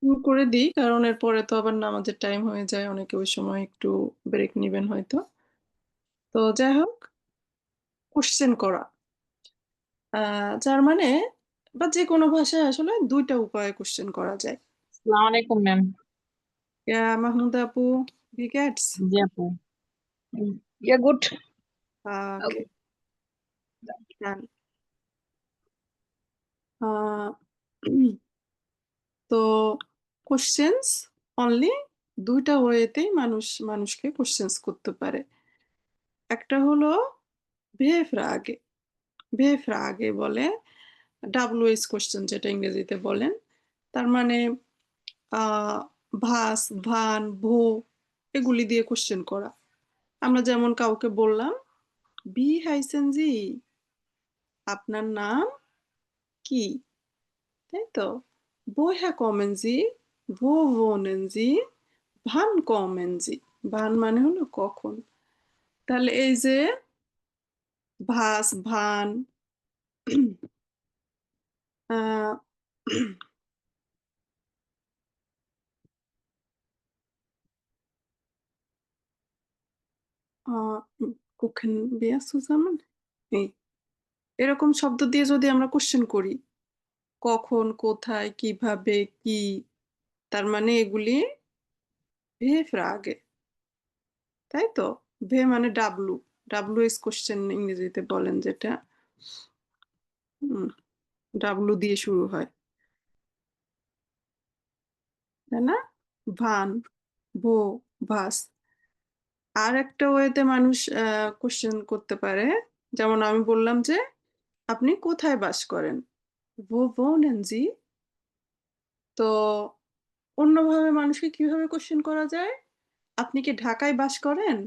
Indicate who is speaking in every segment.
Speaker 1: শুরু করে দিই, কারণ এরপরে তো আবার নামাজের টাইম হয়ে যায়, অনেকে ওই সময় একটু ব্রেক নিবেন হয়তো। তো যাই হোক, কোশ্চেন করা যার মানে বা যে কোনো ভাষায় আসলে দুইটা উপায়ে কোশ্চেন করা যায়।
Speaker 2: আসসালামু আলাইকুম ম্যাম।
Speaker 1: মাহমুদ আপু, ভি গেটস
Speaker 2: জি আপু। Yeah good.
Speaker 1: Okay, done. তো কোশ্চেন্স অনলি দুইটা ওয়েতেই মানুষকে কোশ্চেন্স করতে পারে। একটা হলো ভে ফ্রাগে। ভে ফ্রাগে বলে, ডাব্লিউএইচ কোশ্চেন যেটা ইংরেজিতে বলেন। তার মানে আহ ভাস, ভান, ভো এগুলি দিয়ে কোশ্চেন করা। আমরা যেমন কাউকে বললাম, বি হাইসেন জি, আপনার নাম কি, তাই তো। woher kommen Sie, wo wohnen Sie, wann kommen Sie। wann মানে হলো কখন। তাহলে এই যে ভাস, ভান, আহ, কুকেন বিয়া সুজামান, এই এরকম শব্দ দিয়ে যদি আমরা কোশ্চেন করি, কখন, কোথায়, কিভাবে, কি, তার মানে এগুলি ভে ফ্রাগে, তাই তো। ভে মানে ডাব্লু, ডাব্লু এস কোশ্চেন ইংরেজিতে বলেন যেটা, ডাব্লু দিয়ে শুরু হয়, তাই না। ভান, ভো, ভাস। আর একটা ওয়েতে মানুষ কোশ্চেন করতে পারে, যেমন আমি বললাম যে আপনি কোথায় বাস করেন, ভো wohnen Sie। তো অন্যভাবে মানুষকে কিভাবে কোশ্চেন করা যায়, আপনি কি ঢাকায় বাস করেন,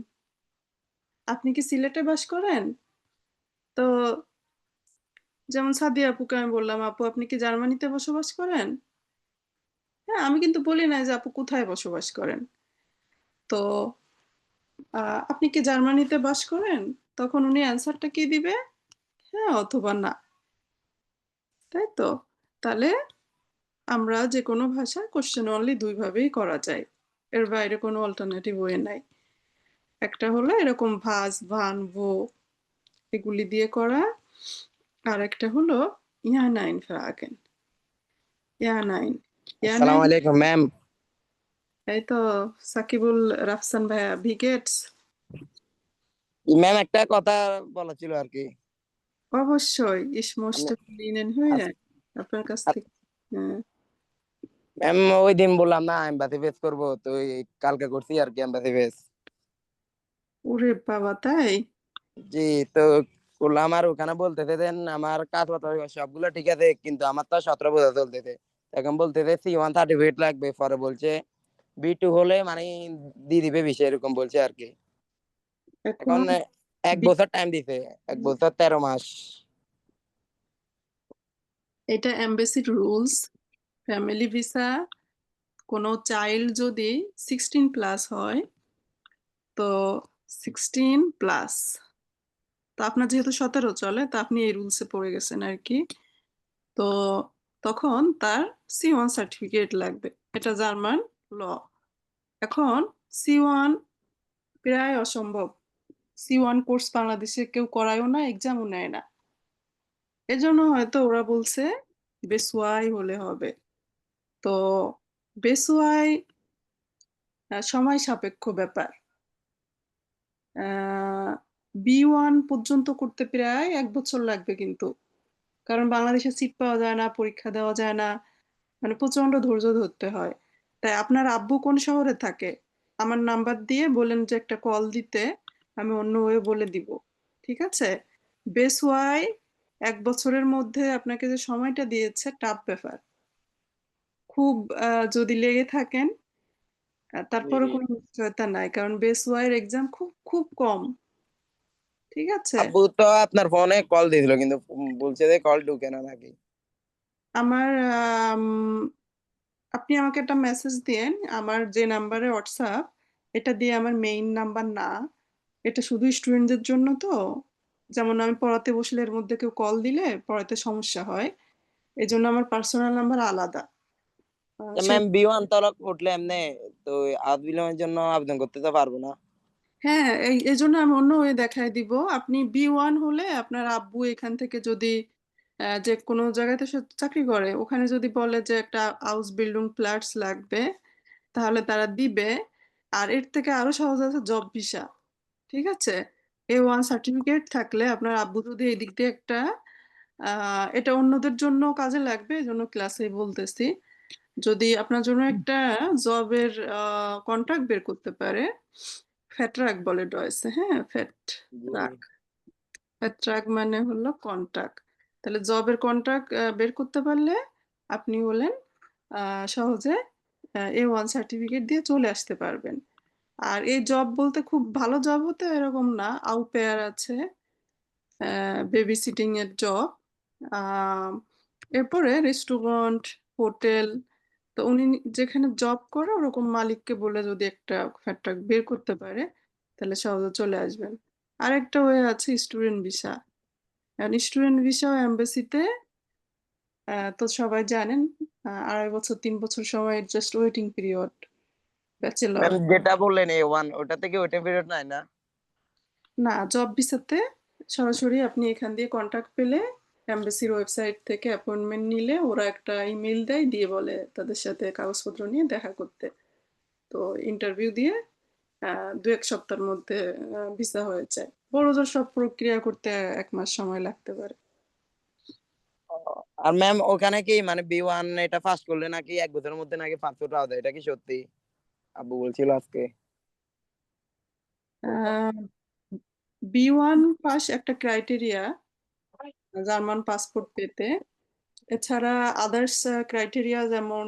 Speaker 1: আপনি কি সিলেটে বাস করেন। তো যেমন সাদিয়া আপুকে আমি বললাম, আপু আপনি কি জার্মানিতে বসবাস করেন। হ্যাঁ, আমি কিন্তু বলি না যে আপু কোথায় বসবাস করেন। তো আপনি কি জার্মানিতে বাস করেন, তখন উনি অ্যান্সারটা কি দিবে, হ্যাঁ অথবা না, তাই তো। তাহলে আমরা যে কোনো ভাষা কোশ্চেন অনলি দুই ভাবেই করা যায়, এর বাইরে কোনো অল্টারনেটিভ ওয়ে নাই। একটা হলো এরকম ভাস, ভান, ভো এগুলি দিয়ে করা, আর একটা হলো ইয়া নাইন ফ্রাগেন, ইয়া নাইন, ইয়া
Speaker 3: আসসালামু
Speaker 1: নাইন।
Speaker 3: আলাইকুম ম্যাম।
Speaker 1: এই তো সাকিবুল রাফসান ভাইয়া, ভিগেটস।
Speaker 3: ম্যাম একটা কথা বলা ছিল আর কি।
Speaker 1: অবশ্যই, ইস মোস্ট
Speaker 3: আমি
Speaker 1: লিনেন হয়ে
Speaker 3: আজ-
Speaker 1: আপনার কাছ
Speaker 3: আ-
Speaker 1: থেকে। হ্যাঁ।
Speaker 3: ম্যাম ওই দিন বললাম না এমবাসি ফেস করবো, তো কালকে করছি আর কি এমবাসি ফেস।
Speaker 1: ওরে বাবা, তাই?
Speaker 3: জি। তো করলাম, আর ওখানে বলতেছে দেন আমার কাগজপত্র সবগুলো ঠিক আছে, কিন্তু আমার তো 17 বছর চলতেছে। এখন বলতেছে C1 সার্টিফিকেট লাগবে, পরে বলছে B2 হলে মানে দিয়ে দিবে 20 এরকম বলছে আর কি। এখন
Speaker 1: এখন
Speaker 3: 1 বছর টাইম দিছে, 1 বছর 13 মাস।
Speaker 1: এটা এমবাসির রুলস। ফ্যামিলি ভিসা, কোনো চাইল্ড যদি 16+ হয়, তো 16+, তো আপনার যেহেতু 17 চলে, তা আপনি এই রুলসে পড়ে গেছেন আর কি। তো তখন তার C1 সার্টিফিকেট লাগবে, এটা জার্মান ল। এখন C1 প্রায় অসম্ভব, C1 কোর্স বাংলাদেশে কেউ করায়ও না, এক্সামও নেয় না। এজন্য হয়তো ওরা বলছে বেসওয়াই হলে হবে। তো বেসওয়াই সময় সাপেক্ষ ব্যাপার। B1 পর্যন্ত করতে প্রায় 1 বছর লাগবে কিন্তু, কারণ বাংলাদেশে সিট পাওয়া যায় না, পরীক্ষা দেওয়া যায় না, মানে প্রচন্ড ধৈর্য ধরতে হয়। তাই আপনার আব্বু কোন শহরে থাকে, আমার নাম্বার দিয়ে বলেন যে একটা কল দিতে, আমি অন্য ওয়ে বলে দিব, ঠিক আছে। বেস ওয়াই 1 বছরের মধ্যে আপনাকে যে সময়টা দিয়েছে, টাফ ব্যাপার খুব। যদি লেগে থাকেন,
Speaker 3: জি
Speaker 1: তারপরে
Speaker 3: জি।
Speaker 1: কোনো নিশ্চয়তা নাই, কারণ বেস ওয়াই এক্সাম খুব খুব কম, ঠিক আছে।
Speaker 3: আব্বু তো আপনার ফোনে কল দিয়েছিল, কিন্তু বলছে যে কল ঢুকে না নাকি।
Speaker 1: আমার আপনি আমাকে একটা মেসেজ দিয়েন, আমার যে নাম্বারে হোয়াটসঅ্যাপ, এটা দিয়ে আমার মেইন নাম্বার না, এটা শুধু স্টুডেন্টদের জন্য। তো যেমন আমি পড়াতে বসলে এর মধ্যে কেউ কল দিলে পড়াতে সমস্যা হয়, এই জন্য আমার পার্সোনাল নাম্বার আলাদা।
Speaker 3: ম্যাম B1 তলক উঠলে এমনি তো আউটবিলমের জন্য আবেদন করতে তো পারবো না।
Speaker 1: হ্যাঁ, এই জন্য আমি অন্য ওয়ে দেখাই দিব। আপনি B1 হলে আপনার আব্বু এখান থেকে যদি যে কোনো জায়গাতে সে চাকরি করে, ওখানে যদি বলে যে একটা হাউস বিল্ডিং ফ্ল্যাটস লাগবে, তাহলে তারা দিবে। আর এর থেকে আরো সহজ আছে জব ভিসা। ঠিক আছে, A1 সার্টিফিকেট থাকলে আপনার আব্বু যদি এই দিক দিয়ে একটা এটা অন্যদের জন্য কাজে লাগবে, এই জন্য ক্লাসে বলতেছি। যদি আপনার জন্য একটা জবের কন্ট্রাক্ট বের করতে পারে, ফ্যাট্রাক বলে ডয়েসে, হ্যাঁ, ফ্যাট্রাক। ফ্যাট্রাক মানে হলো কন্ট্রাক্ট। তাহলে জবের কন্ট্রাক্ট বের করতে পারলে আপনি হলেন সহজে A1 সার্টিফিকেট দিয়ে চলে আসতে পারবেন। আর এই জব বলতে খুব ভালো জব হতে এরকম না, আউ পেয়ার আছে, বেবি সিটিং এর জব, এরপরে রেস্টুরেন্ট, হোটেল। তো উনি যেখানে জব করে ওরকম মালিককে বলে যদি একটা ফ্যাট্রাক বের করতে পারে, তাহলে সহজে চলে আসবেন। আরেকটা ওয়ে আছে স্টুডেন্ট ভিসা। স্টুডেন্ট ভিসা এমবাসিতে তো সবাই জানেন, 2.5 বছর 3 বছর সময় just waiting period, bachelor.
Speaker 3: Ma'am যেটা বললেন A1 ওটা থেকে ওয়েটিং পিরিয়ড নাই না?
Speaker 1: না, জব ভিসাতে সরাসরি আপনি এখান দিয়ে কন্ট্যাক্ট পেলে এমবাসির ওয়েবসাইট থেকে অ্যাপয়েন্টমেন্ট নিলে ওরা একটা ইমেল দেয়, দিয়ে বলে তাদের সাথে কাগজপত্র নিয়ে দেখা করতে। তো ইন্টারভিউ দিয়ে 2-1 সপ্তাহের মধ্যে ভিসা হয়ে যায়। বড়জোর সব প্রক্রিয়া করতে 1 মাস সময় লাগতে পারে।
Speaker 3: আর ম্যাম ওখানে কি মানে B1 এটা পাস করলে নাকি 1 বছরের মধ্যে নাকি পাসপোর্ট পাওয়া যায়, এটা কি সত্যি? আব্বু বলছিল আজকে।
Speaker 1: B1 পাস একটা ক্রাইটেরিয়া জার্মান পাসপোর্ট পেতে। এছাড়া আদার্স ক্রাইটেরিয়া যেমন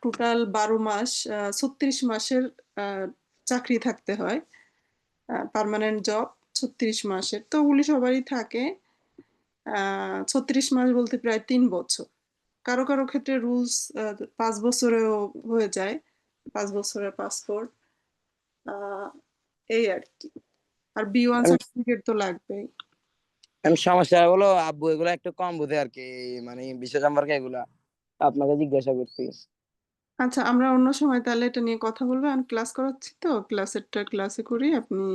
Speaker 1: টোটাল 12 মাস, 36 মাসের চাকরি থাকতে হয়, পার্মানেন্ট জব 36 মাসের। তো ওগুলি সবারই থাকে। 36 মাস বলতে প্রায় 3 বছর। কারো কারো ক্ষেত্রে রুলস 5 বছরেও হয়ে যায়, 5 বছরের পাসপোর্ট, এই আর কি। আর B1 সার্টিফিকেট তো লাগবেই।
Speaker 3: ম্যাম সমস্যা হলো আব্বু এগুলা একটু কম বুঝে আর কি, মানে বিষয় সম্পর্কে এগুলা আপনাকে জিজ্ঞাসা করছি।
Speaker 1: আচ্ছা, আমরা অন্য সময় তাহলে এটা নিয়ে কথা বলবো। আমি ক্লাস করাচ্ছি, তো ক্লাসেরটা ক্লাসে করি, আপনি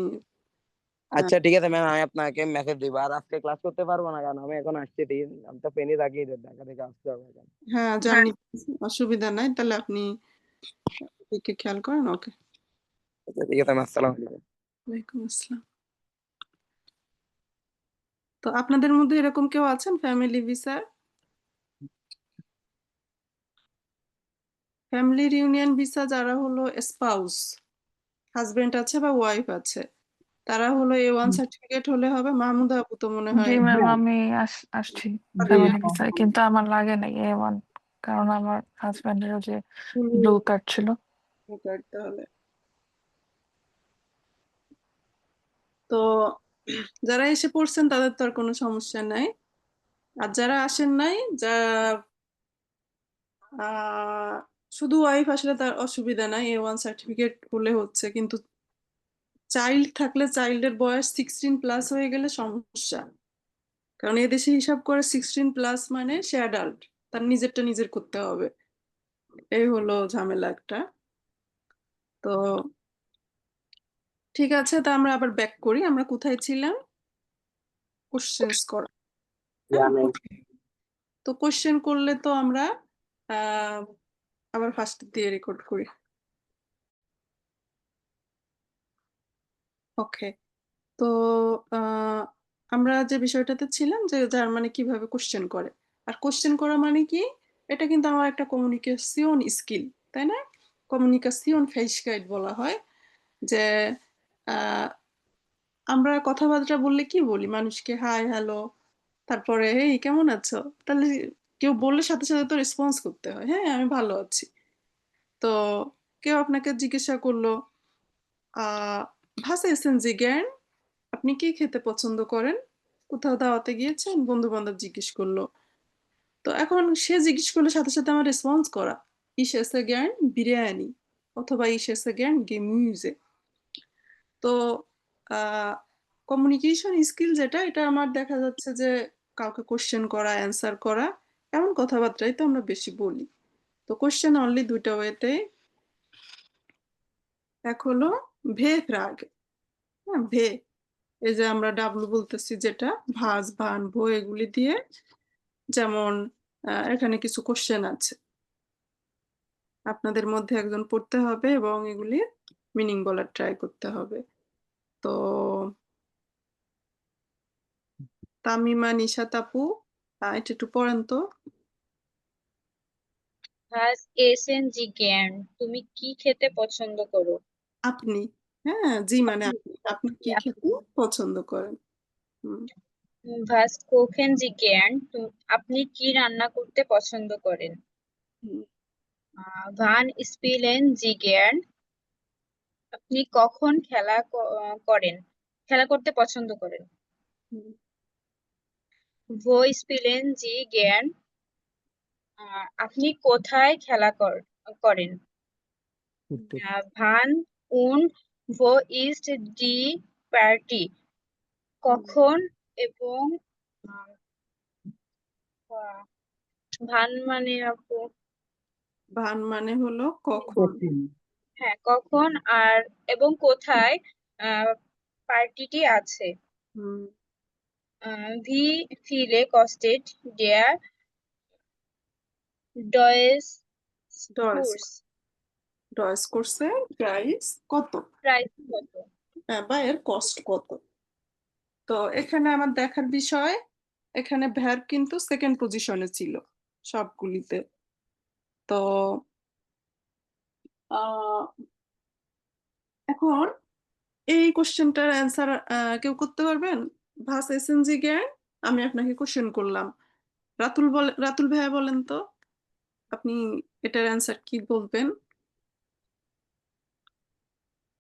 Speaker 3: আচ্ছা ঠিক আছে ম্যাম, আমি আপনাকে মেসেজ দিব। আর আজকে ক্লাস করতে পারবো না কারণ আমি এখন আসছি, ঠিক আমি তো পেনি থাকি, ঢাকা থেকে আসতে হবে এখন।
Speaker 1: হ্যাঁ জানি, অসুবিধা নাই। তাহলে আপনি দিকে খেয়াল করেন। ওকে,
Speaker 3: আচ্ছা ঠিক আছে ম্যাম, আসসালামু আলাইকুম।
Speaker 1: ওয়ালাইকুম আসসালাম। তো আপনাদের মধ্যে এরকম কেউ আছেন family visa, family union visa, যারা হলো স্পাউস, হাজবেন্ড আছে বা ওয়াইফ আছে, তারা হলো A1 সার্টিফিকেট হলে হবে। মাহমুদা আপু তো মনে হয়
Speaker 4: জি ম্যাম, আমি আসছি ফ্যামিলি ভিসায়, কিন্তু আমার লাগে নাই A1, কারণ আমার হাজবেন্ডেরও যে ব্লু কার্ড ছিল।
Speaker 1: তাহলে তো যারা এসে পড়ছেন তাদের তো আর কোনো সমস্যা নাই। আর যারা আসেন নাই, যা আহ, শুধু ওয়াইফ আসলে তার অসুবিধা নাই, A1 সার্টিফিকেট হলে হচ্ছে। কিন্তু চাইল্ড থাকলে, চাইল্ডের বয়স 16+ হয়ে গেলে সমস্যা। কারণ এদেশে হিসাব করে 16+ মানে সে অ্যাডাল্ট, তার নিজেরটা নিজের করতে হবে। এই হলো ঝামেলা একটা। তো ঠিক আছে, তা আমরা আবার ব্যাক করি। আমরা কোথায় ছিলাম? কোশ্চেন্স করা। হ্যাঁ, তো কোশ্চেন করলে তো আমরা আহ আবার ফার্স্ট দিয়ে রেকর্ড করি। ওকে, তো আহ, আমরা যে বিষয়টাতে ছিলাম যে জার্মানি কিভাবে কোশ্চেন করে। আর কোশ্চেন করা মানে কি, এটা কিন্তু আমার একটা কমিউনিকেশন স্কিল, তাই না? কমিউনিকেশন ফেইসকাইট বলা হয়। যে আহ, আমরা কথাবার্তা বললে কি বলি মানুষকে, হাই হ্যালো, তারপরে এই কেমন আছো। তাহলে কেউ বললে সাথে সাথে তো রেসপন্স করতে হয়, হ্যাঁ আমি ভালো আছি। তো কেউ আপনাকে জিজ্ঞাসা করলো, আহ ভাষা এসেন জি জ্ঞান, আপনি কি খেতে পছন্দ করেন, কোথাও দাওয়াতে গিয়েছেন, বন্ধু বান্ধব জিজ্ঞেস করলো। তো এখন সে জিজ্ঞেস করলে সাথে সাথে আমার রেসপন্স করা, ইস এসে জ্ঞান বিরিয়ানি, অথবা ইস এসে জ্ঞান গেমিউজে। তো কমিউনিকেশন স্কিল যেটা, এটা আমার দেখা যাচ্ছে যে কাউকে কোশ্চেন করা, অ্যান্সার করা, এমন কথাবার্তাই তো আমরা বেশি বলি। তো তো কোশ্চেন অনলি দুইটা ওয়েতে। এক হলো ভে ফ্রাগে, হ্যাঁ ভে, এই যে আমরা ডাব্লু বলতেছি যেটা, ভাজ ভান ভো এগুলি দিয়ে, যেমন এখানে কিছু কোশ্চেন আছে, আপনাদের মধ্যে একজন পড়তে হবে এবং এগুলির মিনিং বলার ট্রাই করতে হবে। তো তামিমা, নিশাত আপু, এটা একটু পড়েন তো।
Speaker 5: ভাস এসেন জি জ্ঞান, তুমি কি খেতে পছন্দ করো?
Speaker 1: আপনি, হ্যাঁ জি মানে আপনি, আপনি কি খেতে পছন্দ করেন? হুম,
Speaker 5: ভাস কোখেন জি জ্ঞান, আপনি কি রান্না করতে পছন্দ করেন?
Speaker 1: হুম,
Speaker 5: ভান স্পিলেন জি জ্ঞান, আপনি কখন করেন, খেলা করতে পছন্দ করেন?
Speaker 1: হুম,
Speaker 5: ভো স্পিলেন জি জ্ঞান, আপনি কোথায় খেলা করেন? ভান উন ভো ইস্ট ডি পার্টি, কখন এবং আহ, ভান মানে আপু,
Speaker 1: ভান মানে হলো কখন।
Speaker 5: হ্যাঁ কখন আর এবং কোথায় পার্টিটি আছে?
Speaker 1: হুম,
Speaker 5: ভি ফিলে কস্টেড ডেয়ার ডয়েস
Speaker 1: ডয়েস,
Speaker 5: কোর্স,
Speaker 1: ডয়েস করছে প্রাইস কত,
Speaker 5: প্রাইস কত?
Speaker 1: হ্যাঁ বা এর কস্ট কত। তো এখানে আমার দেখার বিষয়, এখানে ভ্যার কিন্তু সেকেন্ড পজিশনে ছিল সবগুলিতে। তো আহ, এখন এই কোশ্চেনটার অ্যান্সার কেউ করতে পারবেন? ভাস এসএনজি জ্ঞান, আমি আপনাকে কোশ্চেন করলাম, রাতুল ভাইয়া বলেন তো আপনি এটার অ্যান্সার কি বলবেন?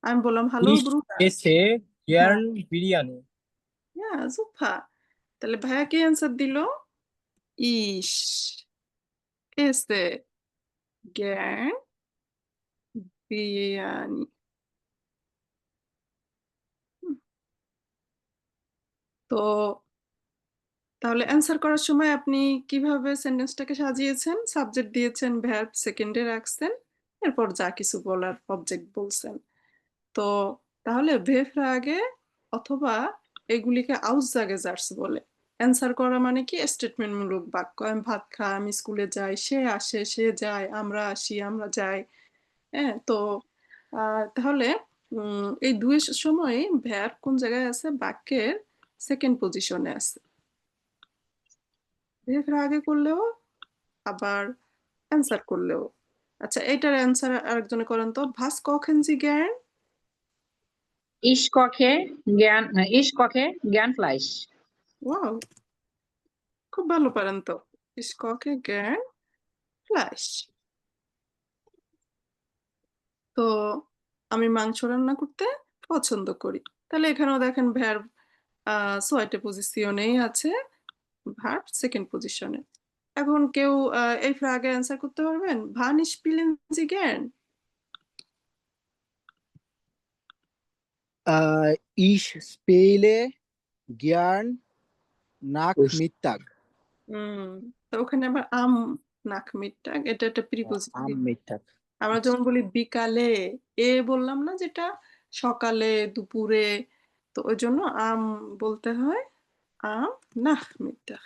Speaker 1: আমি বললাম হ্যালো
Speaker 6: ইস
Speaker 1: গ্রুপ।
Speaker 6: এসে
Speaker 1: হ্যাঁ,
Speaker 6: ইয়ার্ন বিরিয়ানি।
Speaker 1: হ্যাঁ সুফা, তাহলে ভাইয়া কি অ্যান্সার দিল? ইস এসে জ্ঞান বিরিয়ানি। হুম, তো তাহলে অ্যান্সার করার সময় আপনি কিভাবে সেন্টেন্সটাকে সাজিয়েছেন? সাবজেক্ট দিয়েছেন, ভার্ব সেকেন্ডে রাখছেন, এরপর যা কিছু বলার অবজেক্ট বলছেন। তো তাহলে আগে অথবা এগুলিকে আউসজাগেজার্স বলে। অ্যান্সার করা মানে কি স্টেটমেন্ট মূলক বাক্য, আমি ভাত খাই, আমি স্কুলে যাই, সে আসে, সে যায়, আমরা আসি, আমরা যাই। হ্যাঁ, তো তাহলে এই দুই সময় ভ্যার কোন জায়গায় আছে? বাক্যের সেকেন্ড পজিশনে আছে। ভ্যার আগে করলেও আবার অ্যান্সার করলেও। আচ্ছা, এটার অ্যান্সার আরেকজনে করেন তো। ভাস কখন জি জ্ঞান?
Speaker 2: ইস কখে জ্ঞান ফ্লাইস।
Speaker 1: ওয়াও, খুব ভালো পারেন তো। Ich koche gern Fleisch. তো আমি মাংস রান্না করতে পছন্দ করি। তাহলে এখানেও দেখেন ভার্ব সোয়াইটে পজিশনেই আছে, ভার্ব সেকেন্ড পজিশনে। এখন কেউ এই ফ্রাগে অ্যান্সার করতে পারবেন? ভান স্পিলেন জি gern?
Speaker 7: Ich spiele gern Nachmittag.
Speaker 1: তো ওখানে আবার আম নাক মিটটা, এটা একটা প্রিপোজিশন।
Speaker 7: Am Mittag.
Speaker 1: আমরা যেমন বলি বিকালে, বললাম না যেটা, সকালে, দুপুরে, তো ওই জন্য আম বলতে হয় আম নাখমিটাখ।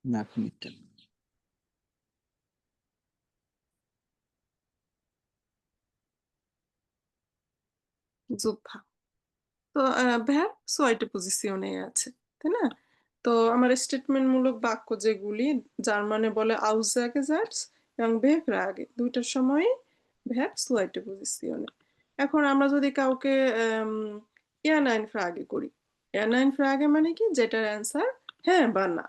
Speaker 7: Nachmittag.
Speaker 1: জুফা। তো ভ্যাব সোয়াইটে পজিশনে আছে, তাই না? তো আমার স্টেটমেন্ট মূলক বাক্য যেগুলি, যার মানে বলে আউসজাগেজার্স এবং ভেব আগে দুইটার সময় ভ্যাব সোয়াইটে পজিশনে। এখন আমরা যদি কাউকে নাইন ফ্রাগে করি, নাইন ফ্রাগে মানে কি, যেটার অ্যান্সার হ্যাঁ বা না।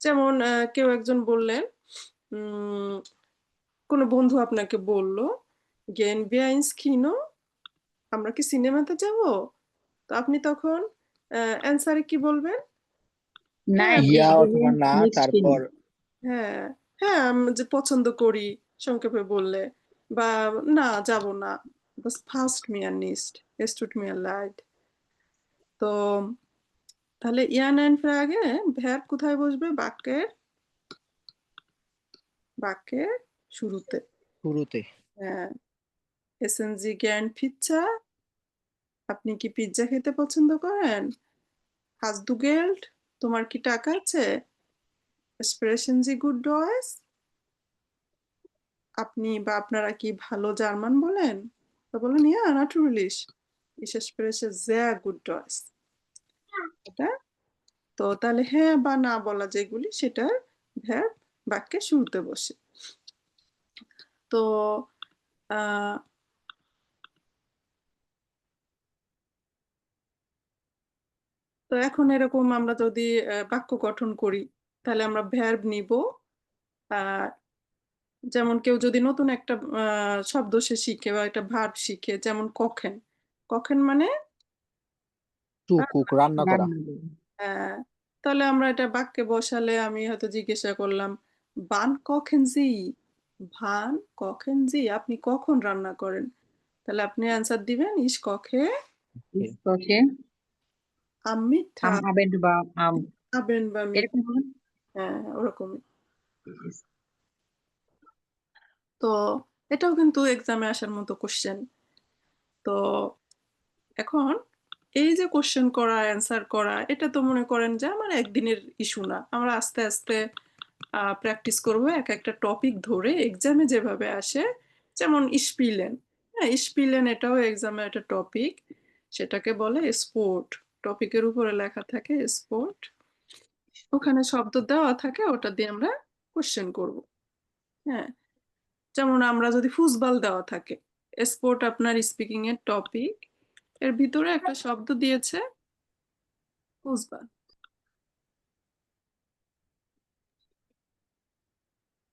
Speaker 1: যেমন কেউ একজন বললেন, কোনো বন্ধু আপনাকে বলল গেন বিয়াইন্স কিনো, আমরা কি সিনেমাতে যাব? তো আপনি তখন অ্যান্সারে কি বলবেন? হ্যাঁ,
Speaker 2: Nein,
Speaker 7: Ja
Speaker 2: ich
Speaker 7: অথবা
Speaker 2: will
Speaker 7: না,
Speaker 2: nicht
Speaker 7: তারপর
Speaker 2: Kino.
Speaker 1: হ্যাঁ, হ্যাঁ আমি যে পছন্দ করি সংক্ষেপে বললে, বা না যাব না, das passt mir nicht, es tut mir leid। তো তাহলে নাইন ফ্রাগে ভ্যাব কোথায় বসবে? বাক্যের শুরুতে।
Speaker 7: শুরুতে।
Speaker 1: হ্যাঁ, essen Sie gern Pizza? আপনি কি পিৎজা খেতে পছন্দ করেন? Hast du Geld? তোমার কি টাকা আছে? Sprechen Sie gut Deutsch? আপনি বা আপনারা কি ভালো জার্মান বলেন? তো বলেন, ja, natürlich. Ich spreche sehr gut Deutsch. এটা তো তাহলে হ্যাঁ বা না বলা যেগুলি সেটার verb বাক্যের শুরুতে বসে। তো আহ, তো এখন এরকম আমরা যদি বাক্য গঠন করি তাহলে আমরা verb নিব। আহ, যেমন কেউ যদি নতুন একটা শব্দ সে শিখে বা একটা ভার্ব শিখে, যেমন কখেন। কখেন মানে
Speaker 7: টু কুক, রান্না করা।
Speaker 1: আহ, তাহলে আমরা এটা বাক্যে বসালে আমি হয়তো জিজ্ঞাসা করলাম, বান কখেন জি? ভান কখেন জি? আপনি কখন রান্না করেন? তাহলে আপনি অ্যান্সার দিবেন, ইস কখে
Speaker 2: Ich koche
Speaker 1: am
Speaker 2: am
Speaker 1: Mittag,
Speaker 2: Abend বা
Speaker 1: Abend বা
Speaker 2: এরকম হবে।
Speaker 1: হ্যাঁ ওরকমই। তো এটাও কিন্তু এক্সামে আসার মতো কোশ্চেন। তো এখন এই যে কোশ্চেন করা, অ্যান্সার করা, এটা তো মনে করেন যে আমার একদিনের ইস্যু না। আমরা আস্তে আস্তে প্র্যাকটিস করবো এক একটা টপিক ধরে এক্সামে যেভাবে আসে। যেমন স্পিলেন, হ্যাঁ স্পিলেন এটাও এক্সামে একটা টপিক, সেটাকে বলে স্পোর্ট। টপিকের উপরে লেখা থাকে স্পোর্ট, ওখানে শব্দ দেওয়া থাকে, ওটা দিয়ে আমরা কোশ্চেন করব। হ্যাঁ, যেমন আমরা যদি ফুসবল দেওয়া থাকে, স্পোর্ট আপনার স্পিকিং এর টপিক, এর ভিতরে একটা শব্দ দিয়েছে ফুসবল,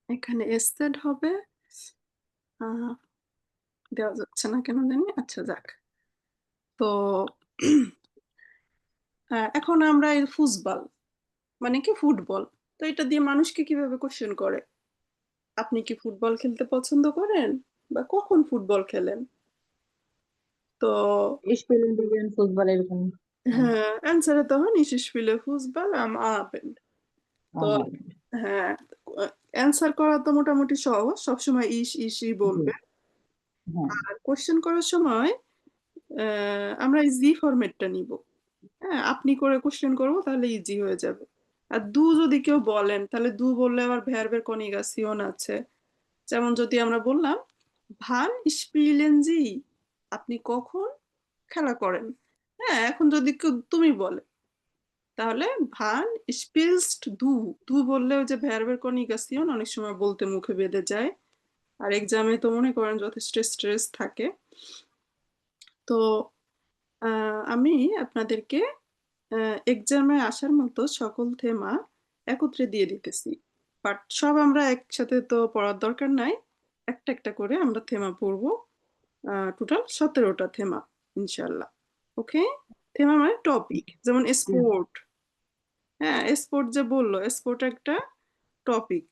Speaker 1: এখানে এসেড হবে, আহ, দেওয়া যাচ্ছে না কেন জানি, আচ্ছা যাক। তো এখন আমরা এই ফুসবল মানে কি ফুটবল, তো এটা দিয়ে মানুষকে কিভাবে কোশ্চেন করে, আপনি কি ফুটবল খেলতে পছন্দ করেন বা কখন ফুটবল খেলেন? তো
Speaker 2: Ich spiele gern Fußball এরকম।
Speaker 1: হ্যাঁ, অ্যান্সারে তখন ich spiele Fußball am Abend। তো
Speaker 2: আমার
Speaker 1: হ্যাঁ, অ্যান্সার করা তো মোটামুটি সহজ, সবসময় ইসই বলবে।
Speaker 2: হ্যাঁ
Speaker 1: আর কোশ্চেন করার সময় আমরা জি ফরম্যাটটা নিব। হ্যাঁ, আপনি করে কোশ্চেন করবো তাহলে ইজি হয়ে যাবে। আর দু যদি কেউ বলেন তাহলে দু বললে আবার ভার্বের কনিগাসিয়ন আছে। যেমন যদি আমরা বললাম, ভান স্পিলেন জি? আপনি কখন খেলা করেন? হ্যাঁ, এখন যদি কেউ তুমি বলে তাহলে ভান স্পিলস্ট দু, দু বললে ওই যে ভার্বের কনিগাসিয়ন অনেক সময় বলতে মুখে বেঁধে যায়। আর এক্সামে তো মনে করেন যথেষ্ট স্ট্রেস থাকে। তো আমি আপনাদেরকে এক্সামে আসার মতো সকল থেমা একত্রে দিয়ে দিতেছি, বাট সব আমরা একসাথে তো পড়ার দরকার নাই, একটা একটা করে আমরা থেমা পড়বো। টোটাল 17টা থেমা ইনশাল্লাহ। ওকে, থেমা মানে টপিক, যেমন স্পোর্ট। হ্যাঁ, স্পোর্ট যে বললো, স্পোর্ট একটা টপিক।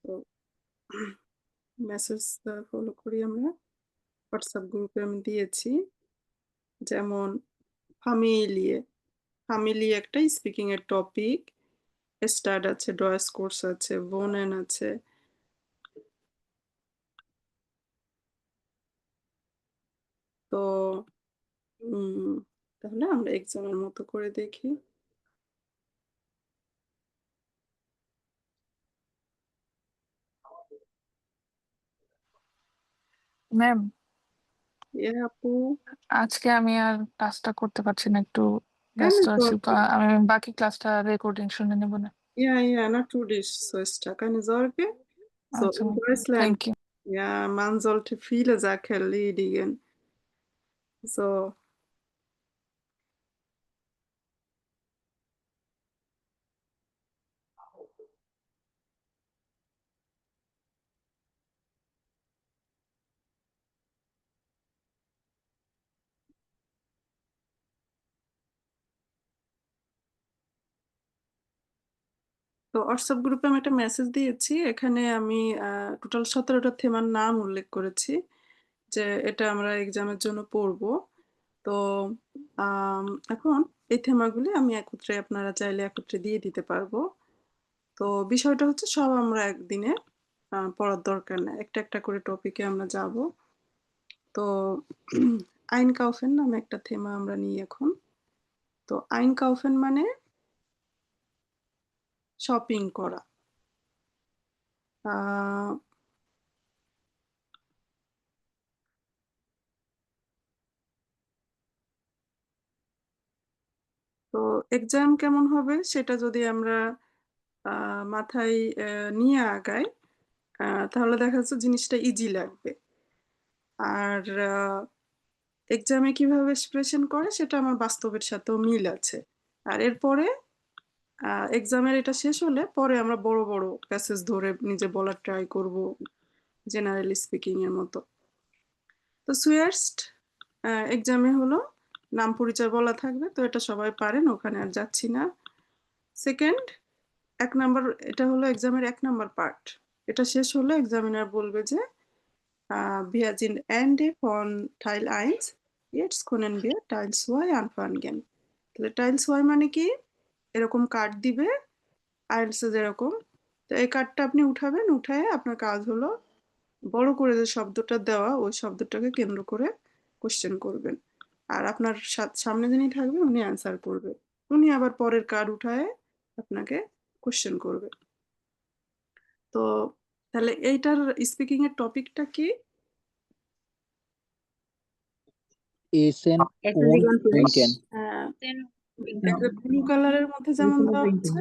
Speaker 1: তো মেসেজ ফলো করি আমরা, হোয়াটসঅ্যাপ গ্রুপে আমি দিয়েছি। যেমন ফামিলিয়ে, ফামিলি একটা স্পিকিং এর টপিক, স্টাড আছে, ডয়েস কোর্স আছে, বোনেন আছে। তো তাহলে আমরা এক্সামের মতো করে দেখি।
Speaker 4: ম্যাম,
Speaker 1: এ আপু,
Speaker 4: আজকে আমি আর ক্লাসটা করতে পারছি না, একটু
Speaker 1: কেন
Speaker 4: ব্যস্ত আছি।
Speaker 1: Sorge?
Speaker 4: আমি বাকি ক্লাসটা রেকর্ডিং শুনে নেব না।
Speaker 1: Ja, ja, natürlich, so ist da keine Sorge. So,
Speaker 4: আচ্ছা,
Speaker 1: in Deutschland,
Speaker 4: thank you.
Speaker 1: ja, man sollte viele Sachen erledigen. So, তো হোয়াটসঅ্যাপ গ্রুপে আমি একটা মেসেজ দিয়েছি, এখানে আমি টোটাল 17টা থেমার নাম উল্লেখ করেছি যে এটা আমরা এক্সামের জন্য পড়বো। তো এখন এই থেমাগুলি আমি একত্রে আপনারা চাইলে একত্রে দিয়ে দিতে পারবো। তো বিষয়টা হচ্ছে সব আমরা একদিনে পড়ার দরকার নেই, একটা একটা করে টপিকে আমরা যাব। তো আইনকাউফেন নামে একটা থেমা আমরা নিই এখন। তো আইনকাউফেন মানে শপিং করা। আহ, তো এক্সাম কেমন হবে সেটা যদি আমরা মাথায় নিয়ে আগাই, তাহলে দেখা যাচ্ছে জিনিসটা ইজি লাগবে। আর এক্সামে কিভাবে এক্সপ্রেশন করে সেটা আমার বাস্তবের সাথেও মিল আছে। আর এরপরে এক্সামের এটা শেষ হলে পরে আমরা বড় বড় প্যাসেজ ধরে নিজে বলার ট্রাই করব, জেনারেলি স্পিকিং এর মতো। তো সুয়ার্সড এক্সামে হলো নাম পরিচয় বলা থাকবে, তো এটা সবাই পারেন, ওখানে আর যাচ্ছি না। সেকেন্ড, 1 নাম্বার, এটা হলো এক্সামের 1 নাম্বার পার্ট। এটা শেষ হলে এক্সামিনার বলবে যে wir sind Ende von Teil 1, jetzt können wir Teil 2 anfangen। তাহলে Teil 2 মানে কি, এরকম কার্ড দিবে আইএলটিএস এ যেরকম। তো এই কার্ডটা আপনি উঠাবেন, উঠায় আপনার কাজ হলো বড় করে যে শব্দটা দেওয়া ওই শব্দটাকে কেন্দ্র করে কোশ্চেন করবেন। আর আপনার সামনে যিনি থাকবেন উনি অ্যান্সার করবে, উনি আবার পরের কার্ড উঠায় আপনাকে কোশ্চেন করবে। তো তাহলে এইটার স্পিকিং এর টপিকটা কি?
Speaker 7: Essen
Speaker 2: Essen
Speaker 7: und
Speaker 2: Sie gern Fleisch?
Speaker 7: trinken.
Speaker 1: Blue কালারের মধ্যে যেমন
Speaker 2: Essen und
Speaker 1: দেওয়া
Speaker 2: trinken.
Speaker 1: আছে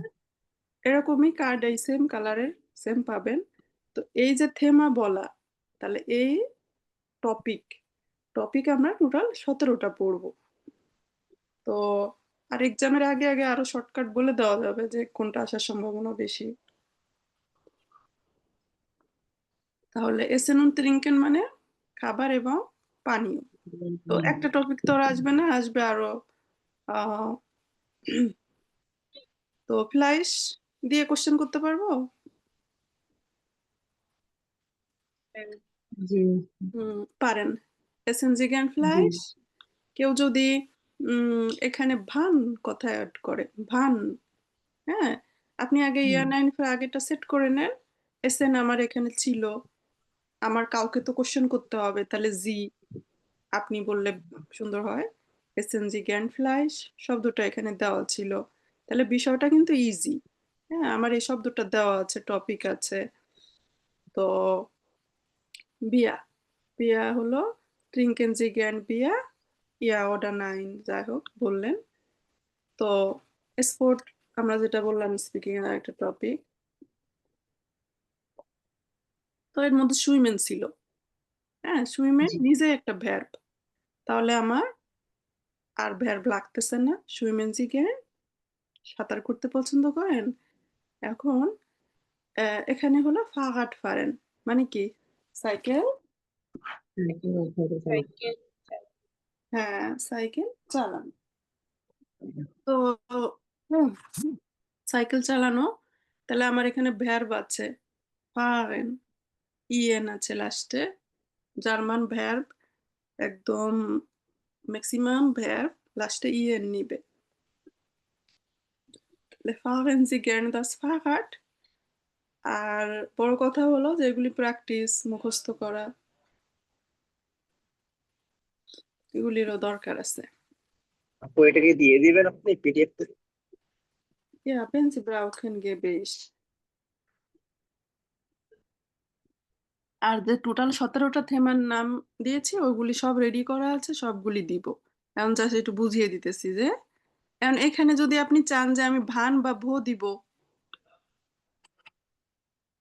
Speaker 1: এরকমই কার্ড এই সেম কালারের সেম পাবেন। তো এই যে থেমা বলা, তাহলে এই টপিক টপিক আমরা টোটাল 17টা পড়বো। তো আর এক্সামের আগে আগে আরো শর্টকাট বলে দেওয়া যাবে যে কোনটা আসার সম্ভাবনা বেশি। তাহলে এসেন und trinken মানে খাবার এবং পানীয়। তো একটা টপিক তো আর আসবে না, আসবে আরো। আহ, তো ফ্লাইশ দিয়ে কোশ্চেন করতে পারবো?
Speaker 2: জি
Speaker 1: পারেন। এসেন জি জ্ঞান
Speaker 2: জি
Speaker 1: ফ্লাইশ। কেউ যদি এখানে ভান কথা অ্যাড করে, ভান, হ্যাঁ, আপনি আগে
Speaker 2: হুম,
Speaker 1: ইয়ার 9 আগেটা সেট করে নেন। এসেন আমার এখানে ছিল, আমার কাউকে তো কোশ্চেন করতে হবে, তাহলে জি আপনি বললে সুন্দর হয়। এসেন জি জ্ঞান ফ্লাইশ শব্দটা এখানে দেওয়া ছিল, তাহলে বিষয়টা কিন্তু ইজি। হ্যাঁ, আমার এই শব্দটা দেওয়া আছে, টপিক আছে। তো বিয়া, বিয়া হলো ট্রিঙ্কেন জি জ্ঞান বিয়া, ইয়া অর্ডার 9 যাই হোক বললেন। তো স্পোর্ট আমরা যেটা বললাম স্পিকিং এর একটা টপিক। তো এর মধ্যে সুইমেন ছিল, হ্যাঁ, সুইমেন
Speaker 2: জি
Speaker 1: নিজে একটা ভ্যার্ব, তাহলে আমার আর ভ্যার্ব লাগতেছে না। সুইমেন জি জ্ঞান সাঁতার করতে পছন্দ করেন। এখন এখানে হলো ফাহাদ ফারেন মানে কি, সাইকেল,
Speaker 5: সাইকেল
Speaker 1: হ্যাঁ সাইকেল চালান। তো হুম, সাইকেল চালানো, তাহলে আমার এখানে ভ্যার্ব আছে ফারেন, ইএন আছে লাস্টে, জার্মান ভ্যার্ব, একদম ম্যাক্সিমাম ভ্যার্ব লাস্টে ইএন নিবে। তাহলে ফারেন জি গেন দাস ফাহাদ। আর বড় কথা হলো যে এগুলি প্র্যাকটিস মুখস্থ করা, এগুলিরও দরকার আছে।
Speaker 3: আপু এটাকে দিয়ে দিবেন আপনি পিডিএফ তে?
Speaker 1: Ja, wenn Sie brauchen, gebe ich। আর যে টোটাল 17টা থেমার নাম দিয়েছি ওগুলি সব রেডি করা আছে, সবগুলি দিব। এখন জাস্ট একটু বুঝিয়ে দিতেছি যে এখন এখানে যদি আপনি চান যে আমি ভান বা ভো দিব,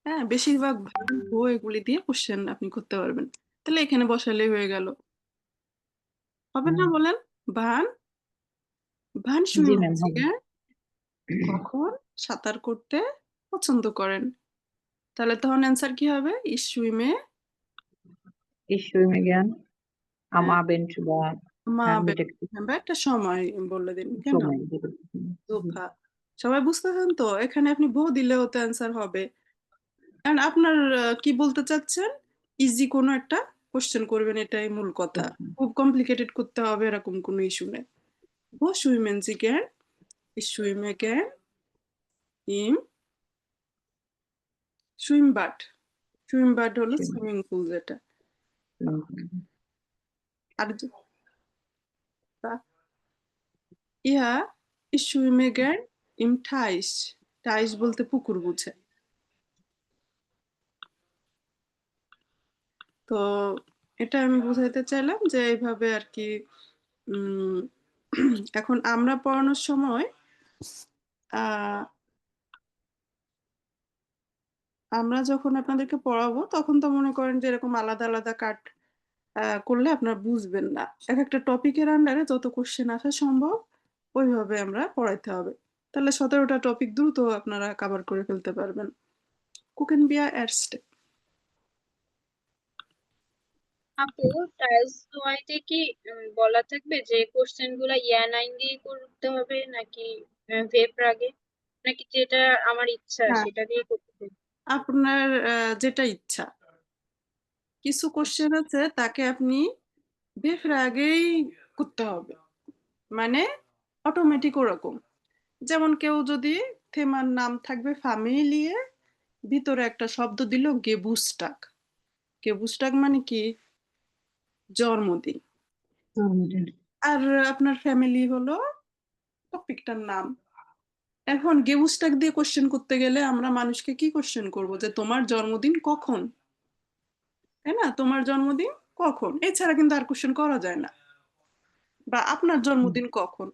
Speaker 1: হ্যাঁ, বেশিরভাগ ভান ভো এগুলি দিয়ে কোশ্চেন আপনি করতে পারবেন, তাহলে এখানে বসালেই হয়ে গেল। হবে না বলেন? ভান, ভান
Speaker 2: জি
Speaker 1: শুনুন
Speaker 2: ম্যাম হবে।
Speaker 1: কখন সাঁতার করতে পছন্দ করেন, তাহলে তখন অ্যান্সার কি হবে? ইসুইমে
Speaker 2: Ich schwimme gern am Abend বা
Speaker 1: মা
Speaker 2: মিটার
Speaker 1: একটা সময় বলে দিন কেন।
Speaker 2: সময়
Speaker 1: ধোপা, সবাই বুঝতেছেন তো? এখানে আপনি ভো দিলেও তো অ্যান্সার হবে। কারণ আপনার কি বলতে চাচ্ছেন, ইজি কোনো একটা কোশ্চেন করবেন, এটাই মূল কথা। খুব কমপ্লিকেটেড করতে হবে এরকম কোনো ইস্যু নেই। Wo schwimmen Sie gern? Ich schwimme gern im Schwimmbad. Schwimmbad হলো সুইমিং পুল যেটা। আর ইহা ich schwimme gern im Teich. Teich বলতে পুকুর বুঝে। তো এটা আমি বুঝাইতে চাইলাম যে এইভাবে আর কি উম, এখন আমরা পড়ানোর সময় আহ, আমরা যখন আপনাদেরকে পড়াবো তখন তো মনে করেন যে এরকম আলাদা আলাদা কাট করলে আপনারা বুঝবেন না। এক একটা টপিকের আন্ডারে যত কোশ্চেন আসা সম্ভব ওইভাবে আমরা পড়াইতে হবে, তাহলে 17টা টপিক দ্রুত আপনারা কভার করে ফেলতে পারবেন। কুকেন বিয়া এরস্টে।
Speaker 5: আপু, টাইলস ওয়াইতে কি বলা থাকবে যে কোশ্চেন গুলা ইয়া নাইন দিয়ে করতে হবে নাকি ভেব রাগে, নাকি যেটা আমার ইচ্ছা
Speaker 1: হ্যাঁ,
Speaker 5: সেটা দিয়ে করতে হবে?
Speaker 1: আপনার যেটা ইচ্ছা। কিছু কোশ্চেন আছে তাকে আপনি বেফের আগেই করতে হবে, মানে অটোমেটিক ওরকম। যেমন কেউ যদি থেমার নাম থাকবে ফ্যামিলিয়ে, ভিতরে একটা শব্দ দিল গেবুস্টাক। গেবুস্টাক মানে কি? জন্মদিন। আর আপনার ফ্যামিলি হলো টপিকটার নাম। এখন গেবুস্টাক দিয়ে কোশ্চেন করতে গেলে আমরা মানুষকে কি কোশ্চেন করব, যে তোমার জন্মদিন কখন, তাই না? তোমার জন্মদিন কখন, এছাড়া কিন্তু আর কোশ্চেন করা যায় না। বা আপনার জন্মদিন কখন,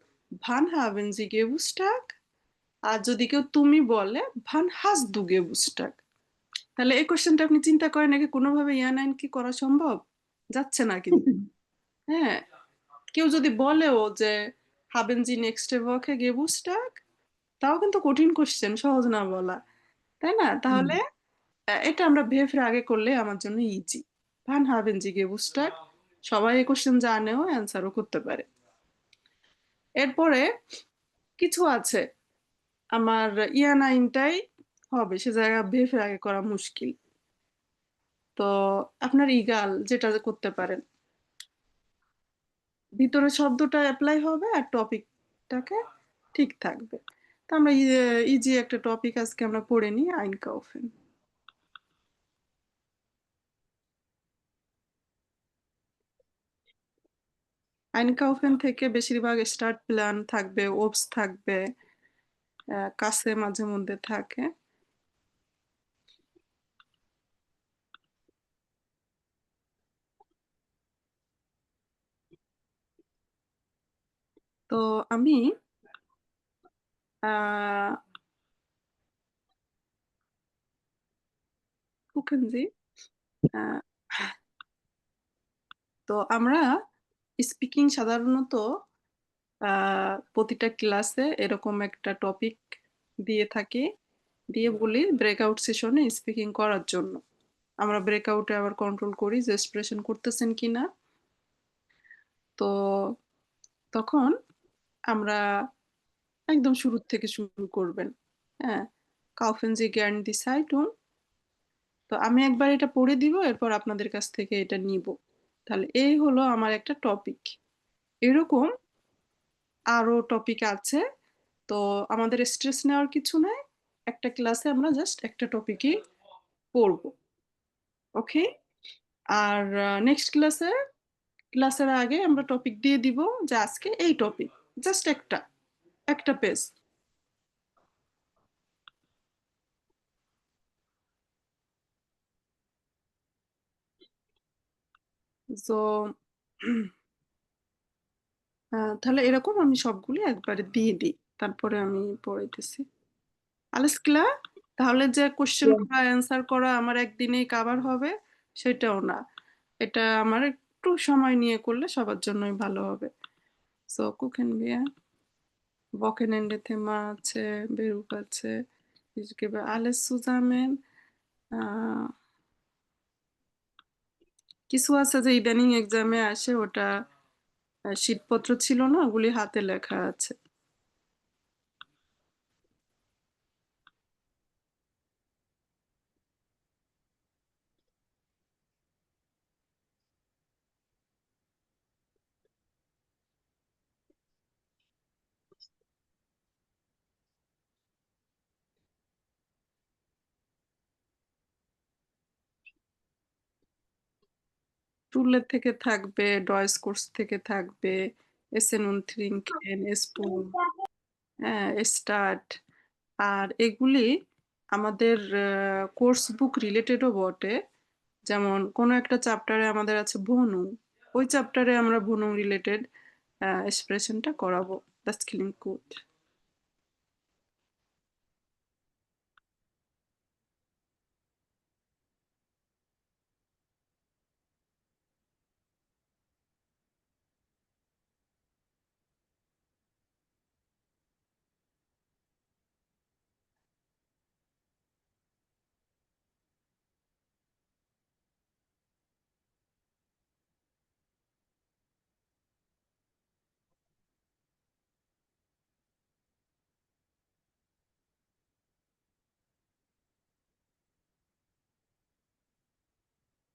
Speaker 1: ভান হাবেন জি গেবুস্টাক। আর যদি কেউ তুমি বলে ভান হাস দু গেবুস্টাক, তাহলে এই কোশ্চেনটা আপনি চিন্তা করেন নাকি কোনোভাবে ইয়া নাইন কি করা সম্ভব? যাচ্ছে না কিন্তু। হ্যাঁ, কেউ যদি বলেও যে হাবেন জি নেক্সট ওয়াকে গেবুস্টাক, তাও কিন্তু কঠিন কোশ্চেন, সহজ না বলা, তাই না? তাহলে এটা আমরা ভেফের আগে করলে আমার জন্য ইজি। ভান হাবেন জি গেবুস্টাক, সবাই এই কোশ্চেন জানেও অ্যান্সারও করতে পারে। এরপরে কিছু আছে আমার ইয়া নাইনটাই হবে, সে জায়গা ভেফের আগে করা মুশকিল। তো আপনার ইগাল যেটা করতে পারেন, ভিতরে শব্দটা অ্যাপ্লাই হবে আর টপিকটাকে ঠিক থাকবে। তো আমরা ইজি একটা টপিক আজকে আমরা পড়ে নিই, আইনকাউফেন। আইনকাউফেন থেকে বেশিরভাগ স্টার্ট প্ল্যান থাকবে, ওপস থাকবে, কাছে মাঝে মধ্যে থাকে। তো আমি আহ কুকেনজি আহ, তো আমরা স্পিকিং সাধারণত প্রতিটা ক্লাসে এরকম একটা টপিক দিয়ে থাকি, দিয়ে বলি ব্রেকআউট সেশনে স্পিকিং করার জন্য। আমরা ব্রেকআউটে আবার কন্ট্রোল করি যে এক্সপ্রেশন করতেছেন কিনা। তো তখন আমরা একদম শুরু থেকে শুরু করবেন। হ্যাঁ, কাউফেন যে জ্ঞান দি সাইটুন। তো আমি একবার এটা পড়ে দিব, এরপর আপনাদের কাছ থেকে এটা নিব। তাহলে এই হলো আমার একটা টপিক। এরকম আরো টপিক আছে। তো আমাদের স্ট্রেস নেওয়ার কিছু নাই, একটা ক্লাসে আমরা জাস্ট একটা টপিকই পড়বো। ওকে। আর নেক্সট ক্লাসের আগে আমরা টপিক দিয়ে দিব যে আজকে এই টপিক, জাস্ট একটা একটা পেজ। তো তাহলে এরকম আমি সবগুলি একবারে দিয়ে দিই, তারপরে আমি পড়াইতেছি। আলেস ক্লা। তাহলে যে কোশ্চেন করা অ্যান্সার করা আমার একদিনেই কাভার হবে সেটাও না, এটা আমার একটু সময় নিয়ে করলে সবার জন্যই ভালো হবে। সো কুকেন বিয়া বকেনেন্ডে থেমা আছে, বেরুক আছে, আলেস সুজামেন। কিছু আছে যে ইদানিং এক্সামে আসে, ওটা শীটপত্র ছিল না, ওগুলি হাতে লেখা আছে। টুলের থেকে থাকবে, ডয়েস কোর্স থেকে থাকবে, এসএন উনথ্রিংকেন, স্পুন, হ্যাঁ, স্টার্ট। আর এগুলি আমাদের কোর্স বুক রিলেটেডও বটে। যেমন কোনো একটা চ্যাপ্টারে আমাদের আছে ভনু, ওই চ্যাপ্টারে আমরা ভনু রিলেটেড এক্সপ্রেশনটা করাবো, দ্য স্কিলিং কোড।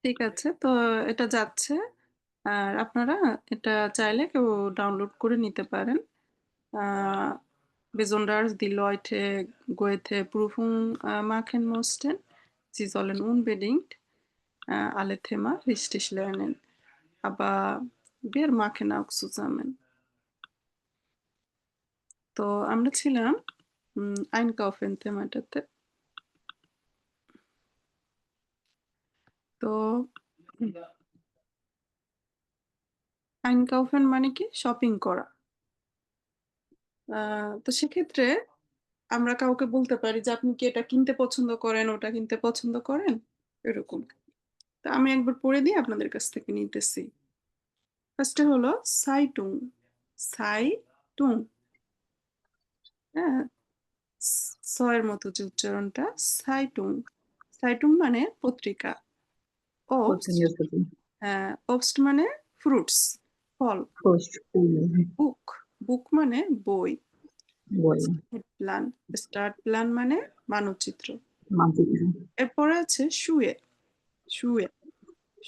Speaker 1: ঠিক আছে, তো এটা যাচ্ছে। আর আপনারা এটা চাইলে কেউ ডাউনলোড করে নিতে পারেন। Besonders die Leute Goethe Prüfung machen mussten, sie sollen unbedingt alle Themen richtig lernen. Aber wir machen auch zusammen. তো আমরা ছিলাম einkaufen থেমাটাতে। তো einkaufen মানে কি? শপিং করা। তো সেক্ষেত্রে আমরা কাউকে বলতে পারি যে আপনি কি এটা কিনতে পছন্দ করেন, ওটা কিনতে পছন্দ করেন, এরকম। তো আমি একবার পড়ে দিয়ে আপনাদের কাছ থেকে নিতেছি। ফার্স্টে হলো সাইটুং, সাইটুং, হ্যাঁ, সয়ের মতো যে উচ্চারণটা, সাইটুং। সাইটুং মানে পত্রিকা। ওবস্ট,
Speaker 2: newspaper.
Speaker 1: হ্যাঁ, ওবস্ট মানে ফ্রুটস, ফল।
Speaker 2: First,
Speaker 1: বুক, বুক মানে বই।
Speaker 2: boy,
Speaker 1: প্ল্যান, স্টার্ট প্ল্যান মানে মানচিত্র।
Speaker 2: মানচিত্র।
Speaker 1: এরপরে আছে শুয়ে, শুয়ে,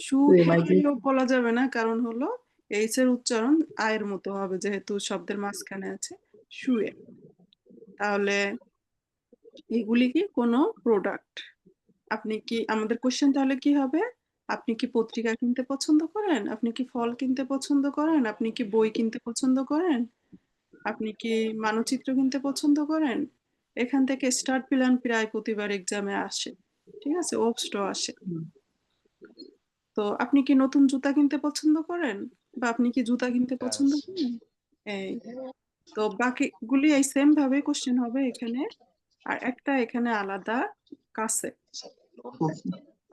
Speaker 2: শুয়ে মানে কি?
Speaker 1: শুয়েও বলা যাবে না, কারণ হলো এইচ এর উচ্চারণ আয়ের মতো হবে, যেহেতু শব্দের মাঝখানে আছে শুয়ে। তাহলে এগুলি কি কোনো প্রোডাক্ট? আপনি কি, আমাদের কোশ্চেন তাহলে কি হবে? আপনি কি পত্রিকা কিনতে পছন্দ করেন? আপনি কি ফল কিনতে পছন্দ করেন? আপনি কি বই কিনতে পছন্দ করেন? আপনি কি মানচিত্র কিনতে পছন্দ করেন? এখান থেকে স্টার্ট প্ল্যান প্রায় প্রতিবার এক্সামে আসে, ঠিক আছে, ওবস্টও আসে। তো আপনি কি নতুন জুতা কিনতে পছন্দ করেন, বা আপনি কি জুতা কিনতে পছন্দ করেন? এই, তো বাকিগুলি এই সেম ভাবে কোশ্চেন হবে এখানে। আর একটা এখানে আলাদা, কাছে।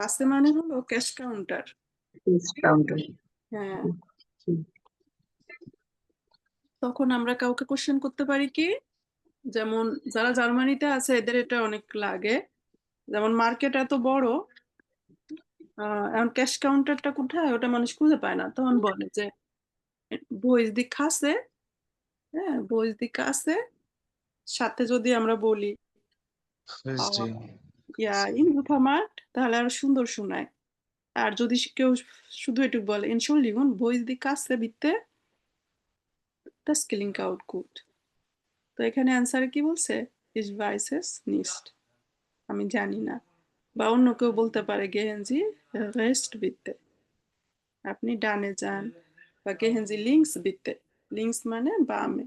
Speaker 1: কাছে মানে হলো ক্যাশ কাউন্টার।
Speaker 2: কাউন্টার।
Speaker 1: হ্যাঁ, তখন আমরা কাউকে কোশ্চেন করতে পারি কি, যেমন যারা জার্মানিতে আছে এদের এটা অনেক লাগে। যেমন মার্কেট এত বড়, এখন ক্যাশ কাউন্টারটা কোথায় ওটা মানুষ খুঁজে পায় না, তখন বলে যে বইজ দি কাছে, হ্যাঁ, বইজ দি কাছে। সাথে যদি আমরা বলি ইয়া ইন সুপারমার্কেট, তাহলে আরো সুন্দর শোনায়। আর যদি কেউ শুধু এটুকু বলে Entschuldigung, wo ist die Kasse bitte? Das klingt auch gut. তো এখানে অ্যান্সারে কি বলছে? Ich weiß es nicht, আমি জানি না। বা অন্য কেউ বলতে পারে gehen Sie rechts bitte, আপনি ডানে যান। বা gehen Sie links bitte, links মানে বামে।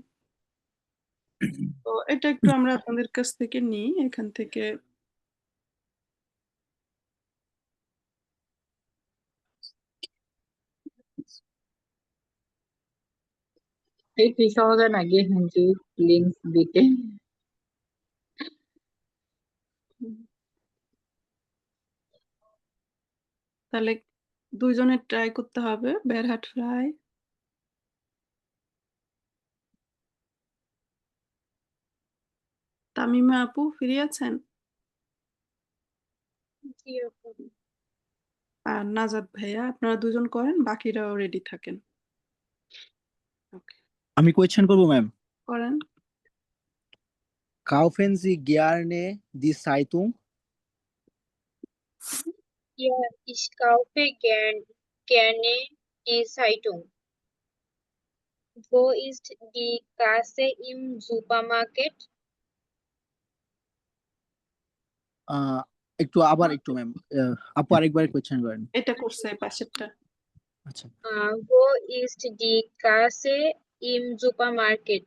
Speaker 1: তো এটা একটু আমরা আপনাদের কাছ থেকে নিই, এখান থেকে।
Speaker 2: একটু সহজে না গিয়ে হিন্দি লিঙ্ক দিতে।
Speaker 1: তাহলে দুইজনের ট্রাই করতে হবে। বেরহাট ফ্রাই, তামিমা আপু ফ্রি আছেন?
Speaker 5: জি আপু।
Speaker 1: আর নাজাদ ভাইয়া, আপনারা দুজন করেন, বাকিরাও রেডি থাকেন। ওকে,
Speaker 7: আমি কোয়েশ্চেন করবো ম্যাম।
Speaker 1: করেন।
Speaker 7: Kaufen Sie gerne die Zeitung?
Speaker 5: Ja, ich kaufe gerne die Zeitung. Wo ist die Kasse im Supermarkt?
Speaker 7: একটু আবার একটু ম্যাম, আপু আরেকবার কোয়েশ্চেন করেন।
Speaker 1: এটা করছে পাশেরটা।
Speaker 7: আচ্ছা,
Speaker 5: Wo ist die Kasse im Supermarket?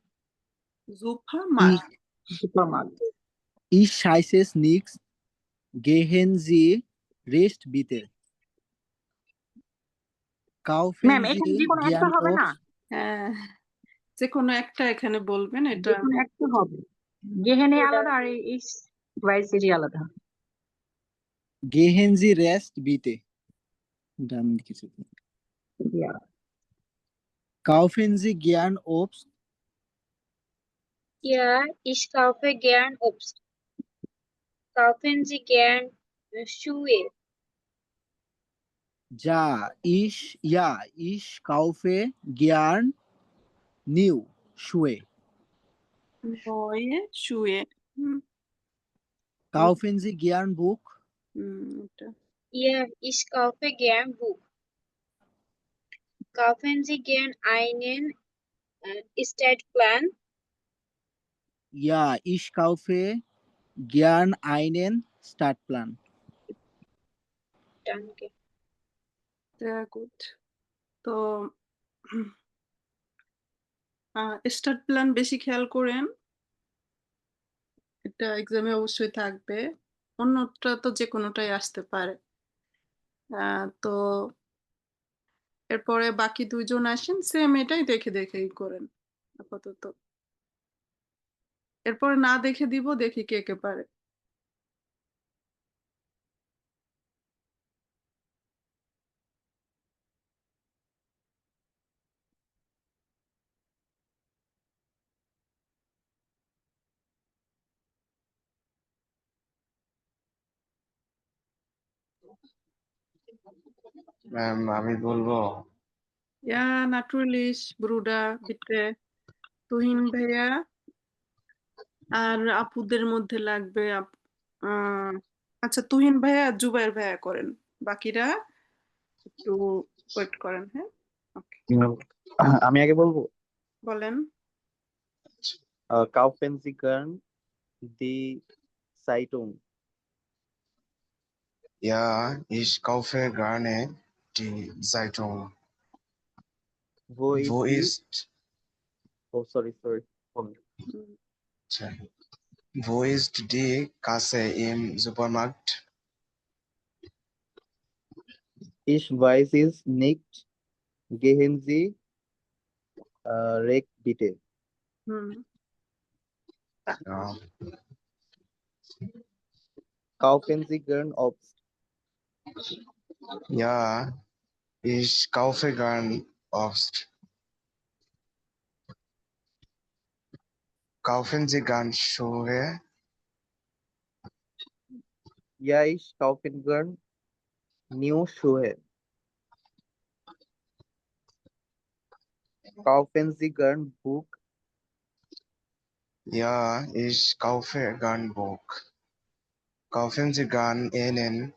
Speaker 1: জুফা
Speaker 7: ই
Speaker 1: মার
Speaker 2: Supermarket.
Speaker 7: Ich heiße nix. Gehen Sie recht bitte. Kaufen
Speaker 2: ma'am এখানে
Speaker 7: Sie
Speaker 2: যে কোনো একটা
Speaker 7: gern
Speaker 2: হবে না,
Speaker 7: Obst?
Speaker 1: হ্যাঁ, যে কোনো একটা এখানে বলবেন,
Speaker 2: যে
Speaker 1: এটা
Speaker 2: কোনো একটা হবে। গেহেনে
Speaker 5: এটা
Speaker 2: আলাদা আর এই ভার্সিটি আলাদা।
Speaker 7: Gehen Sie recht bitte. এটা আমি লিখেছি।
Speaker 2: Yeah.
Speaker 7: Kaufen Sie gern Obst?
Speaker 5: Ja, ich kaufe gern Obst. Kaufen Sie gern Schuhe?
Speaker 7: Ja, ich kaufe gern new Schuhe.
Speaker 1: নয়ে শুয়ে। হুম,
Speaker 7: Kaufen Sie gern Buch?
Speaker 1: এটা
Speaker 5: Ja, ich kaufe gern Buch. Kaufen Sie gern einen Stadtplan?
Speaker 7: Ja, ich kaufe gern einen Stadtplan.
Speaker 5: Danke.
Speaker 1: sehr gut. তো start plan বেশি খেয়াল করেন, এটা এক্সামে অবশ্যই থাকবে। অন্যটা তো যে কোনোটাই আসতে পারে। তো এরপরে বাকি ২ জন আসেন, সেম এটাই দেখে দেখেই করেন আপাতত। এরপরে না দেখে দিব, দেখি কে কে পারে।
Speaker 6: ম্যাম আমি বলবো।
Speaker 1: Ja, natürlich, Bruder, bitte. Tuhin ভাইয়া আর আপুদের মধ্যে লাগবে আচ্ছা, তুহিন ভাইয়া আর জুবাইর ভাইয়া করেন, বাকিরা একটু ওয়েট করেন। হ্যাঁ, ওকে,
Speaker 8: আমি আগে বলবো।
Speaker 1: বলেন।
Speaker 8: Kaufen Sie gern die Zeitung?
Speaker 6: Ja, ich kaufe gerne die Zeitung.
Speaker 8: Wo
Speaker 6: Wo
Speaker 8: ist
Speaker 6: ist,
Speaker 8: oh sorry
Speaker 1: হুম,
Speaker 6: tja, wo ist die Kasse im Supermarkt?
Speaker 8: Ich weiß es nicht. Gehen Sie recht bitte.
Speaker 1: হুম,
Speaker 6: Ja,
Speaker 8: Kaufen Sie gern Obst?
Speaker 6: ja, ich kaufe gern Obst. Kaufen Sie gern Schuhe?
Speaker 8: Ja, ich kaufe gern new Schuhe. Kaufen Sie gern Buch?
Speaker 6: Ja, ich kaufe gern Buch. Kaufen Sie gern einen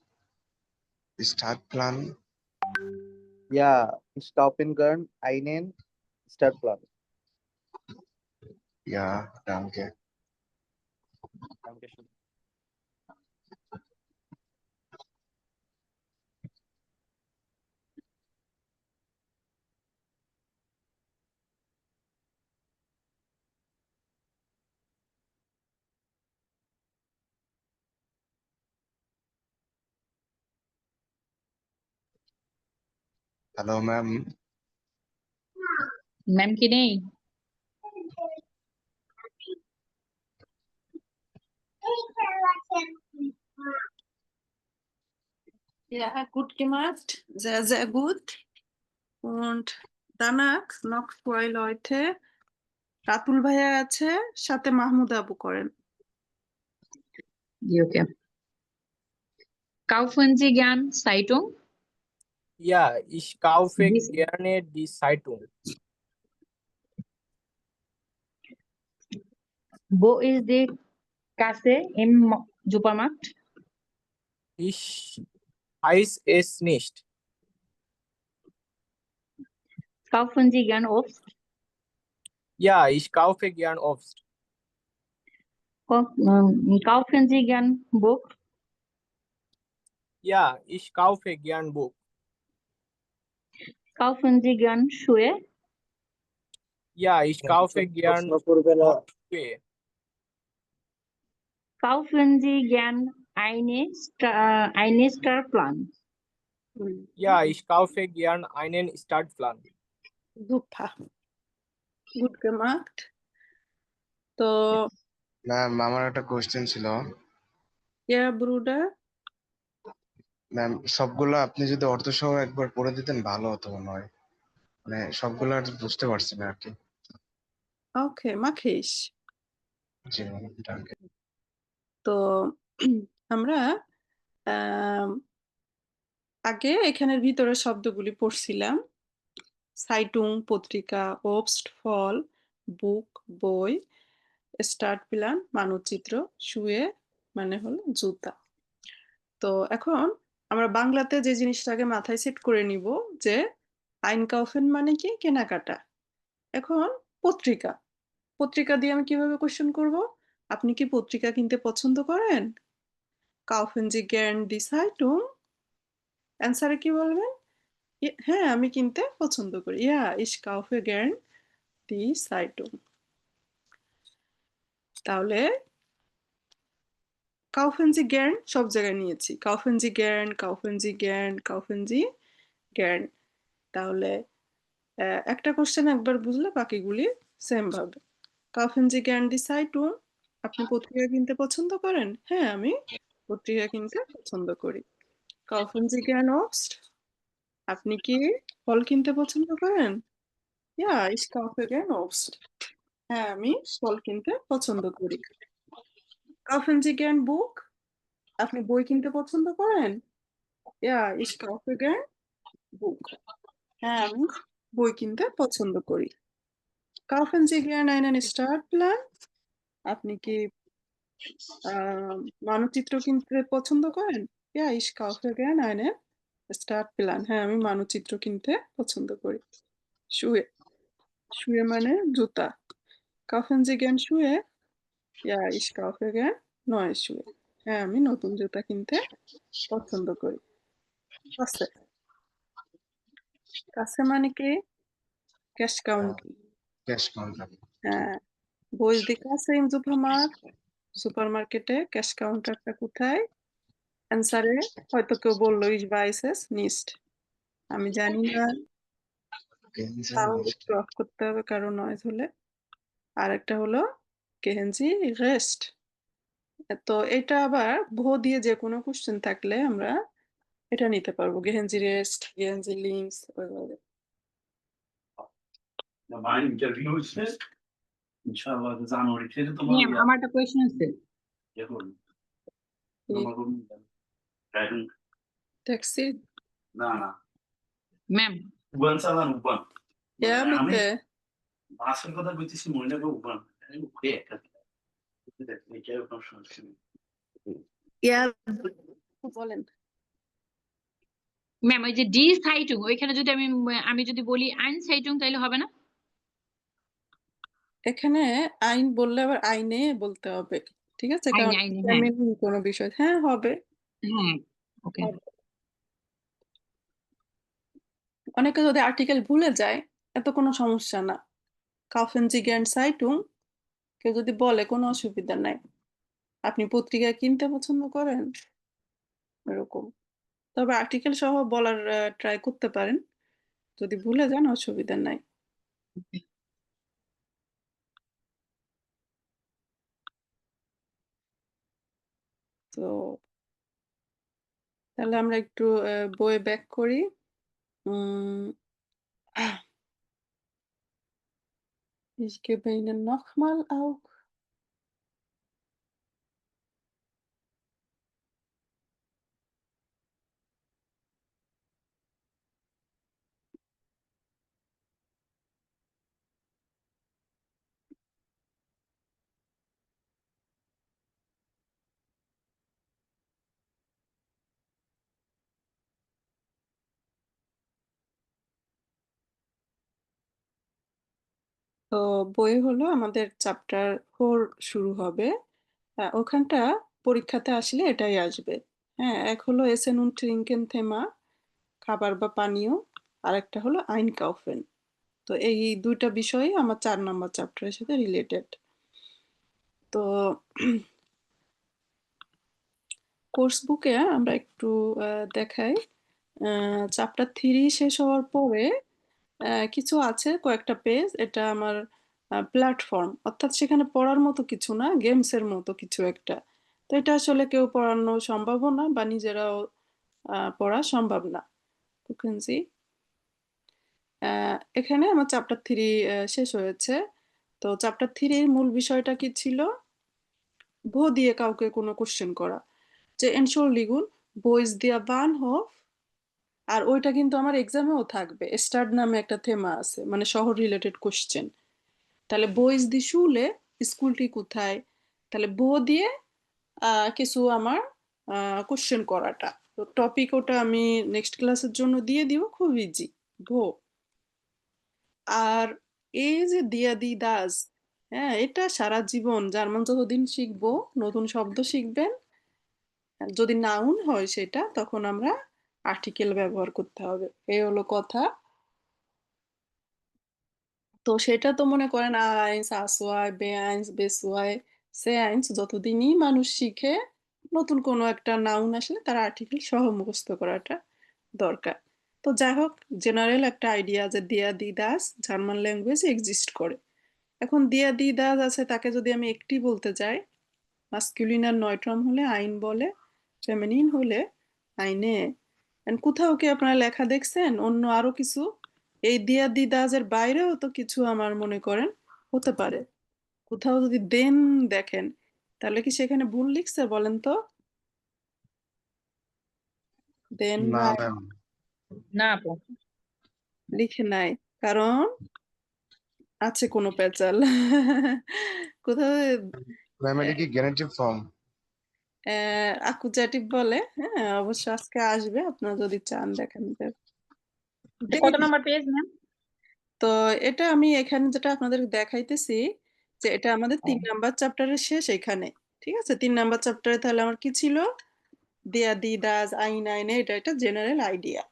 Speaker 6: Stadtplan?
Speaker 8: Ja, ich kaufe gern einen Stadtplan.
Speaker 6: Ja, danke.
Speaker 8: Dankeschön.
Speaker 6: Hello, ma'am.
Speaker 2: Ma'am কি নেই?
Speaker 1: Ja, gut gemacht, sehr, sehr gut. Und danach noch 2 Leute. Ratul ভাইয়া আছে, সাথে মাহমুদ আবু করেন।
Speaker 2: জি ওকে। Kaufen Sie gern Zeitung?
Speaker 9: Ja, ich kaufe
Speaker 2: Dies-
Speaker 9: gerne die Zeitung.
Speaker 2: Wo ist die Kasse im Supermarkt?
Speaker 9: Ich weiß es nicht.
Speaker 2: Kaufen Sie gern Obst?
Speaker 9: Ja, ich kaufe gern Obst.
Speaker 2: Kaufen Sie gern Buch?
Speaker 9: Ja, ich kaufe gern Buch.
Speaker 5: Kaufen Sie gern Schuhe?
Speaker 9: Ja, ich kaufe gern Schuhe.
Speaker 5: Kaufen Sie gern eine Startplan?
Speaker 9: Ja, ich kaufe gern einen Startplan.
Speaker 1: Super. Gut gemacht. তো
Speaker 6: ma'am আমার একটা question ছিল
Speaker 1: ইয়া brooder,
Speaker 6: ma'am সবগুলো আপনি যদি অর্থ সহ একবার পড়ে দিতেন ভালো হতো মনে হয়, মানে সবগুলো আর বুঝতে পারছি না আর কি।
Speaker 1: ওকে মাখিস।
Speaker 6: জি ম্যাম, ডাকে।
Speaker 1: তো আমরা আম, আগে এখানের ভিতরে শব্দগুলি পড়ছিলাম। সাইটুং পত্রিকা, ওবস্ট ফল, বুক বই, স্টার্ট প্ল্যান মানচিত্র, শুয়ে মানে হলো জুতা। তো এখন আমরা বাংলাতে যে জিনিসটাকে মাথায় সেট করে নিব যে আইনকাউফেন মানে কি কেনাকাটা। এখন পত্রিকা, পত্রিকা দিয়ে আমি কিভাবে কোশ্চেন করব? আপনি কি পত্রিকা কিনতে পছন্দ করেন? কাউফেন জি গ্যার্ন দি সাইটুং, অ্যান্সারে কি বলবেন? হ্যাঁ আমি কিনতে পছন্দ করি, ইয়া ইস কাউফে গ্যার্ন দি সাইটুং। তাহলে কাউফেন জি গ্যার্ন সব জায়গায় নিয়েছি, কাউফেন জি গ্যার্ন, কাউফেন জি গ্যার্ন, কাউফেন জি গ্যার্ন। তাহলে একটা কোশ্চেন একবার বুঝলে বাকিগুলি সেম ভাবে। কাউফেন জি গ্যার্ন দি সাইটুং, আপনি পত্রিকা কিনতে পছন্দ করেন? হ্যাঁ আমি পত্রিকা কিনতে পছন্দ করি। কাউফেন জি গ্যার্ন ওবস্ট, আপনি কি ফল কিনতে পছন্দ করেন? ইয়া ইস কাউফে গ্যার্ন ওবস্ট, হ্যাঁ আমি ফল কিনতে পছন্দ করি। কাউফেন জি গ্যার্ন বুক, আপনি বই কিনতে পছন্দ করেন? ইয়া ইস কাউফে গ্যার্ন বুক, হ্যাঁ আমি বই কিনতে পছন্দ করি। কাউফেন জি গ্যার্ন einen Startplan, আপনি কি মানচিত্র কিনতে পছন্দ করেন? ইয়া ইস কাউফে গ্যার্ন einen Startplan, হ্যাঁ আমি মানচিত্র কিনতে পছন্দ করি। শুয়ে, শুয়ে মানে জুতা। কাউফেন জি গ্যার্ন শুয়ে? ইয়া ইস কাউফে গ্যার্ন নয় শুয়ে, হ্যাঁ আমি নতুন জুতা কিনতে পছন্দ করি। কাছে, কাছে মানে কি? Cash counter.
Speaker 6: Cash counter.
Speaker 1: হ্যাঁ, wo ist die Kasse im Supermarkt? সুপারমার্কেটে ক্যাশ কাউন্টারটা কোথায়? অ্যান্সারে হয়তো কেউ বললো ich weiß es nicht, আমি জানি না, তাও একটু অফ করতে হবে কারো নয়েজ হলে। আর একটা হলো কেহেনজি রেস্ট। তো এটা আবার ভো দিয়ে যে কোনো কোশ্চেন থাকলে আমরা এটা নিতে পারবো, গেহেনজি রেস্ট, গেহেনজি লিঙ্কস ওইভাবে।
Speaker 10: Mein Interview ist es. ইনশাআল্লাহ জানুয়ারিতে তোমার
Speaker 2: ম্যাম আমার একটা কোয়েশ্চেন আছে।
Speaker 10: দেখুন
Speaker 1: কি?
Speaker 10: Driving
Speaker 1: taxi?
Speaker 10: না
Speaker 2: ম্যাম
Speaker 10: উবান চালান উবান
Speaker 1: Ja,
Speaker 10: আমি
Speaker 1: bitte.
Speaker 10: বাসের কথা বলতেছি মহিলাকে উবান উঠে একটা এরকম সমস্যা নেই।
Speaker 1: Ja, বলেন।
Speaker 2: ম্যাম ওই যে ডি সাইটুং ওইখানে যদি আমি যদি বলি আইন সাইটুং তাইলে হবে না?
Speaker 1: এখানে আইন বললে আবার আইনে বলতে হবে, ঠিক আছে? কারণ
Speaker 2: আইনে হ্যাঁ
Speaker 1: এক্সামিনিং কোনো বিষয়, হ্যাঁ হবে।
Speaker 2: হ্যাঁ ওকে।
Speaker 1: হবে। অনেকে যদি আর্টিকেল ভুলে যায় এত কোনো সমস্যা না। কাউফেন জি গ্যান্ড সাইটুং কেউ যদি বলে কোনো অসুবিধা নাই। আপনি পত্রিকা কিনতে পছন্দ করেন এরকম, তবে আর্টিকেল সহ বলার ট্রাই করতে পারেন, যদি ভুলে যান অসুবিধা নাই। তো তাহলে আমরা একটু বইয়ে ব্যাক করি। Ich gebe Ihnen nochmal auch তো বই হলো আমাদের চ্যাপ্টার 4 শুরু হবে। ওখানটা পরীক্ষাতে আসলে এটাই আসবে। হ্যাঁ, এক হলো এসেন উন ট্রিঙ্কেন থেমা, খাবার বা পানীয়, আর একটা হলো আইনকাউফেন। তো এই দুইটা বিষয়ই আমার 4 নাম্বার চ্যাপ্টারের সাথে রিলেটেড। তো কোর্স বুকে আমরা একটু দেখাই। চ্যাপ্টার 3 শেষ হওয়ার পরে কিছু আছে কয়েকটা পেজ, এটা আমার প্ল্যাটফর্ম, অর্থাৎ সেখানে পড়ার মতো কিছু না, গেমসের মতো কিছু একটা। তো এটা আসলে কেউ পড়ানো সম্ভব না বা নিজেরাও পড়া সম্ভব না। ফ্রিকোয়েন্সি এখানে আমার চ্যাপ্টার 3 শেষ হয়েছে। তো চ্যাপ্টার 3 মূল বিষয়টা কি ছিল? ভো দিয়ে কাউকে কোনো কোশ্চেন করা, যে এনশোল্ডিগুন বইস দিয়া বানহোফ। আর ওইটা কিন্তু আমার এক্সামেও থাকবে, স্টার্ট নামে একটা থেমা আছে, মানে শহর রিলেটেড কোশ্চেন। তাহলে বইস দি শুলে, স্কুলটি কোথায়, তাহলে বো দিয়ে কিছু আমার কোশ্চেন করাটা। তো টপিক ওটা আমি নেক্সট ক্লাসের জন্য দিয়ে দিব, খুব ইজি, ভো। আর এই যে দিয়া দি দাস, হ্যাঁ, এটা সারা জীবন জার্মান যতদিন শিখবো নতুন শব্দ শিখবেন। যদি নাউন হয় সেটা, তখন আমরা আর্টিকেল ব্যবহার করতে হবে, এই হলো কথা। তো সেটা তো মনে করেন আইন্স, আসওয়াই, বে আইন্স, বেসওয়াই, সে আইন্স, যতদিনই মানুষ শিখে নতুন কোনো একটা নাউন আসলে তার আর্টিকেল সহ মুখস্থ করাটা দরকার। তো যাই হোক, জেনারেল একটা আইডিয়া যে দিয়া দি দাস জার্মান ল্যাঙ্গুয়েজ এক্সিস্ট করে। এখন দিয়া দি দাস আছে, তাকে যদি আমি একটি বলতে যাই, মাস্কুলিন আর নয়ট্রাম হলে আইন বলে, ফেমিনিন হলে আইনে। And কোথাও কি আপনারা লেখা দেখছেন অন্য আরো কিছু? এই দিয়া দি দাসের বাইরেও তো কিছু আমার মনে করেন হতে পারে। কোথাও যদি দেন দেখেন, তাহলে কি সেখানে ভুল লিখছে বলেন তো? দেন
Speaker 6: না
Speaker 1: নাই,
Speaker 6: ম্যাম,
Speaker 2: না আপু।
Speaker 1: লিখে নাই, কারণ আছে কোনো পেঁচাল। কোথাও
Speaker 6: ম্যাম এটা কি গেনেটিভ ফর্ম?
Speaker 1: আকুজাটিভ বলে। হ্যাঁ, অবশ্য আজকে আসবে, আপনারা যদি চান দেখেন।
Speaker 2: কত নাম্বার পেজ ম্যাম?
Speaker 1: তো এটা আমি এখানে যেটা আপনাদের দেখাইতেছি, যে এটা আমাদের 3 নাম্বার চ্যাপ্টারের শেষ এখানে। ঠিক আছে, 3 নাম্বার চ্যাপ্টারে তাহলে আমার কি ছিল? দিয়া দি দাস আইন আইনে, এটা জেনারেল আইডিয়া।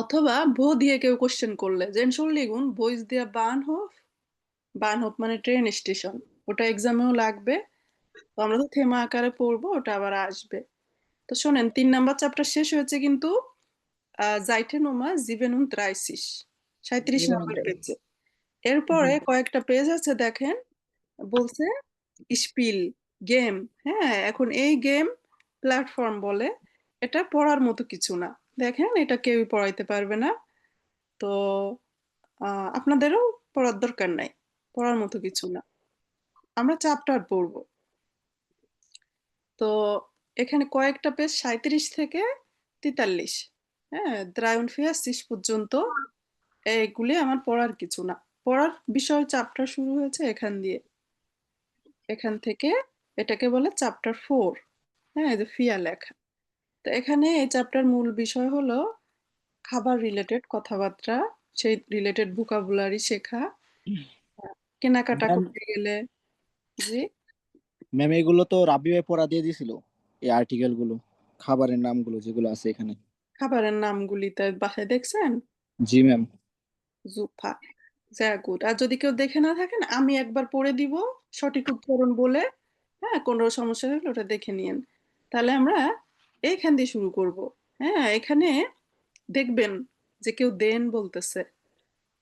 Speaker 1: অথবা ভো দিয়ে কেউ কোশ্চেন করলে, যে এনশোল্ডিগুন বইস দিয়া বানহোফ, বানহোফ মানে ট্রেন স্টেশন, ওটা এক্সামেও লাগবে। তো আমরা তো থেমা আকারে পড়বো, ওটা আবার আসবে। তো শোনেন, 3 নাম্বার চ্যাপ্টার শেষ হয়েছে কিন্তু জাইটে নোমা জিভেন উন 37 নাম্বার পেজে। এরপরে কয়েকটা পেজ আছে দেখেন, বলছে স্পিল, গেম। হ্যাঁ, এখন এই গেম প্ল্যাটফর্ম বলে, এটা পড়ার মতো কিছু না। দেখেন, এটা কেউই পড়াইতে পারবে না। তো আপনাদেরও পড়ার দরকার নাই, পড়ার মতো কিছু না, আমরা চ্যাপ্টার পড়বো। তো এখানে কয়েকটা পেজ 37 থেকে 43, হ্যাঁ, 43 পর্যন্ত, এইগুলি আমার পড়ার কিছু না। পড়ার বিষয় চ্যাপ্টার শুরু হয়েছে এখান দিয়ে, এখান থেকে এটাকে বলে চ্যাপ্টার 4। হ্যাঁ, এই যে ফিয়া লেখা। তো এখানে এই চ্যাপ্টার মূল বিষয় হলো খাবার রিলেটেড কথাবার্তা, সেই রিলেটেড ভোকাবুলারি শেখা, কেনাকাটা
Speaker 7: ম্যাম,
Speaker 1: করতে গেলে। জি,
Speaker 7: ম্যাম এগুলো তো রাবি ভাই পড়া দিয়ে দিছিল, এই আর্টিকেল গুলো, খাবারের নামগুলো যেগুলো আছে এখানে।
Speaker 1: খাবারের নামগুলি তাই বাসায় দেখছেন?
Speaker 7: জি ম্যাম।
Speaker 1: জুফা, গুড। আর যদি কেউ দেখে না থাকেন, আমি একবার পড়ে দিব সঠিক উচ্চারণ বলে। হ্যাঁ, কোনো সমস্যা হলে ওটা দেখে নিন। তাহলে আমরা এইখান দিয়ে শুরু করব। হ্যাঁ, এখানে দেখবেন যে কেউ দেন বলতেছে।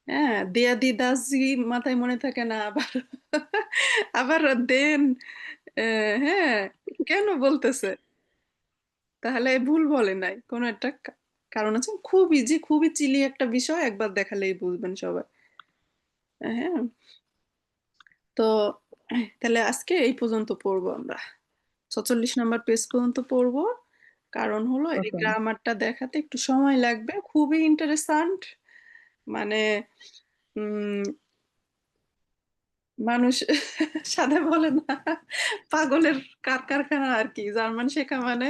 Speaker 1: হ্যাঁ, দেয়া দি দাসজি মাথায় মনে থাকে না, আবার আবার দেন, হ্যাঁ, কেন বলতেছে? তাহলে ভুল বলে নাই, কোনো একটা কারণ আছে। খুব ইজি, খুবই চিলি একটা বিষয়, একবার দেখালেই বুঝবেন সবাই। হ্যাঁ, তো তাহলে আজকে এই পর্যন্ত পড়বো আমরা, 46 নাম্বার পেজ পর্যন্ত পড়বো। কারণ হলো এই
Speaker 2: ওকে।
Speaker 1: গ্রামারটা দেখাতে একটু সময় লাগবে, খুবই ইন্টারেস্ট্যান্ট। মানে উম মানুষ সাথে বলে না, পাগলের কারখানা আর কি। জার্মান শেখা মানে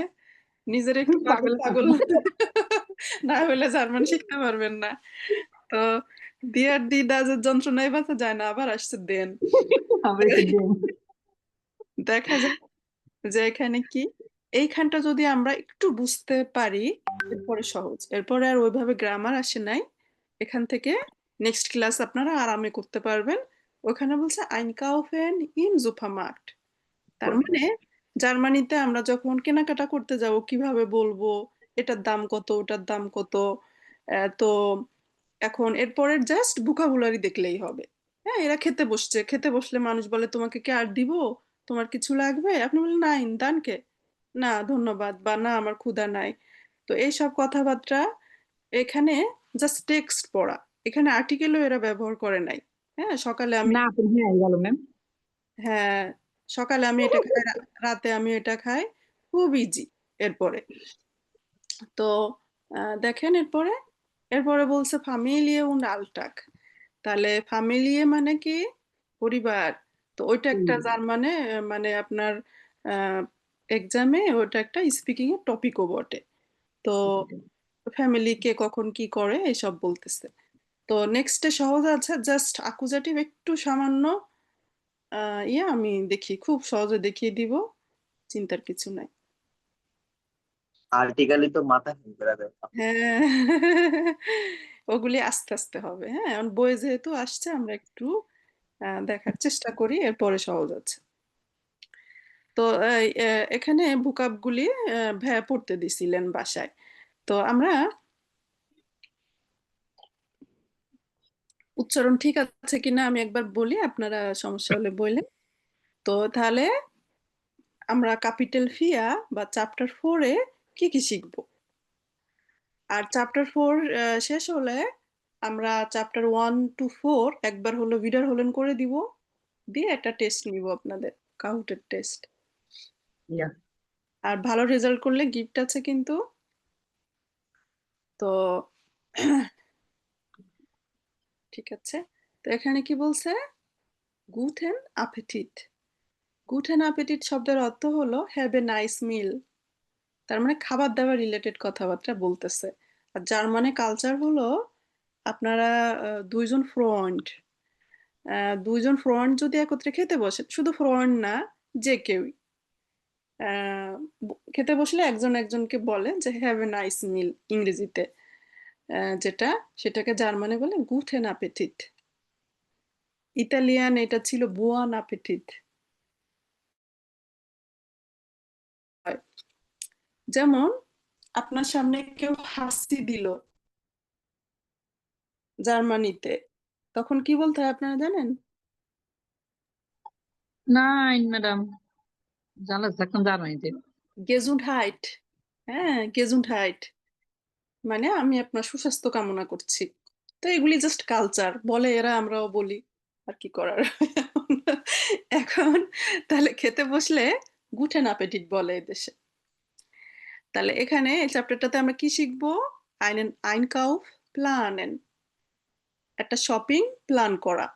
Speaker 1: নিজের একটু পাগল
Speaker 2: পাগল
Speaker 1: পাগল না হলে জার্মান শিখতে পারবেন না। তো দিয়ার দি দাজের যন্ত্রণায় বাঁচা যায় না, আবার আসছে দেন।
Speaker 2: আবার একটু দিন।
Speaker 1: দেখা যায় যে এখানে কি এইখানটা যদি আমরা একটু বুঝতে পারি এরপরে সহজ, এরপরে আর ওইভাবে গ্রামার আসে নাই। এখান থেকে নেক্সট ক্লাস আপনারা আরামে করতে পারবেন। ওখানে বলছে আইনকাউফেন ইন সুপারমার্কেট, তার মানে জার্মানিতে আমরা যখন কেনাকাটা করতে যাব কিভাবে বলবো এটার দাম কত ওটার দাম কত। তো এখন এরপরের জাস্ট ভোকাবুলারি দেখলেই হবে। হ্যাঁ, এরা খেতে বসছে, খেতে বসলে মানুষ বলে তোমাকে কি আর দিব, তোমার কিছু লাগবে, আপনি বলেন না দানকে, না ধন্যবাদ, বা না আমার ক্ষুধা নাই। তো এইসব কথাবার্তা এখানে জাস্ট টেক্সট পড়া, এখানে আর্টিকেলও এরা ব্যবহার করে নাই। হ্যাঁ, সকালে আমি
Speaker 2: না আপু হ্যাঁ গেল ম্যাম।
Speaker 1: হ্যাঁ সকালে আমি এটা খাই, রাতে আমি এটা খাই, খুব ইজি। এরপরে তো দেখেন এরপরে এরপরে বলছে ফ্যামিলিয়ে উন্ড আলটাগ, তাহলে ফ্যামিলিয়ে মানে কি পরিবার। তো ওইটা একটা জার্মানে মানে আপনার এক্সামে ওইটা একটা স্পিকিং এর টপিকও বটে। তো ফ্যামিলি কে কখন কি করে এসব বলতেছে। তো নেক্সটে সহজ আছে, জাস্ট আকুজাটিভ একটু সামান্য আমি দেখি খুব সহজে দেখিয়ে দিব, চিন্তার কিছু নাই।
Speaker 8: আর্টিকেলই তো মাথা হ্যাং করে দেয়।
Speaker 1: হ্যাঁ ওগুলি আস্তে আস্তে হবে। হ্যাঁ, এখন বই যেহেতু আসছে আমরা একটু দেখার চেষ্টা করি, এরপরে সহজ আছে। তো এখানে ভোকাবগুলি ভাইয়া পড়তে দিছিলেন বাসায়। তো আমরা উচ্চারণ ঠিক আছে কিনা আমি একবার বলি, আপনারা সমস্যা হলে বললেন। তো তাহলে আমরা ক্যাপিটাল ফিয়া বা চ্যাপ্টার 4-এ কি কি শিখবো, আর চ্যাপ্টার 4 শেষ হলে আমরা চ্যাপ্টার 1 to 4 একবার হলো ভিডার হলেন করে দিব, দিয়ে একটা টেস্ট নিব আপনাদের, কাউন্টের টেস্ট।
Speaker 2: ইয়া
Speaker 1: আর ভালো রেজাল্ট করলে গিফট আছে কিন্তু। তো ঠিক আছে, তো এখানে কি বলছে, গুটেন অ্যাপেটিট। গুটেন অ্যাপেটিট শব্দের অর্থ হলো হ্যাভ এ নাইস মিল, তার মানে খাবার দাবার রিলেটেড কথাবার্তা বলতেছে। আর জার্মানি কালচার হলো আপনারা দুইজন ফ্রেন্ড, দুইজন ফ্রেন্ড যদি একত্রে খেতে বসেন, শুধু ফ্রেন্ড না, যে কেউই খেতে বসলে একজন একজনকে বলে যে হ্যাভ এ নাইস মিল ইংরেজিতে, যেটা সেটাকে জার্মানে বলে গুটেন অ্যাপেটিট। ইতালিয়ান এটা ছিল বুয়ান অ্যাপেটিট। যেমন আপনার সামনে কেউ হাসি দিল জার্মানিতে, তখন কি বলতে হয় আপনারা জানেন?
Speaker 2: নাই ম্যাডাম, জানা থাকতাম জার্মানিতে।
Speaker 1: গেজুন্ডহাইট। হ্যাঁ, গেজুন্ডহাইট মানে আমি আপনার সুস্বাস্থ্য কামনা করছি। তো এগুলি জাস্ট কালচার বলে এরা, আমরাও বলি, আর কি করার। এখন তাহলে খেতে বসলে গুটেন অ্যাপেটিট বলে এদেশে। তাহলে এখানে এই চ্যাপ্টারটাতে আমরা কি শিখবো, আইনেন আইনকাউফ প্ল্যানেন, একটা শপিং প্ল্যান করা।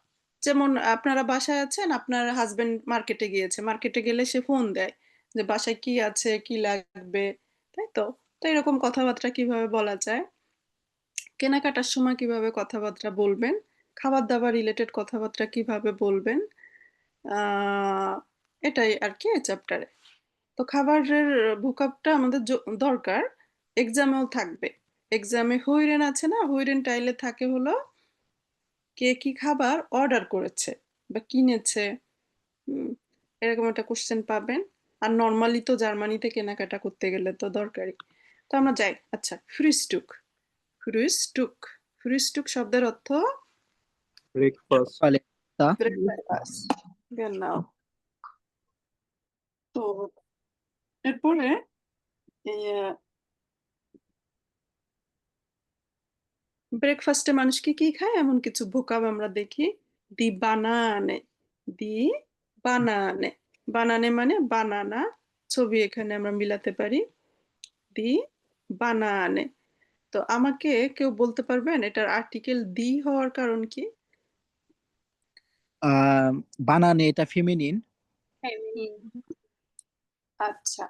Speaker 1: যেমন আপনারা বাসায় আছেন, আপনার হাজবেন্ড মার্কেটে গিয়েছে, মার্কেটে গেলে সে ফোন দেয় যে বাসায় কি আছে কি লাগবে, তাই তো। তো এরকম কথাবার্তা কিভাবে বলা যায়, কেনাকাটার সময় কিভাবে কথাবার্তা বলবেন, খাবার দাবার রিলেটেড কথাবার্তা কিভাবে বলবেন, আহ এটাই আর কি এই চ্যাপ্টারে। তো খাবারের ভোকাবটা আমাদের দরকার, এক্সামেও থাকবে। এক্সামে হুইরেন আছে না, হুইরেন টাইলে থাকে হলো কে কি খাবার অর্ডার করেছে বা কিনেছে। হুম, এরকম একটা কোশ্চেন পাবেন। আর নর্মালি তো জার্মানিতে কেনাকাটা করতে গেলে তো দরকারি। তো আমরা যাই, আচ্ছা ফ্রিস্টুক। ফ্রিস্টুক ফ্রিস্টুক শব্দের অর্থ
Speaker 9: Breakfast.
Speaker 7: সকালে তা
Speaker 1: ব্রেকফাস্ট। নাও, তো এরপরে ব্রেকফাস্টে মানুষ কি কি খায় এমন কিছু ভোকাব আমরা দেখি। দি বানানে, দি বানানে, বানানে মানে বানানা, ছবি এখানে আমরা মিলাতে পারি, দি বানানে। তো আমাকে কেউ বলতে পারবেন এটার আর্টিকেল দি হওয়ার কারণ কি?
Speaker 7: আহ বানানে এটা ফেমিনিন।
Speaker 5: ফ্যামিলি।
Speaker 1: আচ্ছা,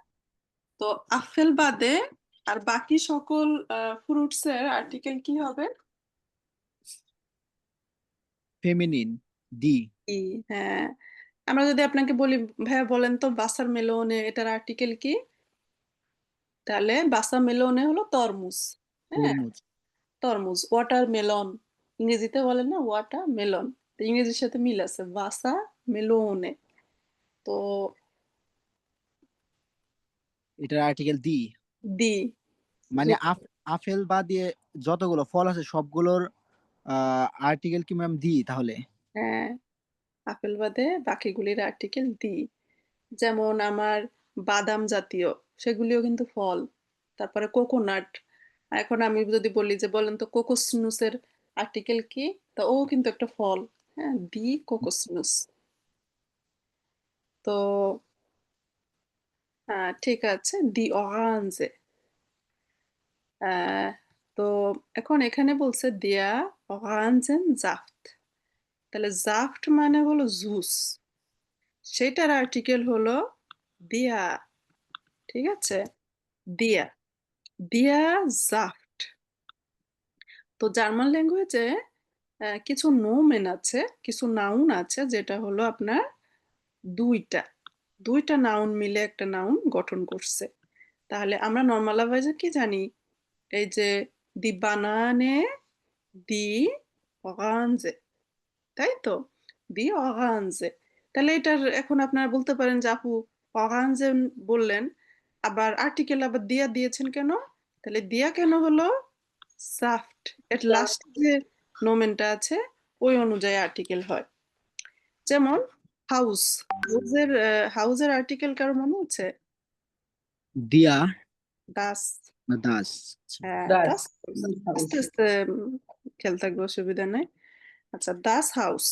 Speaker 1: তো আপেল বাদে আর বাকি সকল ফ্রুটস এর আর্টিকেল কি হবে?
Speaker 7: ফেমিনিন দি।
Speaker 1: ই, হ্যাঁ। আমরা যদি আপনাকে বলি ভাইয়া বলেন তো বাসার মেলনে এটার আর্টিকেল কি? তাহলে বাসা মেলনে হলো তরমুজ। হ্যাঁ,
Speaker 7: তরমুজ।
Speaker 1: তরমুজ। ওয়াটার মেলন ইংরেজিতে বলে না, ওয়াটার মেলন, তো ইংরেজির সাথে মিল আছে, বাসা মেলোনে। তো
Speaker 7: এটার আর্টিকেল দি।
Speaker 1: দি।
Speaker 7: মানে আপেল বাদ দিয়ে যতগুলো ফল আছে সবগুলোর আর্টিকেল কি ম্যাম দি তাহলে?
Speaker 1: হ্যাঁ, আপেল বাদে বাকিগুলির আর্টিকেল দি। যেমন আমার বাদাম জাতীয়, সেগুলিও কিন্তু ফল। তারপরে কোকোনাট। এখন আমি যদি বলি যে বলেন তো কোকোসনুসের আর্টিকেল কি, তা ও কিন্তু একটা ফল। হ্যাঁ, দি কোকোসনুস। তো হ্যাঁ, ঠিক আছে, দি অরাঞ্জে। তো এখন এখানে বলছে দিয়া অরাঞ্জেন জাফট। তাহলে জাফট মানে হলো জুস, সেটার আর্টিকেল হলো দিয়া। ঠিক আছে, দিয়া, দিয়া জাফট। তো জার্মান ল্যাঙ্গুয়েজে কিছু নোমেন আছে, কিছু নাউন আছে, যেটা হলো আপনার দুইটা দুইটা নাউন মিলে একটা নাউন গঠন করছে। তাহলে আমরা নর্মালাইজে কি জানি, এই যে দি বানানে, দি অরাঞ্জে, তাই তো, দি অরাঞ্জে। তাহলে এটার এখন আপনারা বলতে পারেন যে আপু অরাঞ্জে বললেন, আবার আর্টিকেল আবার দিয়া দিয়েছেন কেন? তাহলে দিয়া কেন হলো? সাফট এর লাস্ট যে নোমেনটা আছে ওই অনুযায়ী আর্টিকেল হয়। যেমন হাউস, হাউসের আর্টিকেল কারো মনে আছে?
Speaker 7: দিয়া
Speaker 1: দাস।
Speaker 7: না দাস?
Speaker 1: হ্যাঁ,
Speaker 2: দাস
Speaker 1: দাস। আস্তে আস্তে খেয়াল থাকবে, অসুবিধা নেই। আচ্ছা, দাস হাউস।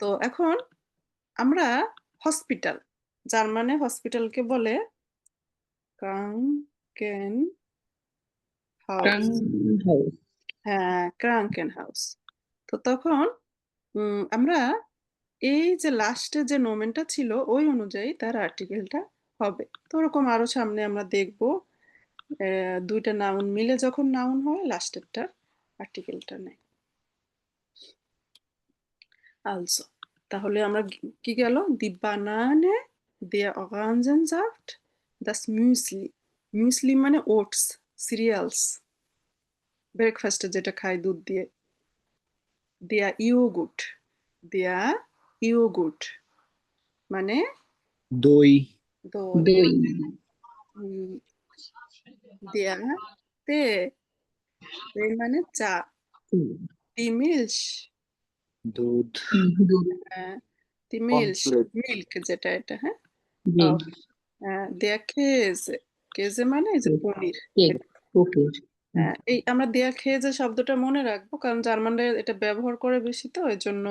Speaker 1: তো এখন আমরা হসপিটাল, জার্মানে হসপিটালকে বলে ক্রাঙ্কেন হাউস। হ্যাঁ, ক্রাঙ্কেন হাউস। তো তখন আমরা এই যে লাস্টে যে নোমেনটা ছিল ওই অনুযায়ী তার আর্টিকেলটা হবে। তো ওরকম আরো সামনে আমরা দেখব, দুইটা নাউন মিলে যখন নাউন হয় লাস্টেরটা আর্টিকেলটা নেয়। আলসো, তাহলে আমরা কি গেল? দি বানানে, der Orangensaft, das Müsli। Muesli মানে ওটস, সিরিয়ালস, ব্রেকফাস্টে যেটা খাই দুধ দিয়ে। der Joghurt, der Joghurt মানে
Speaker 7: দই।
Speaker 1: দই।
Speaker 2: দই।
Speaker 1: der Tee, Tee মানে চা। die Milch,
Speaker 7: দুধ।
Speaker 2: দুধ।
Speaker 1: die Milch,
Speaker 3: complete.
Speaker 1: মিল্ক যেটা, এটা হ্যাঁ।
Speaker 2: জি।
Speaker 1: der Käse, Käse মানে এই যে পনির।
Speaker 2: কেক। ওকে।
Speaker 1: এই আমরা দেয়া খেয়েছে শব্দটা মনে রাখবো, কারণ জার্মানরা এটা ব্যবহার করে বেশি, তো এই জন্য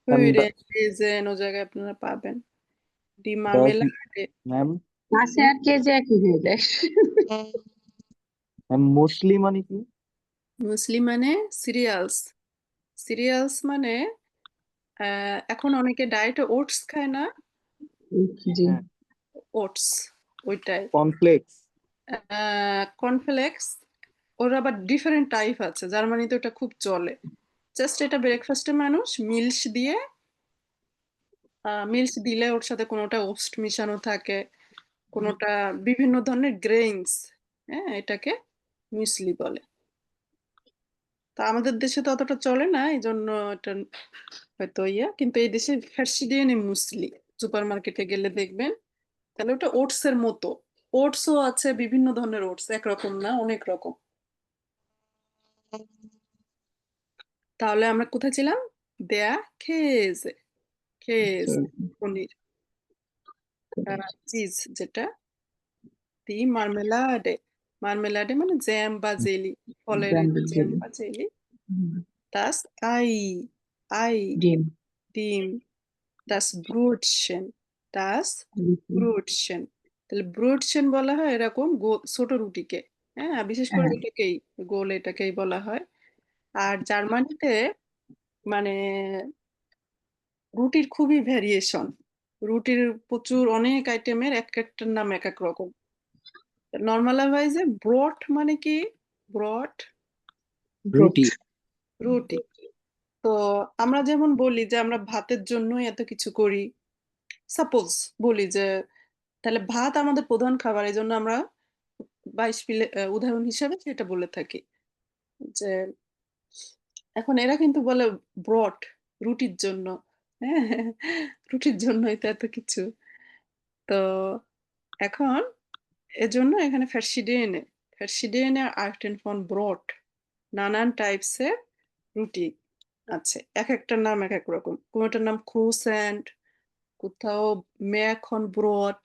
Speaker 1: হইরে ও জায়গায় আপনারা পাবেন। ডি মার্মেলাডে।
Speaker 7: ম্যাম
Speaker 2: মাছে আর কে যে একই হয়ে যায়।
Speaker 7: মুসলি মানে কি?
Speaker 1: মুসলি মানে সিরিয়ালস। সিরিয়ালস মানে এখন অনেকে ডায়েটে ওটস খায় না,
Speaker 2: জি।
Speaker 1: ওটস ওইটাই।
Speaker 7: কর্নফ্লেক্স।
Speaker 1: কর্নফ্লেক্স, ওর আবার ডিফারেন্ট টাইপ আছে, জার্মানিতে ওটা খুব চলে। জাস্ট এটা ব্রেকফাস্টে মানুষ মিল্ক দিলে ওর সাথে কোনোটা ওটস মিশানো থাকে, কোনোটা বিভিন্ন ধরনের গ্রেইনস। হ্যাঁ, এটাকে মিউসলি বলে। তা আমাদের দেশে তো অতটা চলে না, এই জন্য এটা হয়তো কিন্তু এই দেশে ফ্যাসিডিয়ানি মুসলি সুপার মার্কেটে গেলে দেখবেন। তাহলে ওটা ওটস এর মতো। ওটসও আছে, বিভিন্ন ধরনের ওটস, একরকম না, অনেক রকম। তাহলে আমরা কোথায় ছিলাম? দেয়া খেয়েছে, খেয়েছে পনির। চিজ যেটা, দি মার্মেলাডে, মার্মেলাডে মানে জ্যাম বা জেলি, ফলের এই যে জ্যাম বা জেলি। Das Ei, Ei,
Speaker 2: ডিম।
Speaker 1: ডিম। Das Brötchen, das Brötchen। তাহলে ব্রুটশেন বলা হয় এরকম ছোট রুটিকে। হ্যাঁ, বিশেষ করে এটাকেই গোল, এটাকেই বলা হয়। আর জার্মানিতে মানে রুটির খুবই ভ্যারিয়েশন, রুটির প্রচুর অনেক আইটেমের, এক একটার নাম এক এক রকম। নর্মালাইজে ব্রট মানে কি? ব্রট
Speaker 7: রুটি।
Speaker 1: রুটি। তো আমরা যেমন বলি যে আমরা ভাতের জন্যই এত কিছু করি, সাপোজ বলি যে তাহলে ভাত আমাদের প্রধান খাবার, এই জন্য আমরা বাইশপিলে উদাহরণ হিসাবে সেটা বলে থাকি। যে এখন এরা কিন্তু বলে ব্রড রুটির জন্য। হ্যাঁ? রুটির জন্যই তো এত কিছু। তো এখন এজন্য এখানে verschiedene, verschiedene Arten von Brot নানান টাইপসের রুটি আছে। একেকটার নাম একেক রকম। কোনোটার নাম Croissant, কোথাও Meerkornbrot,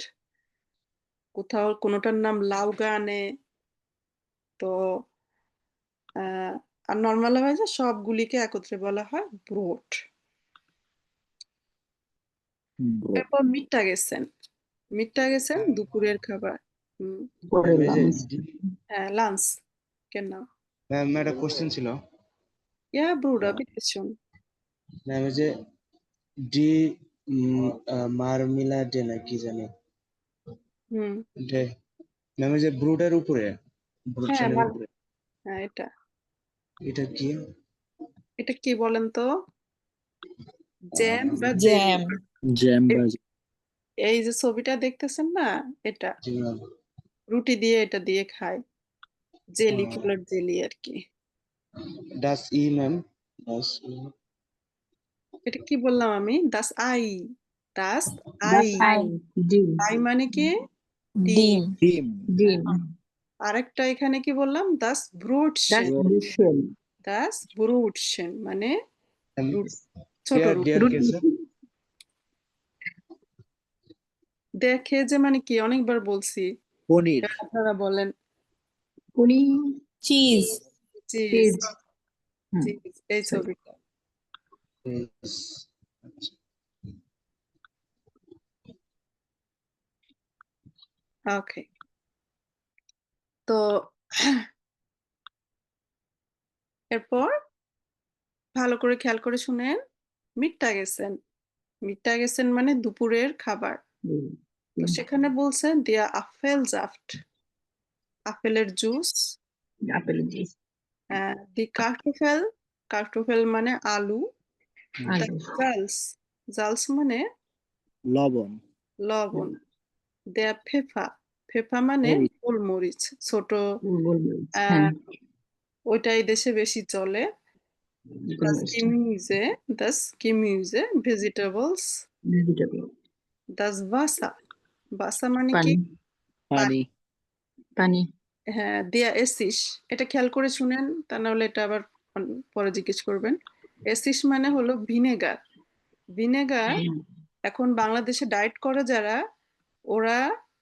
Speaker 1: কোথাও কোনোটার নাম Laugaনে। তো আ আর নরমালাইজে সবগুলিকে একত্রে বলা হয় ব্রোট। এরপর Mittagessen. Mittagessen দুপুরের খাবার। হুম।
Speaker 2: করে
Speaker 6: ম্যাম এই যে
Speaker 2: লাঞ্চ।
Speaker 1: হ্যাঁ, লাঞ্চ। genau.
Speaker 6: ম্যাম একটা কোশ্চেন ছিল।
Speaker 1: Ja, Bruder, bitte schön.
Speaker 6: Ma'am এই যে ডি মারমিলাডে না কি জানি
Speaker 1: হুম।
Speaker 6: যে ম্যাম এই যে ব্রুডের উপরে ব্রুড
Speaker 1: হ্যাঁ,
Speaker 6: চেনের উপরে
Speaker 1: হ্যাঁ, এটা।
Speaker 6: এটা কি?
Speaker 1: এটা কি বলেন তো? জ্যাম বা
Speaker 2: জ্যাম।
Speaker 7: জ্যাম
Speaker 1: এ
Speaker 7: বা
Speaker 1: এই যে ছবিটা দেখতেছেন না? এটা।
Speaker 6: জি ম্যাম।
Speaker 1: রুটি দিয়ে এটা দিয়ে খায়। জেলি, ফুলের জেলি আরকি।
Speaker 6: ডাস ই ম্যাম ডাস ই
Speaker 1: এটা কি বললাম আমি? Das Ei. Das
Speaker 2: Das
Speaker 1: Ei.
Speaker 2: Ei, ডিম।
Speaker 1: Ei মানে কি?
Speaker 2: ডিম।
Speaker 7: ডিম।
Speaker 2: ডিম।
Speaker 1: আরেকটা এখানে কি বললাম? Das
Speaker 2: Das
Speaker 1: Brotchen.
Speaker 2: Brötchen।
Speaker 1: Das Brotchen মানে ছোট
Speaker 6: ডিয়ার
Speaker 1: রুটি।
Speaker 6: ডিয়ার কেসে
Speaker 1: দেখে যে মানে কি অনেকবার বলছি।
Speaker 7: পনির।
Speaker 1: আপনারা বলেন
Speaker 2: উনি চিজ।
Speaker 1: Cheese,
Speaker 2: cheese. হুম।
Speaker 1: চিজ এই ছবিটা। ওকে। তো এরপর ভালো করে খেয়াল করে শুনেন। Mittagessen. Mittagessen মানে দুপুরের খাবার। তো সেখানে বলছে দিয়া Apfelsaft. আপেলের juice.
Speaker 2: Apple juice.
Speaker 1: Die Kartoffel. Kartoffel মানে আলু।
Speaker 2: আলু।
Speaker 1: Salz. Salz মানে
Speaker 7: লবণ।
Speaker 1: লবণ। Der Pfeffer. Pfeffer মানে
Speaker 7: মরিচ।
Speaker 1: গোলমরিচ। ছোট
Speaker 2: গোলমরিচ।
Speaker 1: আহ,
Speaker 2: হ্যাঁ।
Speaker 1: ওইটা এই দেশে বেশি চলে। Das
Speaker 2: গোলমরিচটা।
Speaker 1: Gemüse. Das Gemüse. Vegetables.
Speaker 2: Vegetable.
Speaker 1: Das Wasser. Wasser মানে কি?
Speaker 2: পানি।
Speaker 7: পানি।
Speaker 2: পানি।
Speaker 1: হ্যাঁ, দিয়া এসিস। এটা খেয়াল করে শুনেন, তা নাহলে এটা আবার পরে জিজ্ঞেস করবেন। এসিস মানে হলো ভিনেগার। ভিনেগার এখন বাংলাদেশে ডায়েট করে যারা, ওরা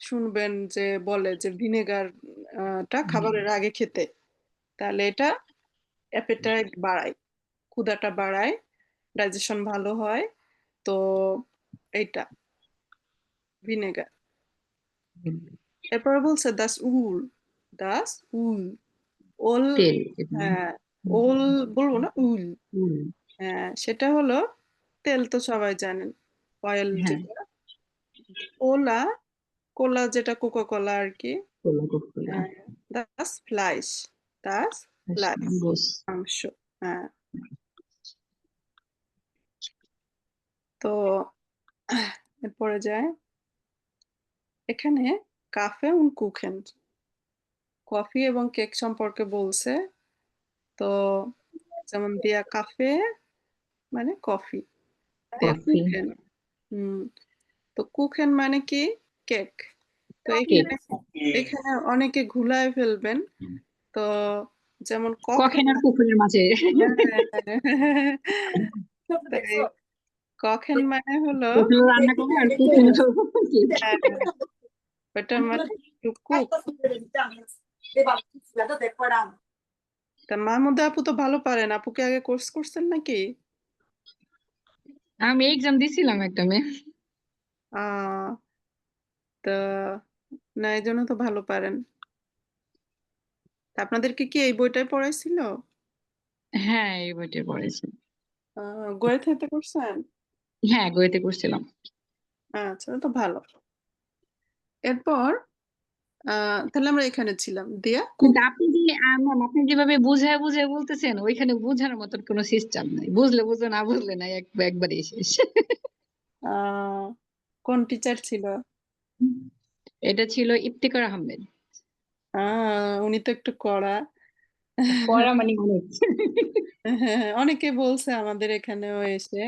Speaker 1: শুনবেন যে বলে যে ভিনেগার টা খাবারের আগে খেতে। তাহলে এটা অ্যাপেটাইট বাড়ায়, ক্ষুধাটা বাড়ায়, ডাইজেশন ভালো হয়। তো এইটা ভিনেগার। এরপরে বলছে দাস উল। দাস উল। ওল।
Speaker 2: তেল।
Speaker 1: হ্যাঁ, ওল বলবো না, উল।
Speaker 2: উল।
Speaker 1: হ্যাঁ, সেটা হলো তেল, তো সবাই জানেন, অয়েল
Speaker 2: হ্যাঁ।
Speaker 1: যেটা। কোলা, কোলা যেটা কোকা কোলা আর কি।
Speaker 2: কোলা কোলা।
Speaker 1: হ্যাঁ, দাস ফ্লাইশ। দাস ফ্লাইশ
Speaker 2: গোস।
Speaker 1: মাংস। হ্যাঁ, তো এরপরে যায় এখানে কাফে উন কুখেন, কফি এবং কেক সম্পর্কে বলছে। তো যেমন দিয়া কাফে মানে কফি, দিয়া
Speaker 2: কফি।
Speaker 1: কুখেন। হুম। তো কুখেন মানে কি? কেক। তো
Speaker 2: কেক।
Speaker 1: এখানে অনেকে ঘুলায় ফেলবেন। তো যেমন
Speaker 2: কখন আর পুকুরের মাঝে।
Speaker 1: কখেন মানে হলো
Speaker 2: পুকুর রান্না করে আর কুকুর কেক।
Speaker 1: হ্যাঁ, ওটা মানে to cook। তা মাহমুদা আপু তো ভালো পারেন, আপুকে আগে কোর্স করছেন নাকি?
Speaker 2: আমি এক্সাম দিছিলাম একটা মেয়ে।
Speaker 1: আহ তা না, এই জন্য তো ভালো পারেন। তা আপনাদেরকে কি এই বইটাই পড়াইছিল?
Speaker 2: হ্যাঁ, এই বইটা পড়েছি।
Speaker 1: গোয়েথেতে করছেন?
Speaker 2: হ্যাঁ, গোয়েতে করছিলাম।
Speaker 1: আচ্ছা, তো ভালো। এরপর তাহলে আমরা এখানে ছিলাম দিয়া
Speaker 2: কিন্তু আপনি যে ম্যাম আপনি যেভাবে বুঝায় বুঝায় বলতেছেন ওইখানে বোঝার মতন কোনো সিস্টেম নাই। বুঝলে বুঝো, না বুঝলে নাই, একবারই শেষ।
Speaker 1: কোন টিচার ছিল?
Speaker 2: এটা ছিল ইফতিকার আহমেদ।
Speaker 1: উনি তো একটু কড়া।
Speaker 2: কড়া মানে অনেক।
Speaker 1: হ্যাঁ, অনেকে বলছে আমাদের এখানেও এসে।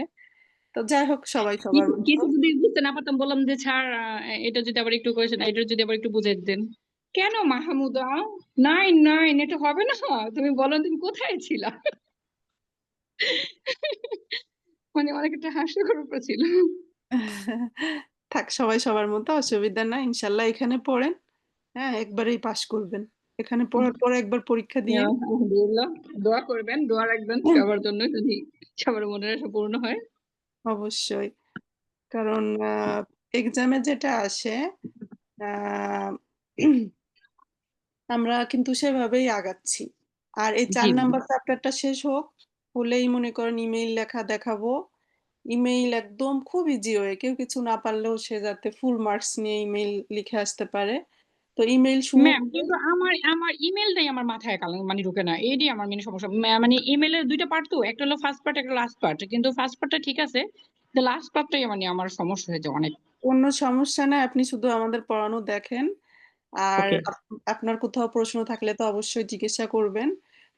Speaker 1: তো যাই হোক সবাই সবার মতো।
Speaker 2: কিছু যদি বুঝতে না পারতাম বললাম যে স্যার এটা যদি আবার একটু করেছেন, এটা যদি আবার একটু বুঝিয়ে দিতেন। কেন মাহমুদা? 9 এটা হবে না? তুমি বলো তুমি কোথায় ছিলা? মানে অনেক একটা হাস্যকর ব্যাপার ছিল।
Speaker 1: থাক সবাই সবার মতো, অসুবিধা নাই। ইনশাল্লাহ এখানে পড়েন, হ্যাঁ একবারেই পাশ করবেন। এখানে পড়ার পরে একবার পরীক্ষা দিয়ে
Speaker 2: আলহামদুলিল্লাহ, দোয়া করবেন, দোয়া রাখবেন সবার জন্য যদি সবার মনের আশা পূর্ণ হয়।
Speaker 1: অবশ্যই। কারণ এক্সামে যেটা আসে আহ, আমরা কিন্তু সেভাবেই আগাচ্ছি। আর এই 4
Speaker 2: জি জি।
Speaker 1: নাম্বার চ্যাপ্টারটা শেষ হোক, হলেই মনে করেন ইমেইল লেখা দেখাবো। ইমেইল একদম খুব ইজি হয়ে, কেউ কিছু না পারলেও সে যাতে ফুল মার্কস নিয়ে ইমেইল লিখে আসতে পারে। তো ইমেইল শুরু
Speaker 2: ম্যাম কিন্তু আমার আমার ইমেলটাই আমার মাথায় মানে ঢুকে না, এইটাই আমার মেন সমস্যা। মানে ইমেলের দুইটা পার্ট তো, একটা হলো ফার্স্ট পার্ট, একটা লাস্ট পার্ট, কিন্তু ফার্স্ট পার্টটা ঠিক আছে, লাস্ট পার্টটাই মানে আমার সমস্যা হয়েছে অনেক।
Speaker 1: কোনো সমস্যা নাই, আপনি শুধু আমাদের পড়ানো দেখেন। আর
Speaker 2: ওকে
Speaker 1: আপনার কোথাও প্রশ্ন থাকলে তো অবশ্যই জিজ্ঞাসা করবেন।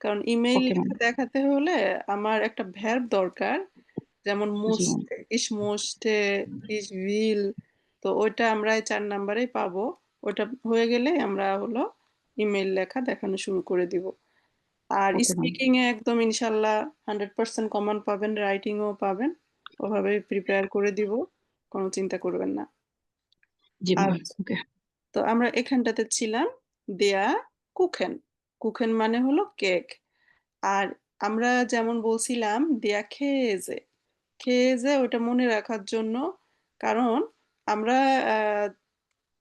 Speaker 1: কারণ ইমেইল
Speaker 2: ওকে ম্যাম।
Speaker 1: দেখাতে হলে আমার একটা ভ্যার্ব দরকার, যেমন
Speaker 2: জি ম্যাম।
Speaker 1: মোস্টে, is মোস্টে, is will. তো ওইটা আমরা এই 4 নাম্বারেই পাবো। ওটা হয়ে গেলে আমরা হলো ইমেইল লেখা দেখানো শুরু করে দিব। আর
Speaker 2: ওকে ম্যাম।
Speaker 1: স্পিকিং এ একদম ইনশাল্লাহ 100% কমন পাবেন, রাইটিংও পাবেন। ওভাবে প্রিপেয়ার করে দিব, কোনো চিন্তা করবেন না।
Speaker 2: জি ম্যাম।
Speaker 1: আচ্ছা,
Speaker 2: ওকে।
Speaker 1: তো আমরা এখানটাতে ছিলাম দেয়া কুখেন। কুখেন মানে হলো কেক। আর আমরা যেমন বলছিলাম দেয়া খেয়েজে, খেয়েজে ওটা মনে রাখার জন্য। কারণ আমরা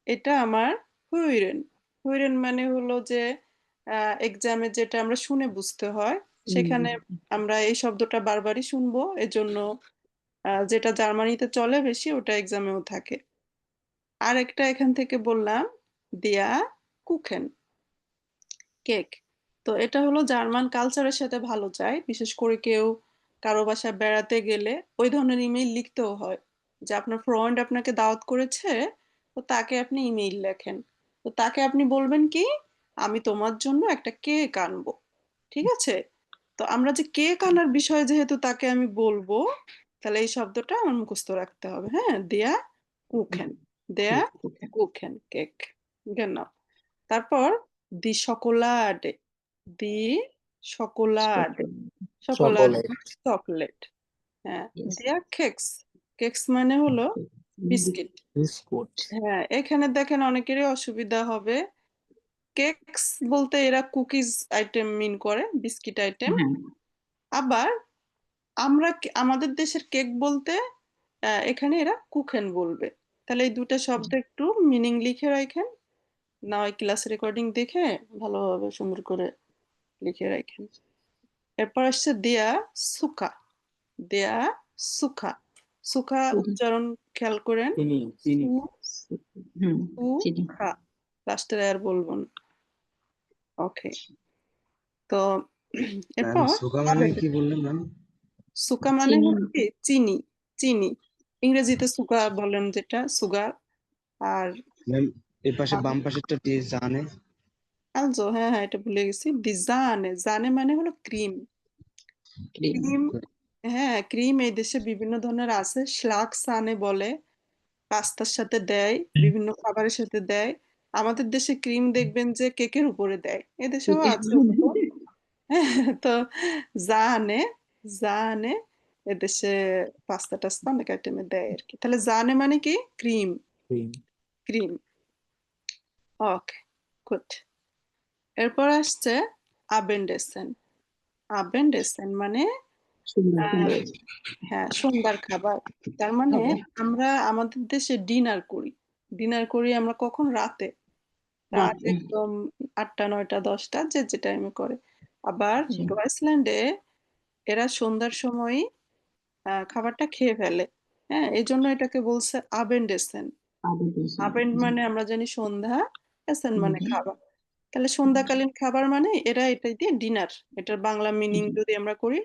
Speaker 1: এটা আমার হুইরেন। হুইরেন মানে হলো যে এক্সামে যেটা আমরা শুনে বুঝতে হয়, সেখানে আমরা এই শব্দটা বারবারই শুনবো। এজন্য যেটা জার্মানিতে চলে বেশি ওটা এক্সামেও থাকে। আর একটা এখান থেকে বললাম দেয়া কুখেন, কেক। তো এটা হলো জার্মান কালচারের সাথে ভালো যায়, বিশেষ করে কেউ কারো বাসায় বেড়াতে গেলে ওই ধরনের ইমেইল লিখতেও হয়। যে আপনার ফ্রেন্ড আপনাকে দাওয়াত করেছে, তো তাকে আপনি ইমেইল লেখেন। তো তাকে আপনি বলবেন কি, আমি তোমার জন্য একটা কেক আনবো। ঠিক আছে? তো আমরা যে কেক আনার বিষয়ে যেহেতু তাকে আমি বলবো, তাহলে এই শব্দটা আমার মুখস্থ রাখতে হবে। হ্যাঁ, দেয়া কুখেন, দেয়া
Speaker 2: ওকে
Speaker 1: কুখেন কেক। genau। তারপর দি শোকোলাডে, দি শোকোলাডে, শোকোলাড
Speaker 7: চকোলেট।
Speaker 1: চকলেট। হ্যাঁ, দেয়া কেকস, কেকস মানে হলো বিস্কিট।
Speaker 7: বিস্কুট।
Speaker 1: হ্যাঁ, এখানে দেখেন অনেকেরই অসুবিধা হবে। কেকস বলতে এরা কুকিজ আইটেম মিন করে, বিস্কিট আইটেম।
Speaker 2: হ্যাঁ।
Speaker 1: আবার আমরা আমাদের দেশের কেক বলতে এখানে এরা কুখেন বলবে। তাহলে এই দুটো শব্দ একটু মিনিং লিখে রাখেন, না হয় ক্লাস রেকর্ডিং দেখে ভালোভাবে সুন্দর করে লিখে রাখেন। এরপর আসছে দেয়া সুখা, দেয়া সুখা। সুখা উচ্চারণ খেয়াল করেন,
Speaker 7: চিনি চিনি।
Speaker 2: চিনি।
Speaker 1: সুখা, লাস্টের আর বলবো না। ওকে, তো
Speaker 6: ম্যাম
Speaker 1: এরপর
Speaker 6: সুগা মানে কি বললেন ম্যাম?
Speaker 1: সুকা মানে
Speaker 2: চিনি।
Speaker 1: হলো কি চিনি, চিনি। ইংরেজিতে সুগা বলেন, যেটা সুগার। আর
Speaker 6: ম্যাম এর পাশে বাম পাশেরটা দিয়ে জানে।
Speaker 1: আলজো, হ্যাঁ হ্যাঁ, এটা ভুলে গেছি। দি জানে, জানে মানে হলো ক্রিম। ক্রিম, হ্যাঁ ক্রিম এই দেশে বিভিন্ন ধরনের আছে। শ্লাক সানে বলে, পাস্তার সাথে দেয়, বিভিন্ন খাবারের সাথে দেয়। আমাদের দেশে ক্রিম দেখবেন যে কেকের উপরে দেয়, এদেশেও আছে তো। তো জানে, জানে এদেশে পাস্তা টাস্তা অনেক আইটেমে দেয় আর কি। তাহলে জানে মানে কি ক্রিম,
Speaker 7: ক্রিম।
Speaker 1: ক্রিম। ওকে, গুড। এরপর আসছে আবেন্ডেসেন। আবেন্ডেসেন মানে আহ, হ্যাঁ সন্ধ্যার খাবার। তার মানে আমরা আমাদের দেশে ডিনার করি। ডিনার করি আমরা কখন? রাতে। রাত একদম 8টা 9টা 10টা, যে যে টাইমে করে। আবার ডয়েসল্যান্ডে এরা সন্ধ্যার সময় খাবারটা খেয়ে ফেলে। হ্যাঁ, এই জন্য এটাকে বলছে আবেন্ডেসেন। আবেন্ড মানে আমরা জানি সন্ধ্যা, এসেন মানে খাবার। তাহলে সন্ধ্যাকালীন খাবার মানে এরা এটাই দিয়ে ডিনার। এটার বাংলা মিনিং যদি আমরা করি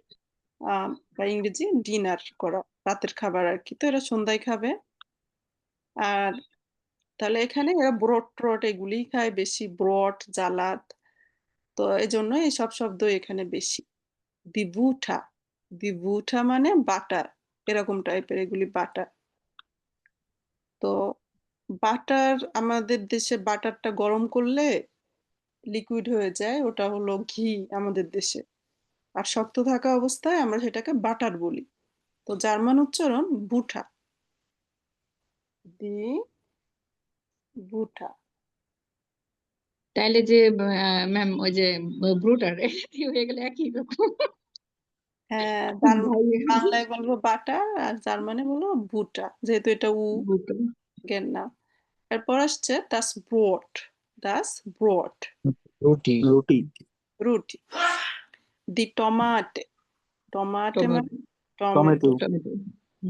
Speaker 1: বা ইংরেজি, ডিনার করা, রাতের খাবার আর কি। তো এরা সন্ধ্যায় খাবে। আর তাহলে এখানে এরা ব্রড ট্রট এগুলিই খায় বেশি, ব্রড, জালাদ। তো এই জন্য এইসব শব্দ এখানে বেশি। দিবুঠা, দিবুঠা মানে বাটার, এরকম টাইপের, এগুলি বাটার। তো বাটার, আমাদের দেশে বাটারটা গরম করলে লিকুইড হয়ে যায়, ওটা হলো ঘি আমাদের দেশে। আর শক্ত থাকা অবস্থায় আমরা সেটাকে বাটার বলি। তো জার্মান উচ্চারণ বুঠা, দি বুঠা।
Speaker 2: তাইলে যে ম্যাম ওই যে ব্রুটার হয়ে গেলে একই রকম।
Speaker 1: হ্যাঁ,
Speaker 2: ভাই
Speaker 1: বাংলায় বলবো বাটার আর জার্মানে বলবো বুটা, যেহেতু এটা
Speaker 2: ব্রুটার।
Speaker 1: গেন না। এরপর আসছে das Brot, das Brot,
Speaker 9: রুটি রুটি
Speaker 1: রুটি। দি টমাটে, টমাটে মানে
Speaker 7: টমেটো
Speaker 1: টমেটো।
Speaker 2: টমেটো।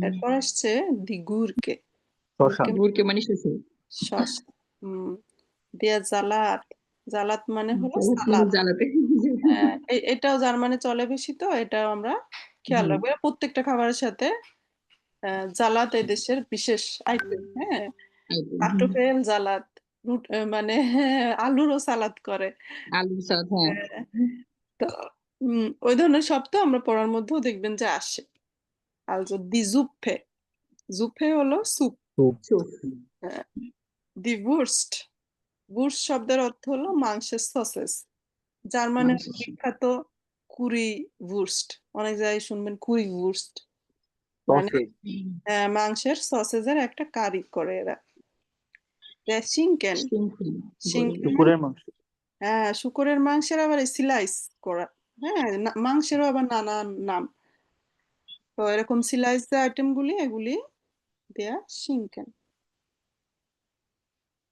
Speaker 1: এরপর আসছে দি গুরকে,
Speaker 7: শসা
Speaker 2: গুড়কে মানে শেষে
Speaker 1: শসা। দিয়া জালাত, জালাত মানে হলো
Speaker 2: মানে
Speaker 1: সালাদ।
Speaker 2: জ্বালাতে।
Speaker 1: হ্যাঁ, এটাও জার্মানে চলে বেশি, তো এটাও আমরা খেয়াল রাখবো। এরা প্রত্যেকটা খাবারের সাথে জালাত এই দেশের বিশেষ আইটেম। হ্যাঁ, কার্টোফেল জালাত, মানে আলুরও সালাদ করে।
Speaker 2: আলু সাথ, হ্যাঁ।
Speaker 1: তো ওই ধরনের শব্দ আমরা পড়ার মধ্যেও দেখবেন যে আসে। Also die Suppe, জুপে হলো স্যুপ।
Speaker 2: চুপ।
Speaker 1: দি Wurst, Wurst শব্দের অর্থ হলো মাংসের সসেস। জার্মানের
Speaker 2: মাংস।
Speaker 1: বিখ্যাত কুরি Wurst, অনেক জায়গায় শুনবেন কুরি Wurst, মানে মাংসের সসেজের একটা কারি করে এরা। শিঙ্কেন, শিঙ্কেন
Speaker 7: দুপুরের মাংস।
Speaker 1: হ্যাঁ, শুকরের মাংসের আবার স্লাইস করা। হ্যাঁ, মাংসেরও আবার নানান নাম। তো এরকম স্লাইস যে আইটেম গুলি, এগুলি দেয়া শিঙ্কেন।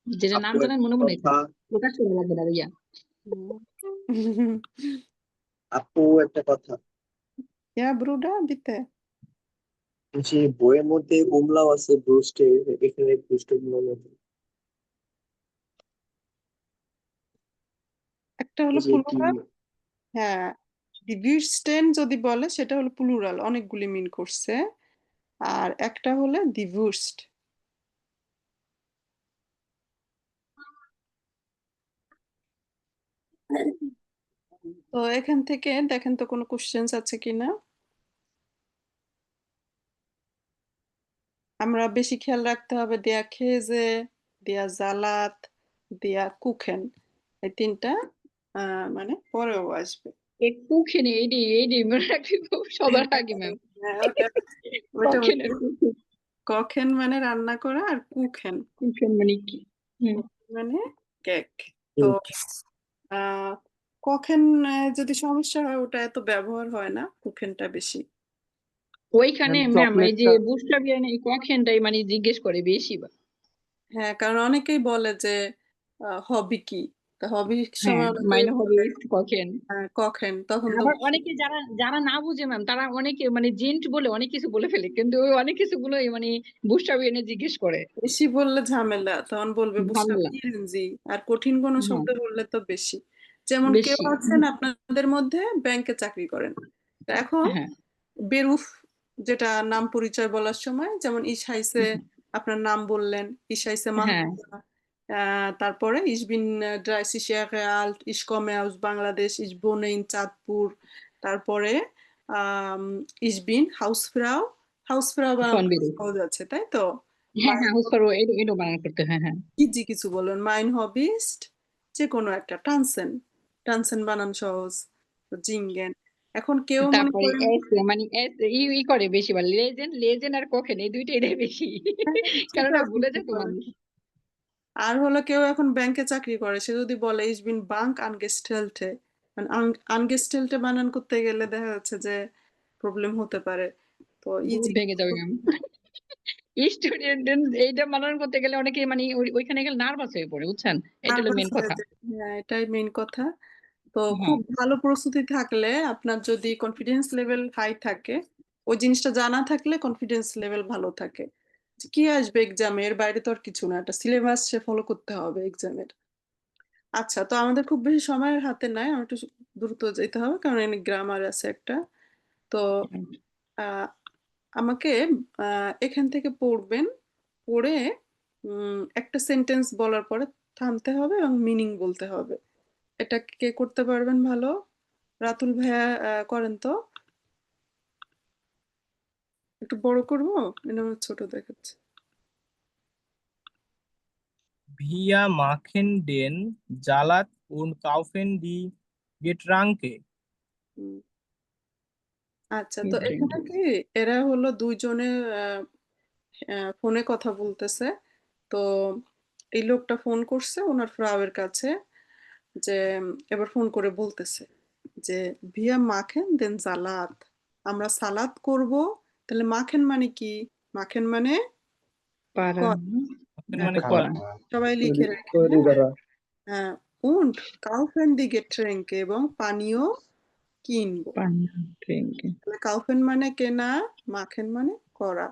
Speaker 2: যেটা নাম জানেন মনে মনে প্রকাশ করা লাগবে না ইয়া।
Speaker 11: আপু একটা কথা,
Speaker 1: ইয়া ব্রুডা দিতে
Speaker 11: যে বইয়ের মধ্যে উমলাও আছে ব্রুস্টে, এখানে ব্রুস্টে
Speaker 1: একটা হলো
Speaker 11: যে কি
Speaker 1: প্লুরাল। হ্যাঁ, দি Würsten যদি বলে সেটা হলো প্লুরাল, অনেকগুলি মিন করছে। আর একটা হলো দি Wurst। তো এখান থেকে দেখেন তো কোনো কোশ্চেন্স আছে কিনা। আমরা বেশি খেয়াল রাখতে হবে দেয়া খেজে, দেয়া জালাত, দেয়া কুখেন, এই তিনটা মানে পরেও আসবে।
Speaker 2: একটু খেনে এইডি মনে রাখতে সবার আগে ম্যাম।
Speaker 1: হ্যাঁ, ওটা
Speaker 2: কুখেন
Speaker 1: কখেন মানে রান্না করা, আর কুখেন
Speaker 2: মানে কি?
Speaker 1: মানে কেক। তো কখেন যদি সমস্যা হয়, ওটা এত ব্যবহার হয় না, কুখেনটা বেশি।
Speaker 2: ওইখানে ম্যাম এই যে বুস্টার বিরিয়ানি কখেনটাই মানে জিজ্ঞেস করে বেশি বা।
Speaker 1: হ্যাঁ, কারণ অনেকেই বলে যে হবি কি, তা হবি
Speaker 2: হ্যাঁ,
Speaker 1: সময় অনেকেই
Speaker 2: মাইনে হবে
Speaker 1: বলে
Speaker 2: কখেন।
Speaker 1: কখেন, তখন তো
Speaker 2: আবার অনেকে যারা যারা না বুঝে ম্যাম, তারা অনেকে মানে জেন্ট বলে অনেক কিছু বলে ফেলে, কিন্তু ওই অনেক কিছু গুলো মানে বুস্টার বিরিয়ানি জিজ্ঞেস করে।
Speaker 1: বেশি বললে ঝামেলা, তখন বলবে বুঝতে
Speaker 2: ঝামেলা।
Speaker 1: পারছি। আর কঠিন কোনো শব্দ বললে তো বেশি। যেমন কেউ
Speaker 2: বেশি।
Speaker 1: আছেন আপনাদের মধ্যে ব্যাংকে চাকরি করেন, তো এখন
Speaker 2: হ্যাঁ,
Speaker 1: বেরুফ, যেটা নাম পরিচয় বলার সময়, যেমন ইশাইসে আপনার নাম বললেন, ইশাইসে
Speaker 2: হ্যাঁ,
Speaker 1: মাহমুদা, তারপরে ইসবিন ড্রাইসি শেখ আল্ট ইসকমে আউস বাংলাদেশ, ইসবোনে ইন চাঁদপুর, তারপরে আম, ইসবিন হাউসফ্রাউ, হাউসফ্রাউ বানান
Speaker 2: ফোন বেরো।
Speaker 1: সহজ আছে, তাই তো।
Speaker 2: হ্যাঁ হ্যাঁ, হুস করো এডো বানান করতে, হ্যাঁ হ্যাঁ।
Speaker 1: ইজি কিছু বলেন, মাইন হবিস্ট, যে কোনো একটা, টানসেন, টানসেন বানান সহজ, জিঙ্গেন। এখন কেউ মনে
Speaker 2: তারপরে
Speaker 1: করেন
Speaker 2: এস মানে এস ই করে বেশি, বলে লেজেন্ড, লেজেন্ড আর কখেন এই দুইটাই দেয় বেশি, কারণ
Speaker 1: সেটা
Speaker 2: ওটা ভুলে
Speaker 1: বুঝতে
Speaker 2: যেত
Speaker 1: পারে।
Speaker 2: মানুষ।
Speaker 1: আর হলো কেউ এখন ব্যাংকে চাকরি করে, সে যদি বলে ইস বিন বাঙ্ক আনগেস্টেলটে, মানে আনগেস্টেলটে বানান করতে গেলে দেখা যাচ্ছে যে প্রবলেম হতে পারে। তো
Speaker 2: বহুত
Speaker 1: ইজি,
Speaker 2: ভেঙে যাবে ম্যাম। স্টুডেন্ট এইটা বানান করতে গেলে অনেকে মানে ওইখানে গেলে নার্ভাস হয়ে পড়ে, বুঝছেন? এটা হলো মেন কথা।
Speaker 1: হ্যাঁ, এটাই মেইন কথা। তো
Speaker 2: হ্যাঁ,
Speaker 1: খুব ভালো প্রস্তুতি থাকলে, আপনার যদি কনফিডেন্স লেভেল হাই থাকে, ওই জিনিসটা জানা থাকলে কনফিডেন্স লেভেল ভালো থাকে। যে কি আসবে এক্সামে, এর বাইরে তো আর কিছু না, একটা সিলেবাস সে ফলো করতে হবে এক্সামের। আচ্ছা, তো আমাদের খুব বেশি সময়ের হাতে নাই, আমার একটু দ্রুত যেতে হবে, কারণ এখানে গ্রামার আছে একটা। তো আহ, আমাকে এখান থেকে পড়বেন, পড়ে একটা সেন্টেন্স বলার পরে থামতে হবে এবং মিনিং বলতে হবে। এটা কে করতে পারবেন ভালো? রাতুল ভাইয়া করেন তো। একটু বড় করবো? এটা আমার ছোট দেখাচ্ছে।
Speaker 9: Wir machen den Salat und kaufen die Getränke.
Speaker 1: হুম, আচ্ছা, তো এখানে কি এরা হলো দুইজনে ফোনে কথা বলতেছে। তো এই লোকটা ফোন করছে ওনার ফ্রাউয়ের কাছে, যে এবার ফোন করে বলতেছে যে ভিয়া মাখেন দেন সালাদ, আমরা সালাদ করব। তাহলে মাখেন মানে কি? মাখেন মানে কর।
Speaker 9: Machen মানে
Speaker 6: খাবার
Speaker 9: করা।
Speaker 6: খাওয়া।
Speaker 1: সবাই লিখে রাখেন,
Speaker 8: তৈরি
Speaker 1: হ্যাঁ?
Speaker 8: করা।
Speaker 1: হ্যাঁ, und kaufen die Getränke এবং পানীয় কিনবো। তাহলে kaufen মানে কেনা, মাখেন মানে করা।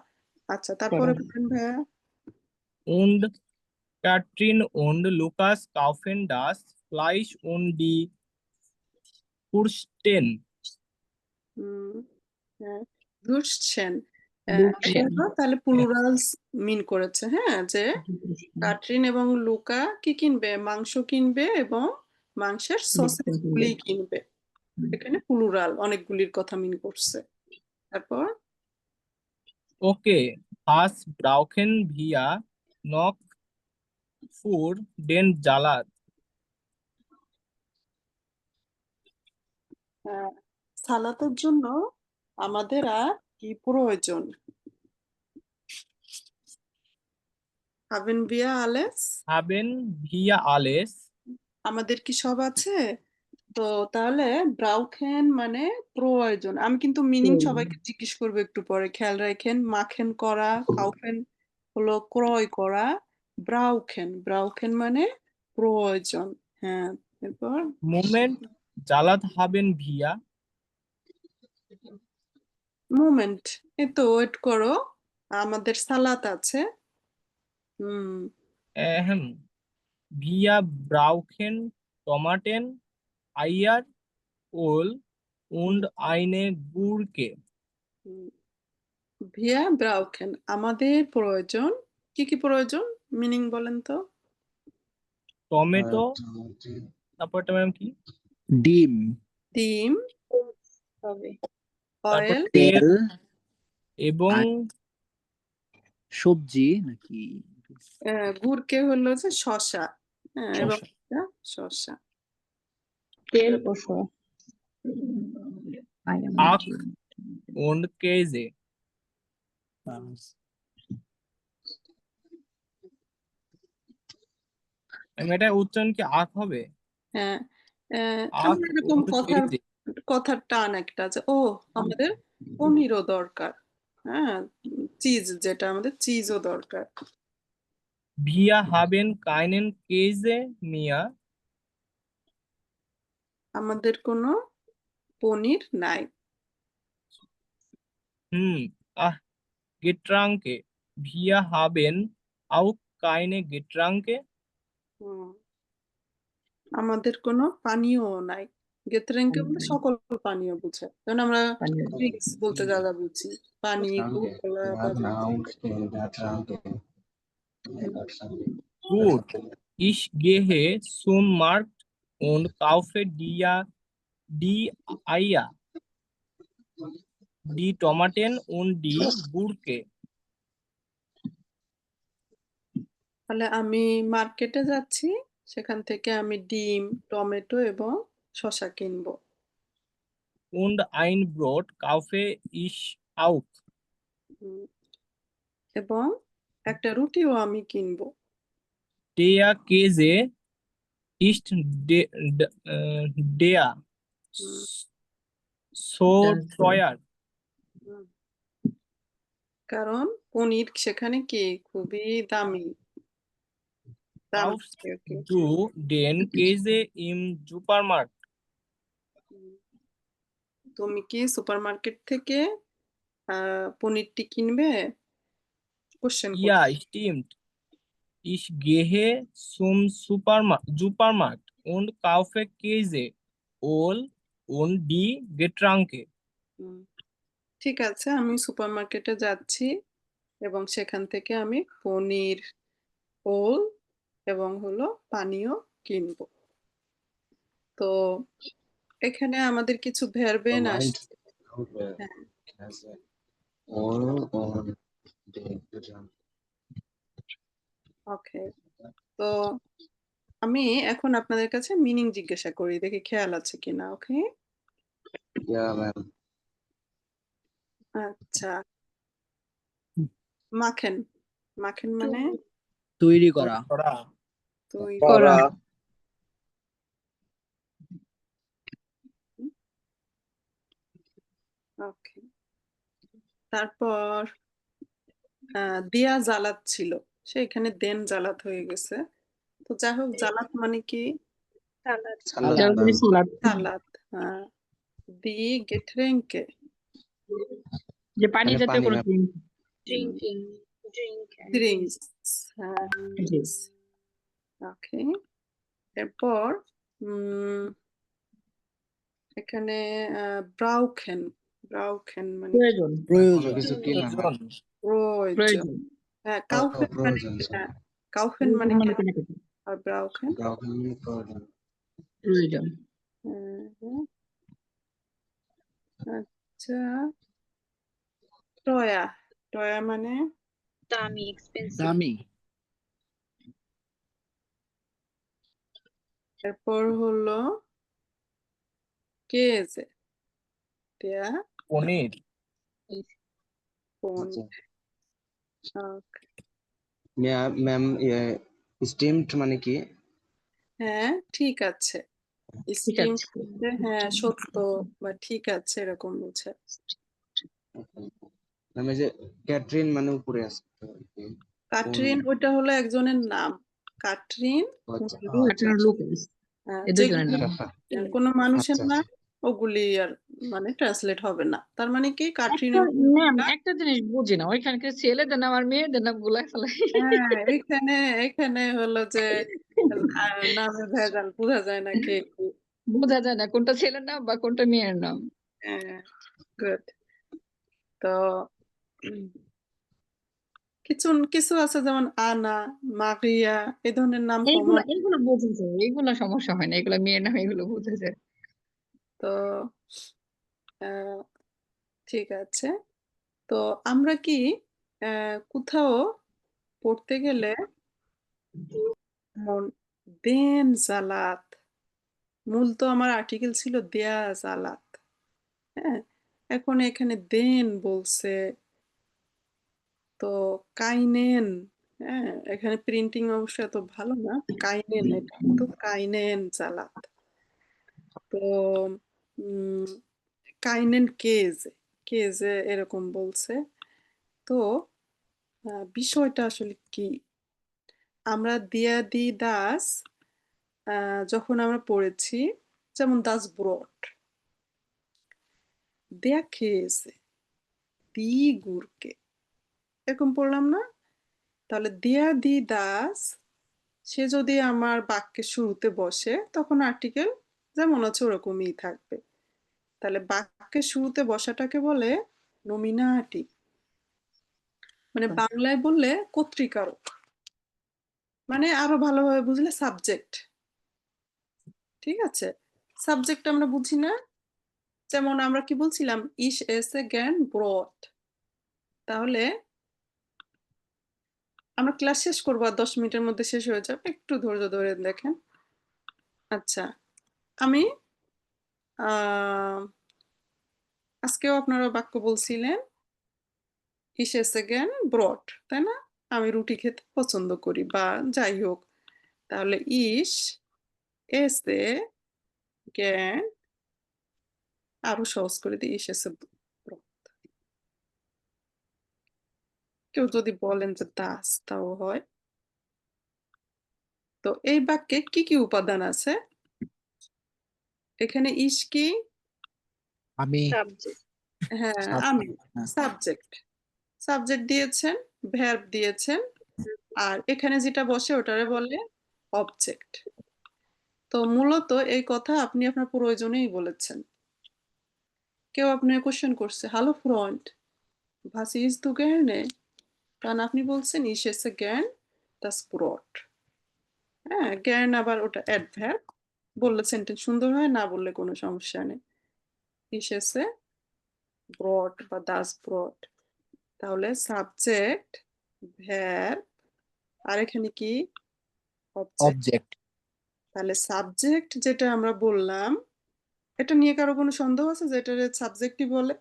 Speaker 1: আচ্ছা, তারপরে বলেন ভাইয়া।
Speaker 9: Und Katrin und Lukas kaufen das Fleisch und die Wursten.
Speaker 1: হুম, হ্যাঁ, Würstchen, এটা হলো তাহলে প্লুরালস মিন করেছে, হ্যাঁ, যে কাটরিন এবং লুকা কি কিনবে? মাংস কিনবে এবং মাংসের সসেজ গুলি কিনবে। এখানে প্লুরাল অনেকগুলির কথা মিন করছে। তারপর
Speaker 9: Okay, was brauchen wir noch für den Salat?
Speaker 1: সালাতের জন্য আমাদের আর কি প্রয়োজন? haben wir alles?
Speaker 9: Haben wir alles?
Speaker 1: আমাদের কি সব আছে? তো তাহলে ব্রাউখেন মানে প্রয়োজন। আমি কিন্তু মিনিং সবাইকে জিজ্ঞেস করবো একটু পরে, খেয়াল রাখেন। মাখেন করা, কাউফেন হলো ক্রয় করা, ব্রাউখেন ব্রাউখেন মানে প্রয়োজন। হ্যাঁ, এরপর
Speaker 9: Moment, Salat haben wir.
Speaker 1: মোমেন্ট, এই তো ওয়েট করো, আমাদের সালাত আছে। হুম,
Speaker 9: Wir brauchen Tomaten, Eier, Öl und eine Gurke.
Speaker 1: ভিয়া ব্রাউখেন আমাদের প্রয়োজন। কি কি প্রয়োজন মিনিং বলেন তো?
Speaker 9: টমেটো, তারপরটা ম্যাম কি?
Speaker 7: ডিম,
Speaker 1: ডিম,
Speaker 5: হবে
Speaker 9: তারপর
Speaker 1: অয়েল,
Speaker 9: তেল
Speaker 7: তেল,
Speaker 9: এবং
Speaker 7: আর সবজি নাকি
Speaker 1: গুড়কে হলো যে শসা, এবং
Speaker 7: শসা।
Speaker 1: এটা শসা।
Speaker 2: তেল ও
Speaker 9: আখ und Käse. এটা উচ্চারণ কি আখ হবে?
Speaker 1: হ্যাঁ,
Speaker 9: আখ
Speaker 1: আমার এরকম
Speaker 9: und Käse.
Speaker 1: কথার টান একটা, যে ও আমাদের পনিরও দরকার। হ্যাঁ, চিজ, যেটা আমাদের চিজও দরকার।
Speaker 9: Wir haben keinen Käse mehr.
Speaker 1: আমাদের কোনো পনির নাই।
Speaker 9: Getränke. Wir haben auch keine Getränke.
Speaker 1: হুম, আমাদের কোনো পানীয় নাই। গেতরেঙ্কে বলতে সকল পানীয় বোঝায়, যেমন আমরা ড্রিঙ্কস বলতে যা যা বুঝি, পানি, কোলা বা
Speaker 9: Gut. Ich gehe zum Markt und kaufe die Eier, die Tomaten und die Gurke.
Speaker 1: তাহলে আমি মার্কেটে যাচ্ছি, সেখান থেকে আমি ডিম, টমেটো এবং শসা কিনবো।
Speaker 9: Und ein Brot kaufe ich auch.
Speaker 1: হুম, এবং একটা রুটিও আমি কিনবো।
Speaker 9: Der Käse ist der
Speaker 1: হুম,
Speaker 9: so teuer.
Speaker 1: হুম, কারণ পনির সেখানে কি খুবই দামি। দাম
Speaker 9: Kaufst du den Käse im Supermarkt?
Speaker 1: তুমি কি সুপারমার্কেট থেকে পনিরটি কিনবে? Question
Speaker 9: Ja, stimmt. Ich gehe zum Supermarkt und kaufe Käse, Öl und die Getränke.
Speaker 1: ঠিক আছে, আমি সুপারমার্কেটে যাচ্ছি এবং সেখান থেকে আমি পনির, ওল এবং হলো পানীয় কিনবো। তো এখানে আমাদের কিছু ভের্বেন
Speaker 6: Provide
Speaker 1: আসছে।
Speaker 6: footwear
Speaker 1: হ্যাঁ,
Speaker 6: as a all on day.
Speaker 1: ওকে। তো আমি এখন আপনাদের কাছে মিনিং জিজ্ঞাসা করি, দেখি খেয়াল আছে কিনা। ওকে,
Speaker 6: Yeah, ma'am.
Speaker 1: আচ্ছা। মাখেন, মাখেন মানে
Speaker 7: তৈরি করা।
Speaker 9: করা।
Speaker 1: তৈরি
Speaker 8: করা।
Speaker 1: ওকে। তারপর দিয়া জালাত ছিল, সে এখানে দেন জালাত হয়ে গেছে। তো যাই হোক, জালাত মানে কি?
Speaker 5: সালাদ।
Speaker 6: Salad,
Speaker 2: যার
Speaker 6: ma'am.
Speaker 2: সালাদ
Speaker 1: সালাদ। দি গেট্রেঙ্কে,
Speaker 2: যে পানি
Speaker 6: মানে
Speaker 2: জাতীয়
Speaker 6: পানি,
Speaker 2: কোনো
Speaker 6: ma'am.
Speaker 2: drink।
Speaker 5: Drinking, drink and
Speaker 1: drinks. হ্যাঁ,
Speaker 2: জি।
Speaker 1: drinks। ওকে। এরপর এখানে ব্রাউখেন, ব্রাউখেন মানে কি?
Speaker 2: প্রয়োজন।
Speaker 6: কোনো
Speaker 7: প্রয়োজন।
Speaker 6: কিছু কিনা, ma'am.
Speaker 2: প্রয়োজন।
Speaker 1: প্রয়োজন। হ্যাঁ, কাউফেন মানে
Speaker 6: প্রয়োজন,
Speaker 1: কি?
Speaker 6: sir.
Speaker 1: হ্যাঁ, কাউফেন মানে
Speaker 2: মানে
Speaker 1: কি?
Speaker 2: কেনাকাটা।
Speaker 1: আর ব্রাউখেন
Speaker 6: প্রয়োজন।
Speaker 2: প্রয়োজন।
Speaker 1: হ্যাঁ, আচ্ছা। টয়া, টয়া মানে
Speaker 5: দামি, এক্সপেন্সিভ।
Speaker 7: দামি।
Speaker 1: এরপর হলো কেজে, দেয়া
Speaker 9: পনির।
Speaker 1: কোন।
Speaker 6: আচ্ছা। ম্যাম, স্টিমড মানে কি?
Speaker 1: হ্যাঁ, ঠিক আছে।
Speaker 2: ঠিক
Speaker 1: স্টিম
Speaker 2: আছে।
Speaker 1: হ্যাঁ, সত্য বা ঠিক আছে এরকম বোঝায়।
Speaker 6: ম্যাম, এই যে ক্যাটরিন মানে উপরে আছে।
Speaker 1: কাটরিন ওইটা হলো একজনের নাম। কাটরিন
Speaker 6: আচ্ছা,
Speaker 2: কাটানোর লোক আছে। এই দুজনের
Speaker 1: যেগুলি
Speaker 2: নাম।
Speaker 1: কোনো মানুষের
Speaker 6: আচ্ছা,
Speaker 1: নাম, ওগুলি আর মানে ট্রান্সলেট হবে না। তার মানে কি
Speaker 2: একটা
Speaker 1: কাটরিনের
Speaker 2: ম্যাম একটা জিনিস বুঝি না, ওইখানকার ছেলেদের নাম আর মেয়েদের নাম গুলাই ফেলাই।
Speaker 1: হ্যাঁ, এখানে এখানে হলো যে নামে ভেজাল, বোঝা যায় না কে কি।
Speaker 2: বোঝা যায় না কোনটা ছেলের নাম বা কোনটা মেয়ের নাম।
Speaker 1: গুড। তো কিছু কিছু আছে যেমন আনা, মারিয়া, এই ধরনের নাম
Speaker 2: এইগুলো
Speaker 1: কমন।
Speaker 2: এইগুলো বোঝা যায়, এইগুলো সমস্যা হয় না, এগুলো মেয়ের নাম, এগুলো বোঝা যায়।
Speaker 1: তো আহ, ঠিক আছে। তো আমরা কি কোথাও পড়তে গেলে দেন জালাত, মূল তো আমার আর্টিকেল ছিল দেয়া জালাত। হ্যাঁ, এখন এখানে দেন বলছে, তো কাইনেন। হ্যাঁ, এখানে প্রিন্টিং অবশ্য এত ভালো না। কাইনেন, এটা কিন্তু কাইনেন জালাত। তো কাইনেন কেজে, কেজে এরকম বলছে। তো বিষয়টা আসলে কি? আমরা দিয়া দি দাস যখন আমরা পড়েছি, যেমন দাস ব্রট, দেয়া খেয়েছে, দি গুরকে, এরকম পড়লাম না? তাহলে দেয়া দি দাস, সে যদি আমার বাক্যের শুরুতে বসে তখন আর্টিকেল যেমন আছে ওরকমই থাকবে। তাহলে বাক্যের শুরুতে বসাটাকে বলে নমিনাটিভ, মানে বাংলায় বললে কর্তৃকারক, মানে আরো ভালোভাবে বুঝলে সাবজেক্ট। ঠিক আছে, সাবজেক্ট আমরা বুঝি না। যেমন আমরা কি বলছিলাম, ইস এসে জ্ঞান ব্রট। তাহলে আমরা ক্লাস শেষ করবো, আর 10 মিনিটের মধ্যে শেষ হয়ে যাবে, একটু ধৈর্য ধরে দেখেন। আচ্ছা, আমি আজকেও আপনারা বাক্য বলছিলেন ইস এসে জ্ঞান ব্রট, তাই না? আমি রুটি খেতে পছন্দ করি বা যাই হোক। তাহলে ইস এসে জ্ঞান, আরো সহজ করে দিই, ইস এসে ব্রট। কেউ যদি বলেন যে দাস, তাও হয়। তো এই বাক্যে কি কি উপাদান আছে? এখানে ইস কি?
Speaker 7: আমি।
Speaker 5: সাবজেক্ট।
Speaker 1: হ্যাঁ,
Speaker 7: সাব-
Speaker 1: আমি
Speaker 7: হ্যাঁ।
Speaker 1: সাবজেক্ট, সাবজেক্ট দিয়েছেন, ভার্ব দিয়েছেন, আর এখানে যেটা বসে ওটারে বলে অবজেক্ট। তো মূলত এই কথা আপনি আপনার প্রয়োজনেই বলেছেন। কেউ আপনি কোশ্চেন করছে, hello front, was ist du gerne? কারণ আপনি বলছেন ich esse gern das Brot। হ্যাঁ, gern আবার ওটা অ্যাডভার্ব, বললে সেন্টেন্স সুন্দর হয়, না বললে কোনো সমস্যা নেই। এসেছে ব্রড বা das Brot। তাহলে সাবজেক্ট, ভার্ব, আর এখানে কি অবজেক্ট।
Speaker 7: অবজেক্ট।
Speaker 1: তাহলে সাবজেক্ট যেটা আমরা বললাম, এটা নিয়ে কারো কোনো সন্দেহ আছে যে এটা সাবজেক্টই বলে?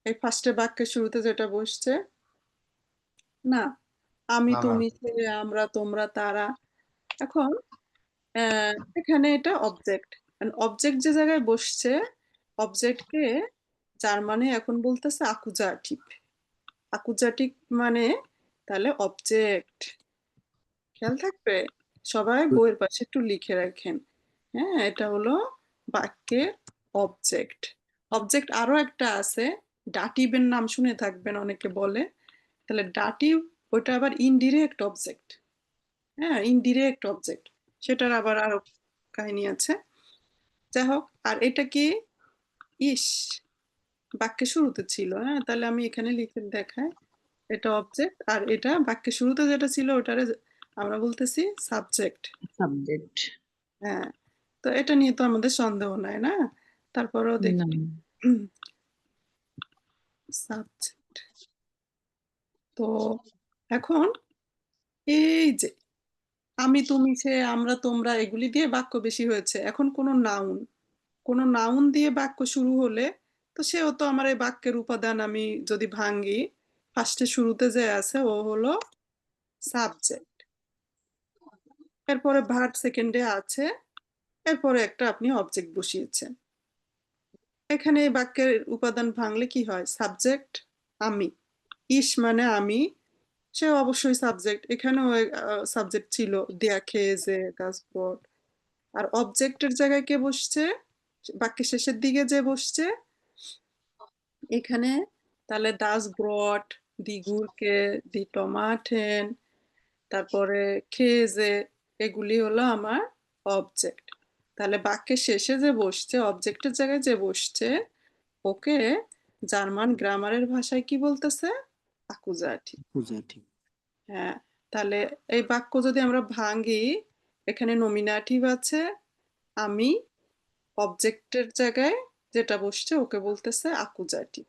Speaker 1: এই ফার্স্টে বাক্যের শুরুতে যেটা বসছে, না, আমি,
Speaker 6: না ম্যাম।
Speaker 1: তুমি, সে, আমরা, তোমরা, তারা। এখন এখানে এটা অবজেক্ট। অবজেক্ট যে জায়গায় বসছে, অবজেক্টকে জার্মানে এখন বলতেছে আকুজাটিভ। আকুজাটিভ মানে তাহলে অবজেক্ট। খেয়াল থাকবে, সবাই বইয়ের পাশে একটু লিখে রাখেন। হ্যাঁ, এটা হলো বাক্যের অবজেক্ট। অবজেক্ট আরো একটা আছে, ডাটিভের নাম শুনে থাকবেন, অনেকে বলে। তাহলে ডাটিভ ওইটা আবার ইনডিরেক্ট অবজেক্ট। হ্যাঁ, ইনডিরেক্ট অবজেক্ট, সেটার আবার আরো কাহিনী আছে। যাই হোক, আর এটা কি ইস বাক্যের শুরুতে ছিল। হ্যাঁ, তাহলে আমি এখানে লিখে দেখাই, এটা অবজেক্ট, আর এটা বাক্যের শুরুতে যেটা ছিল ওটারে আমরা বলতেছি সাবজেক্ট।
Speaker 2: সাবজেক্ট।
Speaker 1: হ্যাঁ, তো এটা নিয়ে তো আমাদের সন্দেহ নাই, না? তারপরেও
Speaker 2: না
Speaker 1: দেখি সাবজেক্ট। তো এখন এই যে আমি, তুমি, সে, আমরা, তোমরা, এগুলি দিয়ে বাক্য বেশি হয়েছে। এখন কোনো নাউন দিয়ে বাক্য শুরু হলে তো সেও তো আমার এই বাক্যের উপাদান। আমি যদি ভাঙ্গি, ফার্স্টে শুরুতে যে আছে ও হলো সাবজেক্ট, এরপরে ভার্ব সেকেন্ডে আছে, এরপরে একটা আপনি অবজেক্ট বসিয়েছেন। এখানে এই বাক্যের উপাদান ভাঙলে কি হয়? সাবজেক্ট আমি, ইস মানে আমি, সে অবশ্যই সাবজেক্ট। এখানেও সাবজেক্ট ছিল, দেয়া, খেয়ে, যে, das Brot। আর অবজেক্টের জায়গায় কে বসছে? বাক্যের শেষের দিকে যে বসছে এখানে, তাহলে das Brot, die Gurke, die Tomaten, তারপরে খেয়ে, এগুলি হলো আমার অবজেক্ট। তাহলে বাক্যের শেষে যে বসছে, অবজেক্টের জায়গায় যে বসছে, ওকে জার্মান গ্রামারের ভাষায় কি বলতেছে? আকুজাটিভ।
Speaker 7: অ্যাকুজাটিভ।
Speaker 1: হ্যাঁ, তাহলে এই বাক্য যদি আমরা ভাঙি, এখানে নমিনাটিভ আছে আমি, অবজেক্টের জায়গায় যেটা বসছে ওকে বলতেছে আকুজাটিভ।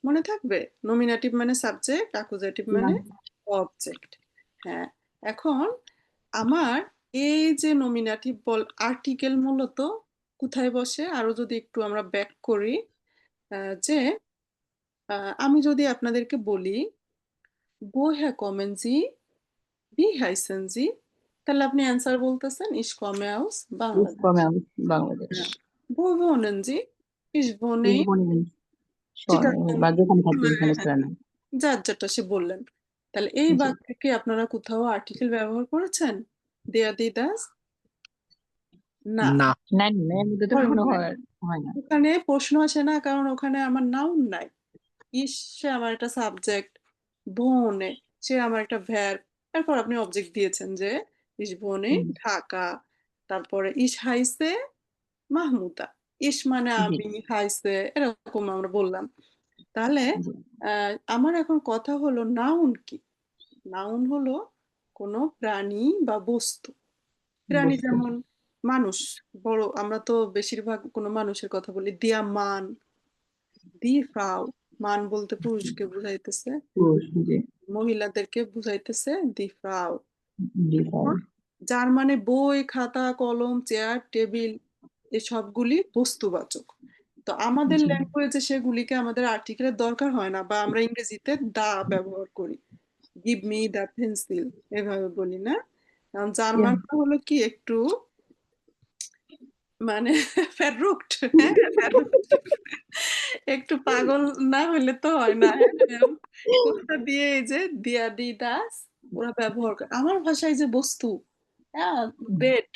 Speaker 1: মনে থাকবে, নমিনাটিভ মানে সাবজেক্ট, আকুজাটিভ মানে অবজেক্ট। হ্যাঁ, এখন আমার এই যে নমিনাটিভ বল আর্টিকেল মূলত কোথায় বসে, আরো যদি একটু আমরা ব্যাক করি, যে আমি যদি আপনাদেরকে বলি woher kommen Sie, wie heißen Sie, তাহলে আপনি অ্যান্সার বলতেছেন ich komme aus Bangladesh।
Speaker 2: Bangladesh.
Speaker 1: হ্যাঁ, wo wohnen Sie? Ich wohne in Chittagong.
Speaker 2: বা যেখানে থাকি
Speaker 1: হ্যাঁ,
Speaker 2: ওখানে
Speaker 1: হ্যাঁ, যার যেটা সে বললেন। তাহলে এই বাক্যে কি আপনারা কোথাও আর্টিকেল ব্যবহার করেছেন? দেয়া, দি, দাস? না,
Speaker 7: না।
Speaker 2: নাই না, এর মধ্যে তো
Speaker 1: করেন
Speaker 2: কোনো
Speaker 1: নাই।
Speaker 2: হয় না।
Speaker 1: ওখানে প্রশ্ন আসে না, কারণ ওখানে আমার নাউন নাই। ইস সে আমার একটা সাবজেক্ট, বনে সে আমার একটা ভ্যার্ব, এরপর আপনি অবজেক্ট দিয়েছেন যে ইস বনে ঢাকা, তারপরে ইস হাইসে মাহমুদা, ইস মানে
Speaker 2: জি
Speaker 1: আমি, হাইসে এরকম আমরা বললাম। তাহলে
Speaker 2: জি
Speaker 1: আমার এখন কথা হলো নাউন কি? নাউন হলো কোনো প্রাণী বা বস্তু। প্রাণী
Speaker 2: বস্তু।
Speaker 1: যেমন মানুষ, বড় আমরা তো বেশিরভাগ কোনো মানুষের কথা বলি, দিয়া মান, দি ফ্রাউ, মান বলতে পুরুষকে বুঝাইতেছে,
Speaker 2: পুরুষ। জি
Speaker 1: মহিলাদেরকে বুঝাইতেছে দি ফ্রাউ।
Speaker 2: জি
Speaker 1: যার মানে বই, খাতা, কলম, চেয়ার, টেবিল, এই সবগুলি বস্তুবাচক। তো আমাদের
Speaker 2: জি
Speaker 1: ল্যাঙ্গুয়েজে সেগুলিকে আমাদের আর্টিকেলের দরকার হয় না, বা আমরা ইংরেজিতে দা ব্যবহার করি, গিভ মি দা পেন্সিল, এভাবে বলি না। কারণ জার্মানটা হলো কি একটু মানে ফ্যারুকট, হ্যাঁ, ফ্যারুকট, একটু পাগল না হলে তো হয় না। হ্যাঁ, কোথা দিয়ে এই যে দিয়া, দি, দাস ওরা ব্যবহার করে। আমার ভাষায় যে বস্তু, হ্যাঁ, বেড,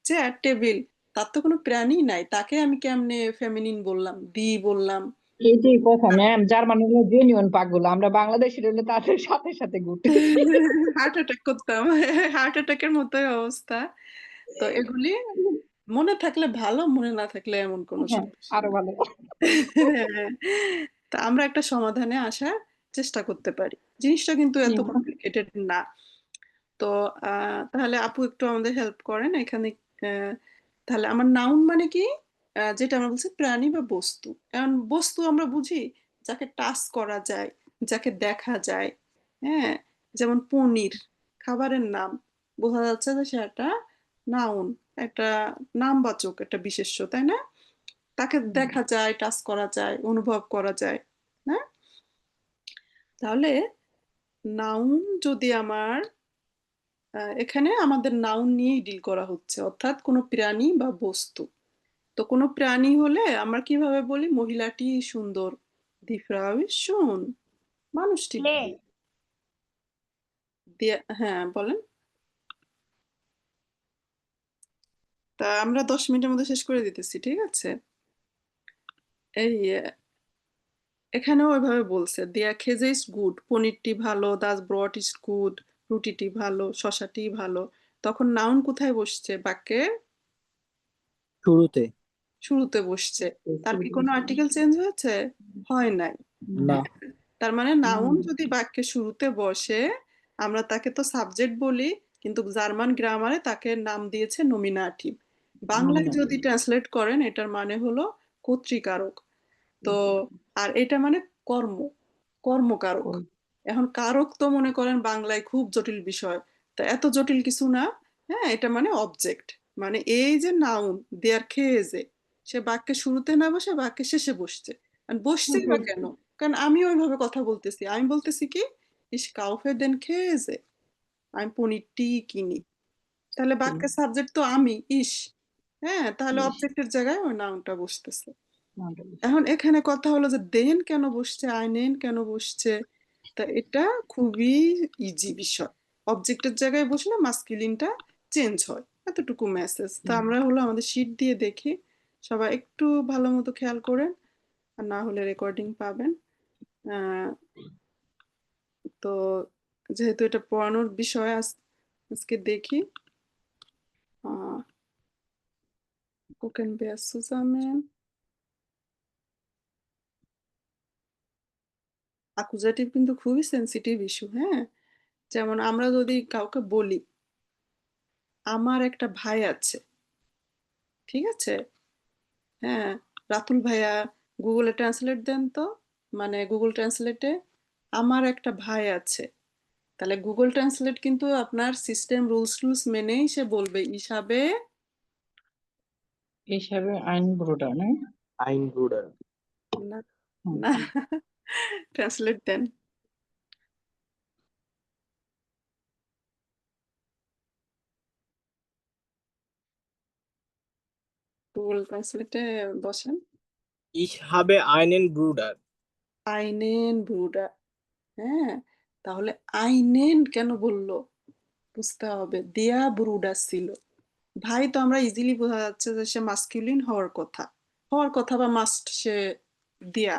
Speaker 1: চেয়ার, টেবিল, তার তো কোনো প্রাণী নাই, তাকে আমি কেমনে ফেমিনিন বললাম, দি বললাম?
Speaker 2: এই যে কথা ম্যাম, জার্মান হলো জেনুইন পাগল, আমরা বাংলাদেশের হলে তাদের সাথে সাথে ঘুরতে।
Speaker 1: হার্ট অ্যাটাক করতাম, হার্ট অ্যাটাকের মতোই অবস্থা। তো এগুলি মনে থাকলে ভালো, মনে না থাকলে এমন কোনো
Speaker 2: হ্যাঁ,
Speaker 1: সমস্যা
Speaker 2: আরো
Speaker 1: নেই।
Speaker 2: ভালো।
Speaker 1: হ্যাঁ, তা আমরা একটা সমাধানে আসার চেষ্টা করতে পারি। জিনিসটা কিন্তু এত কমপ্লিকেটেড না। তো তাহলে আপু একটু আমাদের হেল্প করেন এখানে। তাহলে আমার নাউন মানে কি? যেটা আমরা বলছি প্রাণী বা বস্তু। এখন বস্তু আমরা বুঝি যাকে টাচ করা যায়, যাকে দেখা যায়। হ্যাঁ, যেমন পনির খাবারের নাম, বোঝা যাচ্ছে যে সে একটা নাউন, একটা নামবাচক, একটা বিশেষ্য, তাই না? তাকে দেখা যায়, টাচ করা যায়, অনুভব করা যায়। হ্যাঁ, তাহলে নাউন যদি আমার এখানে আমাদের নাউন নিয়েই ডিল করা হচ্ছে, অর্থাৎ কোনো প্রাণী বা বস্তু। তো কোনো প্রাণী হলে আমরা কিভাবে বলি মহিলাটি সুন্দর, দি ফ্রাউ ইজ schön, মানুষটি হ্যাঁ বলেন। তা আমরা 10 মিনিটের মধ্যে শেষ করে দিতেছি, ঠিক আছে? এই এখানেও ওইভাবে বলছে, দিয়া খেজে ইজ গুড, পনিরটি ভালো, দাস ব্রট ইজ গুড, রুটিটি ভালো, শশাটি ভালো। তখন নাউন কোথায় বসছে? বাক্যে
Speaker 7: শুরুতে।
Speaker 1: শুরুতে বসছে। তার কি কোনো আর্টিকেল চেঞ্জ হয়েছে? হয় নাই।
Speaker 7: না।
Speaker 1: তার মানে নাউন যদি বাক্যে শুরুতে বসে, আমরা তাকে তো সাবজেক্ট বলি, কিন্তু জার্মান গ্রামারে তাকে নাম দিয়েছে নমিনাটিভ। বাংলায় যদি ট্রান্সলেট করেন এটার মানে হলো কর্তৃকারক। তো আর এটা মানে কর্ম, কর্মকারক। এখন কারক তো মনে করেন বাংলায় খুব জটিল বিষয়, তা এত জটিল কিছু না। হ্যাঁ, এটা মানে অবজেক্ট, মানে এই যে নাউন দেয়ার খেয়েছে, সে বাক্যের শুরুতে না বসে বাক্যের শেষে বসছে। আর বসছেই বা কেন? কারণ আমি ওইভাবে কথা বলতেছি, আমি বলতেছি কি ইস কাউফে দেন খেয়েছে, আমি পনিরটি কিনি। তাহলে বাক্যের সাবজেক্ট তো আমি, ইস। হ্যাঁ, তাহলে অবজেক্টের জায়গায় ওই নাউনটা বসতেছে। এখন এখানে কথা হলো যে দেন কেন বসছে, আইনেন কেন বসছে। তা এটা খুবই ইজি বিষয়। অবজেক্টের জায়গায় বসলে মাস্কুলিনটা চেঞ্জ হয়, এতটুকু মেসেজ। তো আমরা হলো আমাদের শীট দিয়ে দেখি, সবাই একটু ভালো মতো খেয়াল করেন, আর না হলে রেকর্ডিং পাবেন। তো যেহেতু এটা পড়ানোর বিষয়, আজকে দেখি। gucken wir zusammen. অ্যাকুজেটিভ কিন্তু খুবই সেন্সিটিভ ইস্যু। হ্যাঁ, যেমন আমরা যদি কাউকে বলি আমার একটা ভাই আছে, ঠিক আছে? হ্যাঁ, রাতুল ভাইয়া গুগলে ট্রান্সলেট দেন তো, মানে গুগল ট্রান্সলেটে আমার একটা ভাই আছে। তাহলে গুগল ট্রান্সলেট কিন্তু আপনার সিস্টেম রুলস মেনেই সে বলবে হিসাবে
Speaker 2: আইন ব্রুডার না?
Speaker 8: Ein Bruder.
Speaker 1: না, না, ট্রান্সলেট দেন। গুগল ট্রান্সলেটে বসেন।
Speaker 9: Ich habe einen Bruder.
Speaker 1: আইনেন ব্রুডার। হ্যাঁ, তাহলে আইনেন কেন বললো? বুঝতে হবে দেয়া ব্রুডার ছিল। ভাই তো আমরা ইজিলি বোঝা যাচ্ছে যে সে মাস্কুলিন হওয়ার কথা, হওয়ার কথা, বা মাস্ট সে দিয়া,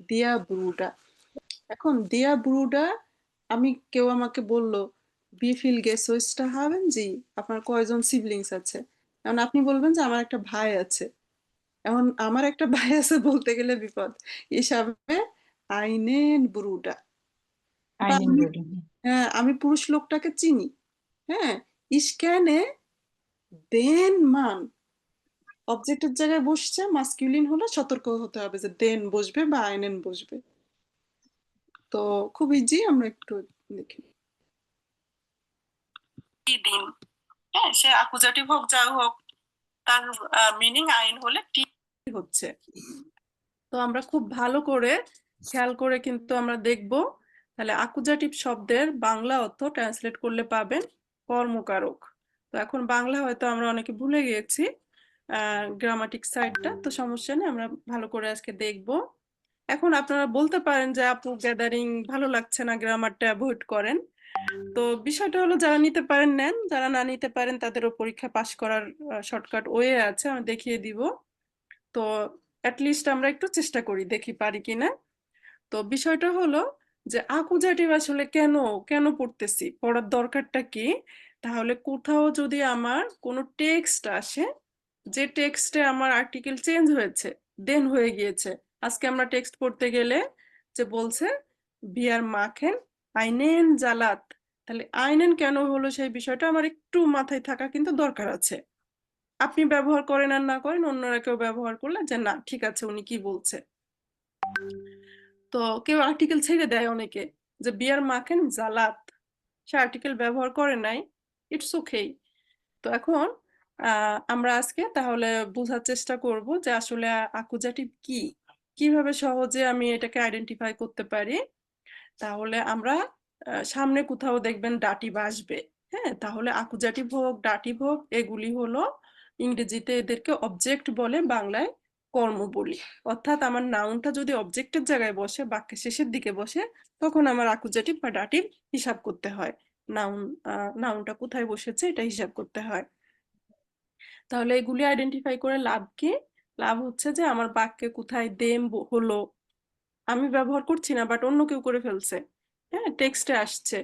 Speaker 1: দিয়া ব্রুডা। এখন দিয়া ব্রুডা, আমি কেউ আমাকে বলল বি ফিল গেসোইসটা হবেন জি, আপনার কয়জন সিবলিংস আছে? এখন আপনি বলবেন যে আমার একটা ভাই আছে। এখন আমার একটা ভাই আছে বলতে গেলে বিপদ, হিসাবে আইনেন ব্রুডা। বা
Speaker 2: আইন ব্রুডার।
Speaker 1: হ্যাঁ, আমি পুরুষ লোকটাকে চিনি। হ্যাঁ, ইস্ক্যানে দেন মান অবজেক্টের জায়গায় বসছে, মাস্কুলিন হলে সতর্ক হতে হবে যে দেন বসবে বা আইনেন বসবে। তো খুব ইজি, আমরা একটু দেখি। দিন, হ্যাঁ, সে অ্যাকুজেটিভ হোক যা হোক, তার মিনিং আইন হলে ঠিক হচ্ছে। তো আমরা খুব ভালো করে খেয়াল করে কিন্তু আমরা দেখব। তাহলে অ্যাকুজেটিভ শব্দের বাংলা অর্থ ট্রান্সলেট করলে পাবেন কর্মকারক। তো এখন বাংলা হয়তো আমরা অনেকে ভুলে গিয়েছি গ্রামাটিক সাইডটা, তো সমস্যা নেই, আমরা ভালো করে আজকে দেখব। এখন আপনারা বলতে পারেন যে আপু গ্যাদারিং ভালো লাগছে না, গ্রামারটা অ্যাভয়েড করেন। তো বিষয়টা হলো যারা নিতে পারেন নেন, যারা না নিতে পারেন তাদেরও পরীক্ষা পাশ করার শর্টকাট ওয়ে আছে, আমি দেখিয়ে দিব। তো অ্যাটলিস্ট আমরা একটু চেষ্টা করি, দেখি পারি কিনা। তো বিষয়টা হলো যে অ্যাকুজেটিভ আসলে কেন কেন পড়তেছি, পড়ার দরকারটা কি? তাহলে কোথাও যদি আমার কোনো টেক্সট আসে, যে টেক্সটে আমার আর্টিকেল চেঞ্জ হয়েছে, দেন হয়ে গিয়েছে। আজকে আমরা টেক্সট পড়তে গেলে যে বলছে বিয়ার মাখেন আইনেন জালাত, তাহলে আইনেন কেন হলো সেই বিষয়টা আমার একটু মাথায় থাকা কিন্তু দরকার আছে। আপনি ব্যবহার করেন আর না করেন, অন্যরা কেউ ব্যবহার করলে যে না ঠিক আছে উনি কি বলছে। তো কেউ আর্টিকেল ছেড়ে দেয় অনেকে, যে বিয়ার মাখেন জালাত, সে আর্টিকেল ব্যবহার করে নাই, ইটস ওকে। তো এখন আমরা আজকে তাহলে বোঝার চেষ্টা করব যে আসলে আকুজাটিভ কি, কিভাবে সহজে আমি এটাকে আইডেন্টিফাই করতে পারি। তাহলে আমরা সামনে কোথাও দেখবেন ডাটিভ আসবে, হ্যাঁ, তাহলে আকুজাটিভ হোক ডাটিভ হোক এগুলি হলো ইংরেজিতে এদেরকে অবজেক্ট বলে, বাংলায় কর্ম বলি। অর্থাৎ আমার নাউনটা যদি অবজেক্টের জায়গায় বসে, বাক্যের শেষের দিকে বসে, তখন আমার আকুজাটিভ বা ডাটিভ হিসাব করতে হয়। নাউনটা কোথায় বসেছে এটা হিসাব করতে হয়। তাহলে এগুলি আইডেন্টিফাই করে লাভ কি? লাভ হচ্ছে যে আমার বাক্যে কোথায় দেম হলো, আমি ব্যবহার করছি না বাট অন্য কেউ করে ফেলছে, হ্যাঁ, টেক্সটে আসছে।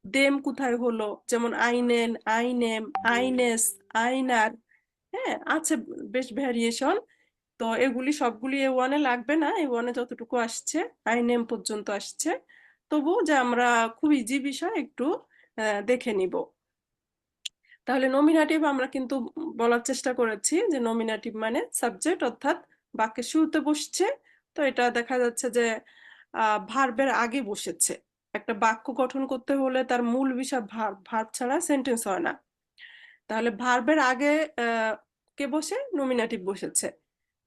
Speaker 1: দেম কোথায় হলো, যেমন আইনেন, আইনেম, আইনেস, আইনার, হ্যাঁ, আছে বেশ ভ্যারিয়েশন। তো এগুলি সবগুলি A1-এ লাগবে না, A1-এ যতটুকু আসছে আইনেম পর্যন্ত আসছে। তবু যে আমরা খুব ইজি বিষয় একটু দেখে নিব। তাহলে নমিনেটিভ আমরা কিন্তু বলার চেষ্টা করেছি যে নমিনেটিভ মানে সাবজেক্ট, অর্থাৎ বাক্যের শুরুতে বসছে। তো এটা দেখা যাচ্ছে যে ভার্বের আগে বসেছে। একটা বাক্য গঠন করতে হলে তার মূল বিষয় ভার্ব ছাড়া সেন্টেন্স হয় না। তাহলে ভার্বের আগে কে বসে, নমিনেটিভ বসেছে।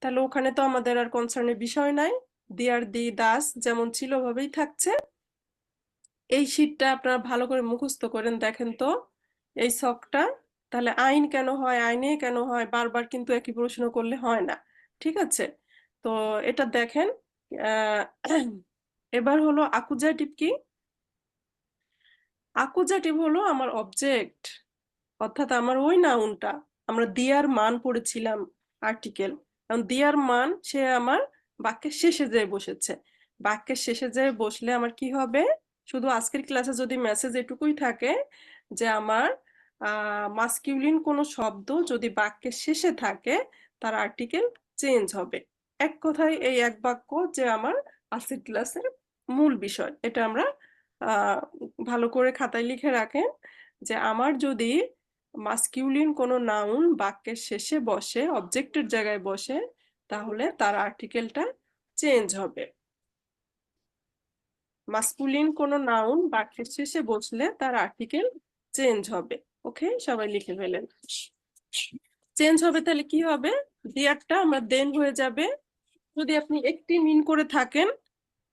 Speaker 1: তাহলে ওখানে তো আমাদের আর কনসার্নের বিষয় নাই, দিয়ার দি দাস যেমন ছিল ওভাবেই থাকছে। এই শীটটা আপনারা ভালো করে মুখস্থ করেন, দেখেন তো এই ছকটা। তাহলে আইন কেন হয়, আইনে কেন হয়, বারবার কিন্তু একই প্রশ্ন করলে হয় না, ঠিক আছে? তো এটা দেখেন। এবার হলো আকুজাটিভ কি? আকুজাটিভ হলো আমার অবজেক্ট, অর্থাৎ আমার ওই নাউনটা, আমরা দিয়ার মান পড়েছিলাম আর্টিকেল, কারণ দিয়ার মান সে আমার বাক্যের শেষে যেয়ে বসেছে। বাক্যের শেষে যেয়ে বসলে আমার কি হবে, শুধু আজকের ক্লাসে যদি মেসেজ এটুকুই থাকে যে আমার মাস্কিউলিন কোনো শব্দ যদি বাক্যের শেষে থাকে তার আর্টিকেল চেঞ্জ হবে। এক কথায় এই এক বাক্য যে আমার আজকের ক্লাসের মূল বিষয়, এটা আমরা ভালো করে খাতায় লিখে রাখেন যে আমার যদি মাস্কিউলিন কোনো নাউন বাক্যের শেষে বসে, অবজেক্টের জায়গায় বসে, তাহলে তার আর্টিকেলটা চেঞ্জ হবে। মাস্কুলিন কোনো নাউন বাক্যের শেষে বসলে তার আর্টিকেল চেঞ্জ হবে। ওকে, সবাই লিখে ফেলেন। চেঞ্জ হবে তাহলে কি হবে, দিয়ারটা আমরা দেন হয়ে যাবে। যদি আপনি একটি মিন করে থাকেন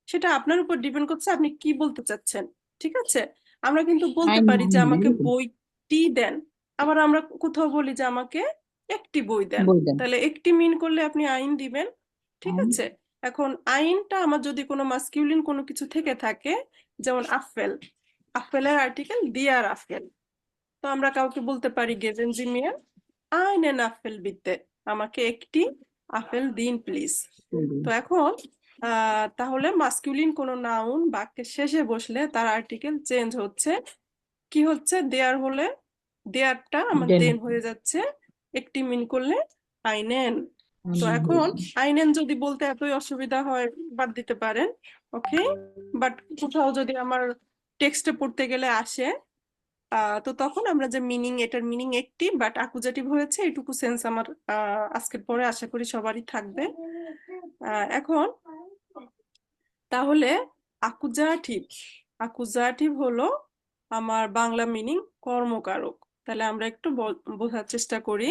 Speaker 1: সেটা আপনার উপর ডিপেন্ড করছে আপনি কি বলতে চাচ্ছেন, ঠিক আছে? আমরা কিন্তু বলতে পারি যে আমাকে বইটি দেন, আবার আমরা কোথাও বলি যে আমাকে একটি বই দেন। তাহলে একটি মিন করলে আপনি আইন দিবেন, ঠিক আছে? এখন আইনটা আমার যদি কোনো মাস্কিউলিন কোনো কিছু থেকে থাকে, যেমন আপেল, আপেলের আর্টিকেল দিয়ার আপেল, তো আমরা কাউকে বলতে পারি গেভেন জি মিয়ার einen আপেল বিতে, আমাকে একটি আপেল দিন প্লিজ। তো এখন তাহলে মাস্কুলিন কোনো নাউন বাক্যের শেষে বসলে তার আর্টিকেল চেঞ্জ হচ্ছে। কি হচ্ছে, দেয়ার হলে দেয়ারটা আমার দেন হয়ে যাচ্ছে, একটি মিন করলে আইনেন। তো এখন আইনেন যদি বলতে এতই অসুবিধা হয় বাদ দিতে পারেন, ওকে। বাট কোথাও যদি আমার টেক্সটে পড়তে গেলে আসে, তো তখন আমরা যে মিনিং, এটার মিনিং একটি বাট আকুজাটিভ হয়েছে, এটুকু সেন্স আমার আজকের পরে আশা করি সবারই থাকবে। এখন তাহলে আকুজাটিভ, আকুজাটিভ হলো আমার বাংলা মিনিং কর্মকারক। তাহলে আমরা একটু বোঝার চেষ্টা করি।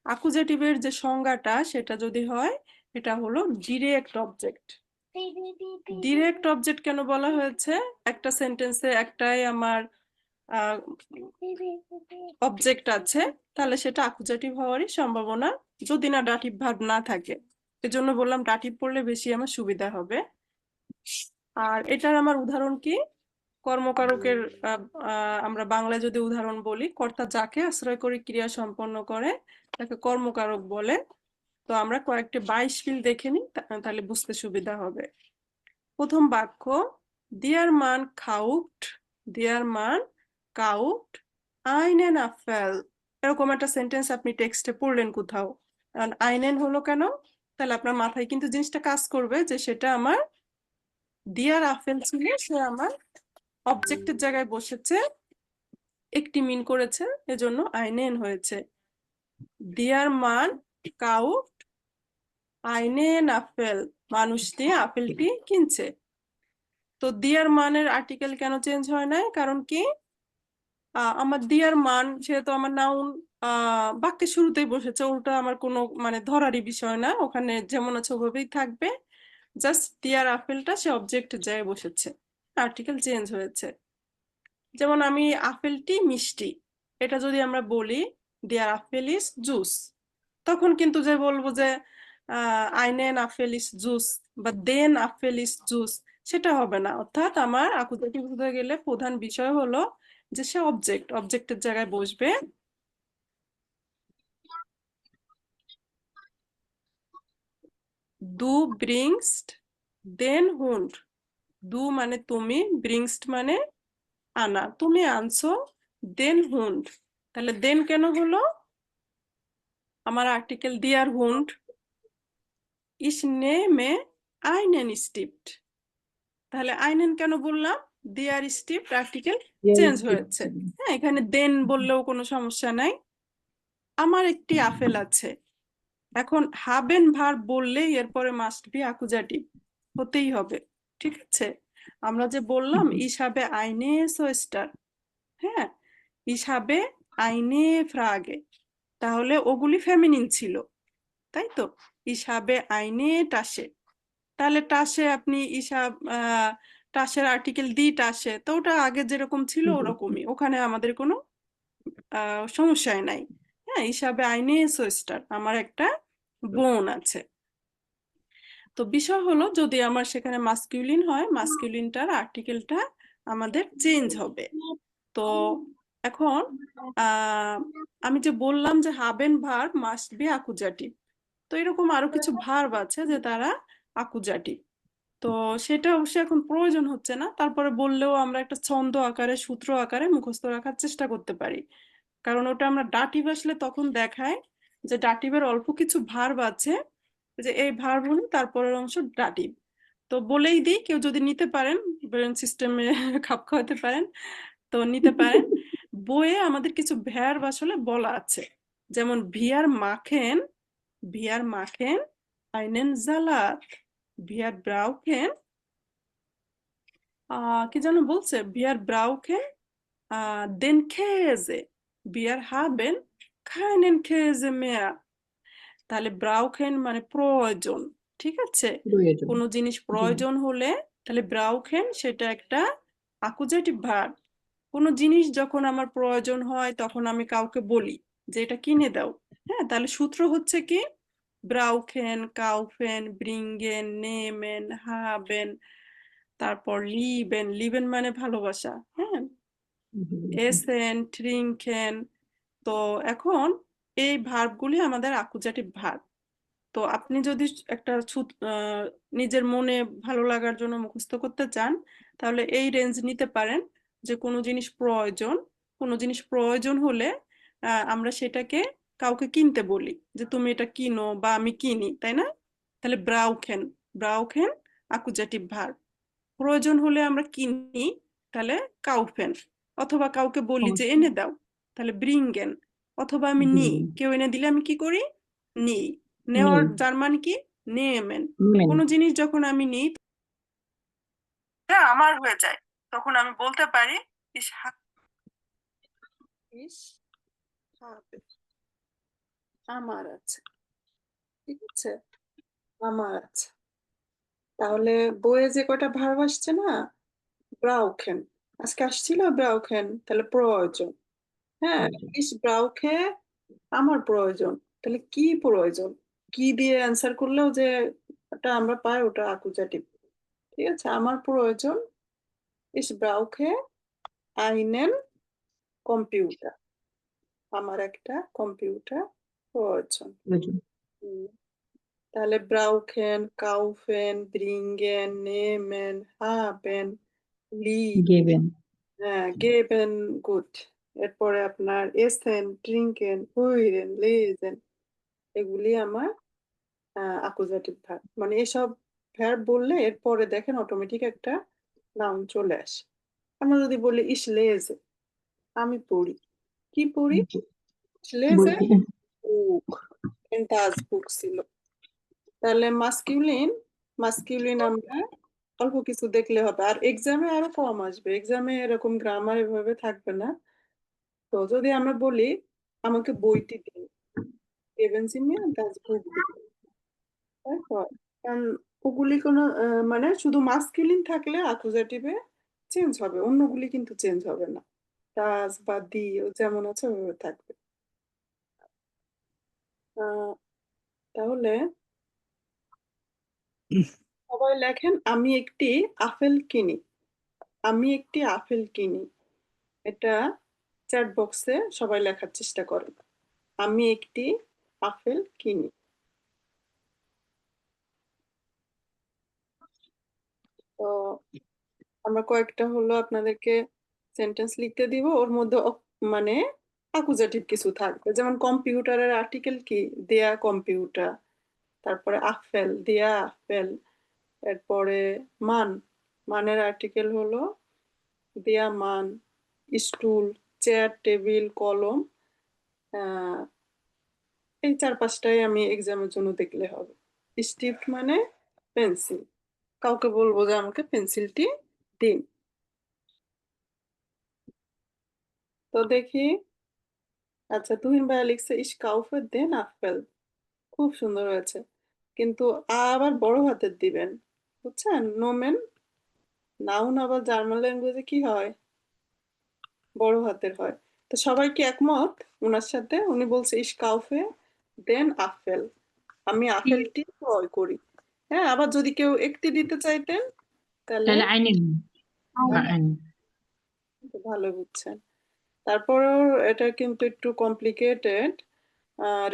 Speaker 1: আকুজাটিভের যে সংজ্ঞাটা সেটা যদি হয়, এটা হলো ডিরেক্ট অবজেক্ট। ডিরেক্ট অবজেক্ট কেন বলা হয়েছে, একটা সেন্টেন্সে একটাই আমার অবজেক্ট আছে, তাহলে সেটা আকুজাটিভ হওয়ারই সম্ভাবনা, যদি না ডাটিভ ভার্ব না থাকে। এজন্য বললাম ডাটিভ পড়লে বেশি আমার সুবিধা হবে। আর এটার আমার উদাহরণ কি, কর্মকারকের আমরা বাংলায় যদি উদাহরণ বলি, কর্তা যাকে আশ্রয় করে ক্রিয়া সম্পন্ন করে তাকে কর্মকারক বলে। তো আমরা কয়েকটি বাইশপিল দেখে নিই, তাহলে বুঝতে সুবিধা হবে। প্রথম বাক্য, দিয়ার মান খাউট, দিয়ার মান কাউট আইনেন আপেল, এরকম একটা সেন্টেন্স আপনি টেক্সটে পড়লেন কোথাও, কারণ আইনেন হলো কেন, তাহলে আপনার মাথায় কিন্তু জিনিসটা কাজ করবে যে সেটা আমার দিয়ার আপেল ছিল, সে আমার অবজেক্টের জায়গায় বসেছে, একটি মিন করেছে, এজন্য আইনেন হয়েছে। দিয়ার মান কাউফট আইনেন আপেল, মানুষটি আপেলটি কিনছে। তো দিয়ার মানের আর্টিকেল কেন চেঞ্জ হয় নাই? কারণ কি, আমার দিয়ার মান যেহেতু আমার নাউন বাক্যের শুরুতেই বসেছে, ওটা আমার কোনো মানে ধরারই বিষয় না, ওখানে যেমন আছে ওভাবেই থাকবে। জাস্ট দিয়ার আপেলটা সে অবজেক্ট যায় বসেছে, আর্টিকেল চেঞ্জ হয়েছে। যেমন আমি আপেলটি মিষ্টি, এটা যদি আমরা বলি দেয়ার আপেল ইজ জুস, তখন কিন্তু যে বলবো যে আইনেন আপেল ইজ জুস বা দেন আপেল ইজ জুস, সেটা হবে না। অর্থাৎ আমার আকুজাটিভ হতে গেলে প্রধান বিষয় হলো যে সে অবজেক্টের জায়গায় বসবে। দু ব্রিংসড দেন হুন্ড, দু মানে তুমি, ব্রিংসড মানে আনা, তুমি আনছো, দেন হুন্ড। তাহলে দেন কেন হলো? আমার আর্টিকেল দিয়ার হুন্ড ইস নেমে আইনেন স্টিপ্ট। তাহলে আইনেন কেন বললাম? দিয়ার স্টিপ্ট আর্টিকেল চেঞ্জ হয়েছে। হ্যাঁ, এখানে দেন বললেও কোনো সমস্যা নাই। আমার একটি আপেল আছে, এখন হাবেন ভার্ব বললেই এরপরে মাস্ট বি আকুজাটিভ হতেই হবে, ঠিক আছে? আমরা যে বললাম ইসাবে আইনে সোয়েস্টার, হ্যাঁ, ইসাবে আইনে ফ্রাগে, তাহলে ওগুলি ফেমিনিন ছিল, তাই তো? ইসাবে আইনে টাসে, তাহলে টাসে আপনি ইসাব টাসের আর্টিকেল দি টাসে, তো ওটা আগে যেরকম ছিল ওরকমই, ওখানে আমাদের কোনো সমস্যাই নাই। হ্যাঁ, হিসাবে আইনে সোয়েস্টার, আমার একটা বোন আছে। তো বিষয় হলো যদি আমার সেখানে মাস্কিউলিন হয়, মাস্কিউলিনটার আর্টিকেলটা আমাদের চেঞ্জ হবে। তো এখন আমি যে বললাম যে হাবেন ভার্ব মাস্ট বি আকুজাটিভ, তো এরকম আরো কিছু ভার্ব আছে যে তারা আকুজাটিভ। তো সেটা অবশ্যই এখন প্রয়োজন হচ্ছে না, তারপরে বললেও আমরা একটা ছন্দ আকারে সূত্র আকারে মুখস্থ রাখার চেষ্টা করতে পারি, কারণ ওটা আমরা ডাটিভ আসলে তখন দেখায় যে ডাটিভের অল্প কিছু ভার্ব আছে, যে এই ভার্ব হলো তারপরের অংশ ডাটিভ। তো বলেই দিই, কেউ যদি নিতে পারেন, ব্রেন সিস্টেমে খাপ খাওয়াতে পারেন তো নিতে পারেন। বইয়ে আমাদের কিছু ভার্ব আসলে বলা আছে, যেমন ভিয়ার মাখেন আইনেন জালাত, ভিয়ার ব্রাউকেন কি যেন বলছে, ভিয়ার ব্রাউকেন দেন খেজে, ভিয়ার হাবেন খাইনেন খেজে মেয়া। তাহলে ব্রাউকেন মানে প্রয়োজন, ঠিক আছে? কোনো জিনিস প্রয়োজন হলে তাহলে ব্রাউকেন সেটা একটা আকুজেটিভ ভার্ব। কোনো জিনিস যখন আমার প্রয়োজন হয় তখন আমি কাউকে বলি যে এটা কিনে দাও, হ্যাঁ, তাহলে সূত্র হচ্ছে কি, ব্রাউকেন কাউফেন ব্রিঙ্গেন নেমেন হাবেন, তারপর লিবেন মানে ভালোবাসা, হ্যাঁ, এসেন ট্রিঙ্কেন। তো এখন এই ভার্বগুলি আমাদের আকুজাটিভ ভার্ব। তো আপনি যদি একটা নিজের মনে ভালো লাগার জন্য মুখস্থ করতে চান, তাহলে এই রেঞ্জ নিতে পারেন যে কোনো জিনিস প্রয়োজন হলে আমরা সেটাকে কাউকে কিনতে বলি যে তুমি এটা কিনো বা আমি কিনি, তাই না? তাহলে ব্রাউকেন আকুজাটিভ ভার্ব। প্রয়োজন হলে আমরা কিনি, তাহলে কাউফেন। অথবা কাউকে বলি যে এনে দাও, তাহলে ব্রিঙ্গেন। অথবা আমি নিই, কেউ এনে দিলে আমি কি করি? নিই। নেওয়ার জার্মান কি? নেমেন। কোনো জিনিস যখন আমি নিই আমার হয়ে যায়, তখন আমি বলতে পারি ইস habe, আমার আছে, ঠিক আছে, আমার আছে। তাহলে বইয়ে যে কটা ভার্ব আসছে না, ব্রাউকেন, আজকে আসছিল ব্রাউকেন, তাহলে প্রয়োজন। হ্যাঁ, ইস ব্রাউকে আমার প্রয়োজন, তাহলে কি প্রয়োজন, কি দিয়ে অ্যান্সার করলেও যে ওটা আমরা পাই, ওটা আকুজাটিভ, ঠিক আছে? আমার প্রয়োজন ইস ব্রাউকে আইনেন কম্পিউটার, আমার একটা কম্পিউটার প্রয়োজন। তাহলে ব্রাউকেন কাউফেন ব্রিঙ্গেন নেমেন হাবেন লিবেন, হ্যাঁ, গেবেন, গুড। এরপরে আপনার এসেন ট্রিঙ্কেন হুইরেন লেজেন, এগুলি আমার আকুজাটিভ ভার্ব। মানে এসব ভার্ব বললে এরপরে দেখেন অটোমেটিক একটা নাউন চলে আসে। আমরা যদি বলি ইস লেজে, আমি পড়ি। কি পড়ি? lese Buch in das Buch ছিল। তাহলে মাস্কিউলিন আমরা অল্প কিছু দেখলে হবে। আর এক্সামে আরো কম আসবে। এক্সামে এরকম গ্রামার এভাবে থাকবে না। তো যদি আমরা বলি আমাকে বইটি দিন, geben Sie mir das Buch bitte। তারপর কারণ ওগুলি কোনো মানে শুধু মাস্কিউলিন থাকলে অ্যাকুজেটিভে চেঞ্জ হবে, অন্যগুলি কিন্তু চেঞ্জ হবে না। das বা die যেমন আছে ওইভাবে থাকবে। আহ, তাহলে সবাই লেখেন আমি একটি আপেল কিনি। আমি একটি আপেল কিনি। এটা চ্যাট বক্সে সবাই লেখার চেষ্টা করেন। আমি একটি আপেল কিনি। তো আমরা কয়েকটা হলো আপনাদেরকে সেন্টেন্স লিখতে দিব, ওর মধ্যে মানে অ্যাকুজেটিভ কিছু থাকবে, যেমন কম্পিউটারের আর্টিকেল কি, দেয়া কম্পিউটার। তারপরে আপেল, দেয়া আপেল। এরপরে মানের আর্টিকেল হলো দেয়া মান। স্টুল, চেয়ার, টেবিল, কলম। এই 4-5টাই আমি এক্সামের জন্য দেখলে হবে। স্টিফট মানে পেন্সিল, কাউকে বলবো যে আমাকে পেন্সিলটি দিন। তো দেখি, আচ্ছা তুহিন ভাইয়া লিখছে ইস কাউফে দেন আপেল, খুব সুন্দর হয়েছে, কিন্তু আবার বড় হাতের দিবেন, বুঝছেন? নোমেন নাউন আবার জার্মান ল্যাঙ্গুয়েজে কি হয়, বড় হাতের হয়। তো সবাই কি একমত ওনার সাথে? উনি বলছে ইস কাউফে দেন আপেল, আমি আপেলটি ক্রয় করি। হ্যাঁ, আবার যদি কেউ একটি দিতে চাইতেন তাহলে
Speaker 2: তাহলে আইনেন
Speaker 1: ভালো বুঝছেন। তারপরেও এটা কিন্তু একটু কমপ্লিকেটেড।